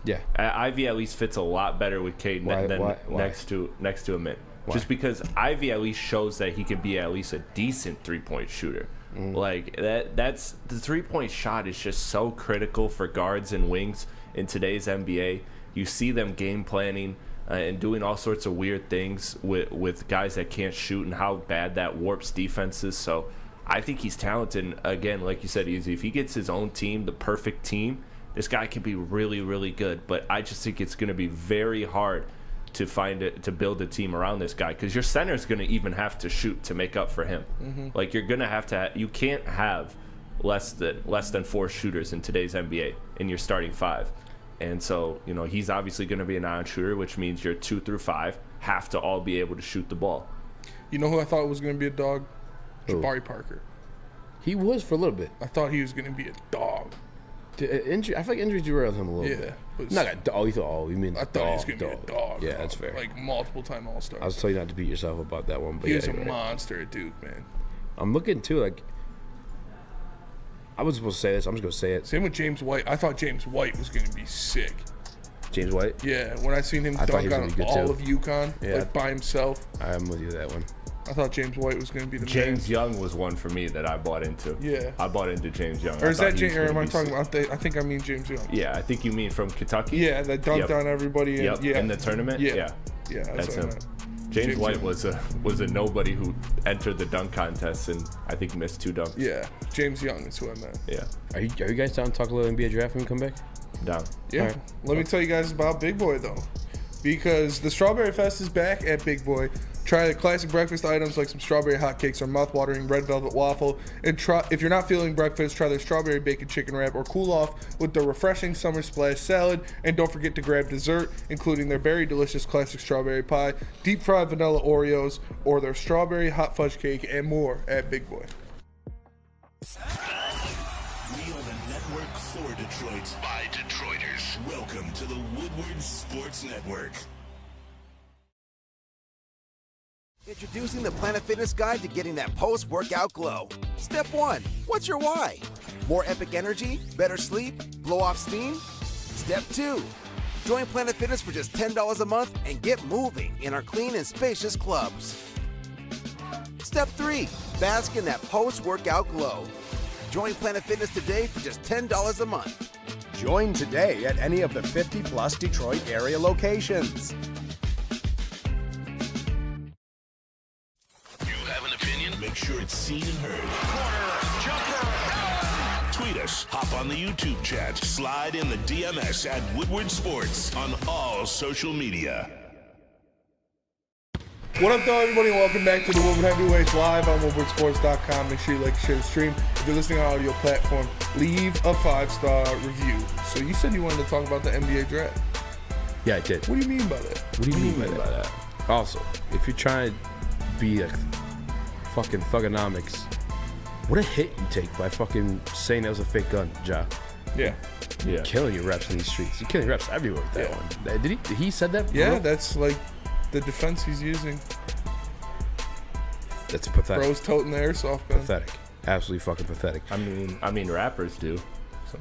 Yeah, Ivy at least fits a lot better with Cade than next to him. Just because Ivy at least shows that he can be at least a decent 3-point shooter. Like that's the 3-point shot is just so critical for guards and wings in today's NBA. You see them game planning and doing all sorts of weird things with guys that can't shoot, and how bad that warps defenses. So I think he's talented. And again, like you said, Easy, if he gets his own team, the perfect team, this guy can be really, really good. But I just think it's going to be very hard to build a team around this guy, because your center is going to even have to shoot to make up for him. Like, you're going to have to. You can't have less than 4 shooters in today's NBA in your starting 5. And so, you know, he's obviously going to be a non-shooter, which means your 2 through 5 have to all be able to shoot the ball. You know who I thought was going to be a dog? Who? Jabari Parker. He was for a little bit. I thought he was going to be a dog. Injury. I feel like injuries derailed him a little bit. But Not a dog. You thought, you mean I thought he was going to be a dog. Yeah, that's fair. Like multiple-time All-Star. I was telling you not to beat yourself about that one, but He yeah, was a you're right. monster at Duke, man. I'm looking too, like, I was supposed to say this. I'm just gonna say it. Same with James White. I thought James White was going to be sick. James White? Yeah, when I seen him I thought he dunk was on gonna be good, all too. of UConn, Yeah. like by himself. I'm with you that one. I thought James White was going to be the James man. Young was one for me that I bought into. Yeah. I bought into James Young. Or is that James? Or am I Young? talking about? I think I mean James Young. Yeah, I think you mean from Kentucky. Yeah, that dunked on everybody. And, in the tournament. Yeah, that's what I him. meant. James White Young. was a nobody who entered the dunk contest and I think missed 2 dunks. Yeah, James Young is who I meant. Yeah. Are you guys down to talk a little NBA draft when we come back? Down. Yeah. All right. Let me tell you guys about Big Boy though, because the Strawberry Fest is back at Big Boy. Try the classic breakfast items like some strawberry hotcakes or mouth-watering red velvet waffle. And if you're not feeling breakfast, try their strawberry bacon chicken wrap, or cool off with the refreshing summer splash salad. And don't forget to grab dessert, including their very delicious classic strawberry pie, deep fried vanilla Oreos, or their strawberry hot fudge cake, and more at Big Boy. We are the network for Detroit by Detroiters. Welcome to the Woodward Sports Network. Introducing the Planet Fitness Guide to getting that post-workout glow. Step 1. What's your why? More epic energy? Better sleep? Blow off steam? Step 2. Join Planet Fitness for just $10 a month and get moving in our clean and spacious clubs. Step 3. Bask in that post-workout glow. Join Planet Fitness today for just $10 a month. Join today at any of the 50-plus Detroit area locations. Make sure it's seen and heard. Corner, jumper, tweet us, hop on the YouTube chat, slide in the DMS at Woodward Sports on all social media. What up, though, everybody? Welcome back to the Woodward Heavyweights live on WoodwardSports.com. Make sure you like and share the stream. If you're listening on audio platform, leave a 5-star review. So you said you wanted to talk about the NBA draft. Yeah, I did. What do you mean by that? What do you mean by that? Also, if you're trying to be a fucking thugonomics, what a hit you take by fucking saying that was a fake gun, Ja. Yeah. You're killing your reps in these streets. You're killing your reps everywhere with that one. Did he said that? Yeah, bro? that's like the defense he's using. That's pathetic. Bro's toting the airsoft gun. Pathetic. Absolutely fucking pathetic. I mean, rappers do. So.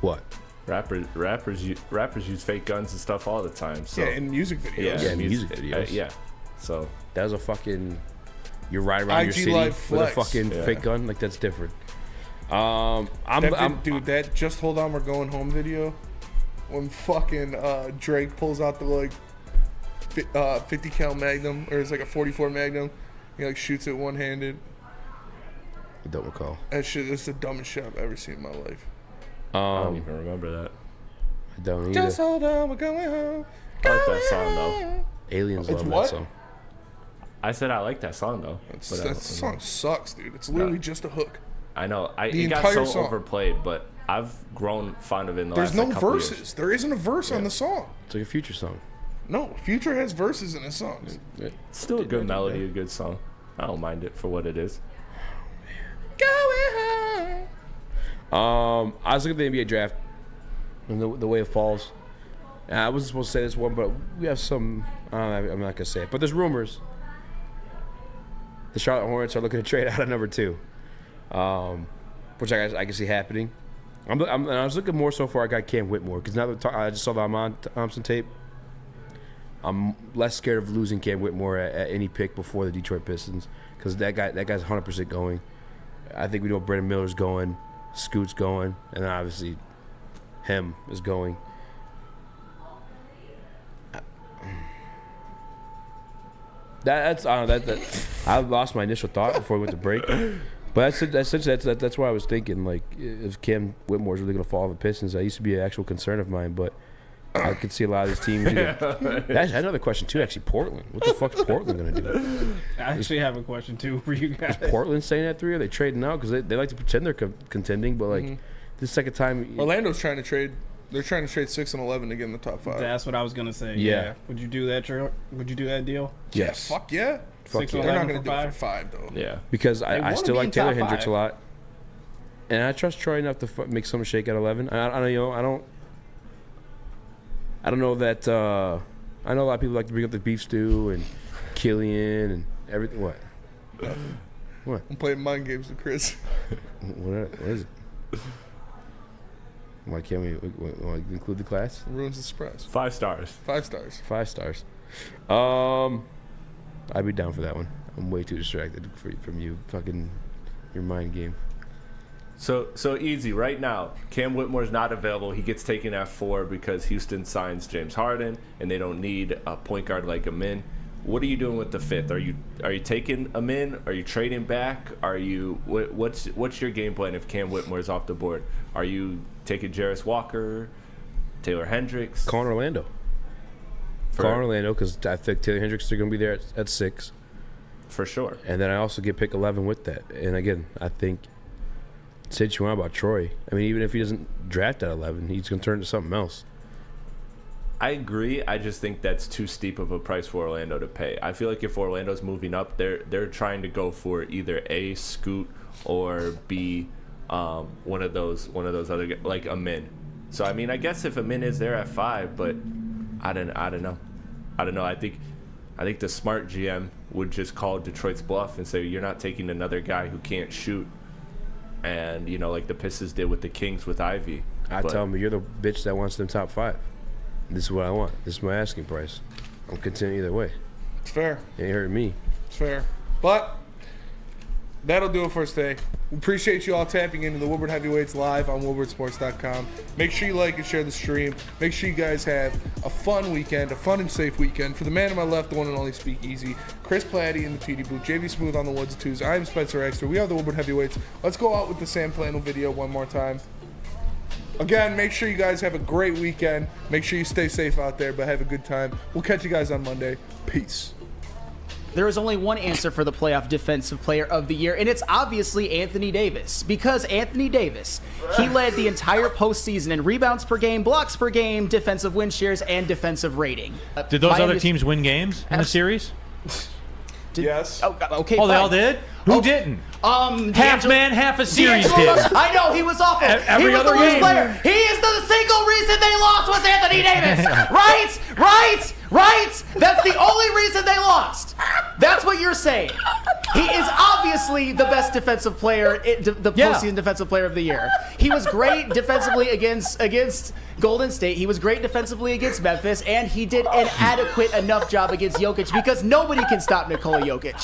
What? Rappers use fake guns and stuff all the time. So. Yeah, in music videos. Yeah, in music videos. Yeah. So that was a fucking. You ride around your IG city Live with a flex. fucking fake gun. Like, that's different. Dude, that Just Hold On, We're Going Home video, when fucking Drake pulls out the like 50 cal Magnum, or it's like a 44 Magnum, he like shoots it one-handed. I don't recall. That shit is the dumbest shit I've ever seen in my life. I don't even remember that. I don't either. Just hold on, we're going home. I like that song though. Aliens It's love what? that song. I said I like that song though. That song sucks, dude. It's literally just a hook. I know. The It got entire so song. overplayed, but I've grown fond of it in the There's last no like, couple verses. years. There isn't a verse on the song. It's like a Future song. No, Future has verses in his songs. It's still a good melody, a good song. I don't mind it for what it is. Going home. I was looking at the NBA draft and the way it falls. And I wasn't supposed to say this one, but we have some. I'm not gonna say it, but there's rumors. The Charlotte Hornets are looking to trade out of number 2, which I can see happening. I was looking more so far. I got Cam Whitmore because now that I just saw the Amon Thompson tape. I'm less scared of losing Cam Whitmore at any pick before the Detroit Pistons because that guy's 100% going. I think we know Brandon Miller's going, Scoot's going, and then obviously him is going. I lost my initial thought before we went to break, but that's why I was thinking. Like, if Cam Whitmore's really going to fall on the Pistons, that used to be an actual concern of mine, but I could see a lot of these teams. That's another question too. Actually, Portland. What the fuck's Portland going to do? I actually have a question too for you guys. Is Portland staying at 3? Or are they trading out because they like to pretend they're contending, but like this is the second time. Orlando's trying to trade. They're trying to trade 6 and 11 to get in the top 5. That's what I was gonna say. Yeah. Would you do that? Would you do that deal? Yes. Fuck yeah. Fuck They're yeah. not going to do it 5? for 5 though. Yeah. Because I still like Taylor Hendricks 5. a lot, and I trust Troy enough to make someone shake at 11. I don't know that. I know a lot of people like to bring up the beef stew and Killian and everything. What? What? I'm playing mind games with Chris. What is it? Why can't we include the class? It ruins the surprise. 5 stars. 5 stars. 5 stars. I'd be down for that one. I'm way too distracted from you. Fucking your mind game. So easy right now. Cam Whitmore's not available. He gets taken at 4 because Houston signs James Harden, and they don't need a point guard like Amin. What are you doing with the 5th? Are you taking Amin? Are you trading back? What's your game plan if Cam Whitmore's off the board? Are you taking Jarris Walker, Taylor Hendricks? Calling Orlando. Calling Orlando because I think Taylor Hendricks are going to be there at 6. For sure. And then I also get pick 11 with that. And again, I think say what you want about Troy. I mean, even if he doesn't draft at 11, he's going to turn into something else. I agree. I just think that's too steep of a price for Orlando to pay. I feel like if Orlando's moving up, they're trying to go for either A, Scoot, or B, one of those other guys, like Amin. So I mean, I guess if Amin is there at 5, but I don't know. I think the smart GM would just call Detroit's bluff and say, you're not taking another guy who can't shoot. And like the Pistons did with the Kings with Ivy. I tell him, you're the bitch that wants them top 5. This is what I want. This is my asking price. I'm content either way. It's fair. It ain't hurting me. It's fair. But that'll do it for us today. We appreciate you all tapping into the Woodward Heavyweights live on woodwardsports.com. Make sure you like and share the stream. Make sure you guys have a fun weekend, a fun and safe weekend. For the man to my left, the one and only Speak Easy, Chris Platty in the TD booth, JV Smooth on the ones and twos. I'm Spencer Extra. We are the Woodward Heavyweights. Let's go out with the Sam Flannel video one more time. Again, make sure you guys have a great weekend. Make sure you stay safe out there, but have a good time. We'll catch you guys on Monday. Peace. There is only one answer for the playoff defensive player of the year, and it's obviously Anthony Davis. Because Anthony Davis, he led the entire postseason in rebounds per game, blocks per game, defensive win shares, and defensive rating. Did those other teams win games in the series? Yes. Okay. Oh, they fine. all did? Who didn't? Half man, half a series did. I know, he was awful. Every he was other the worst game. player. He is the single reason they lost was Anthony Davis. Right? That's the only reason they lost. That's what you're saying. He is obviously the best defensive player, the postseason defensive player of the year. He was great defensively against Golden State. He was great defensively against Memphis, and he did an adequate enough job against Jokic because nobody can stop Nikola Jokic.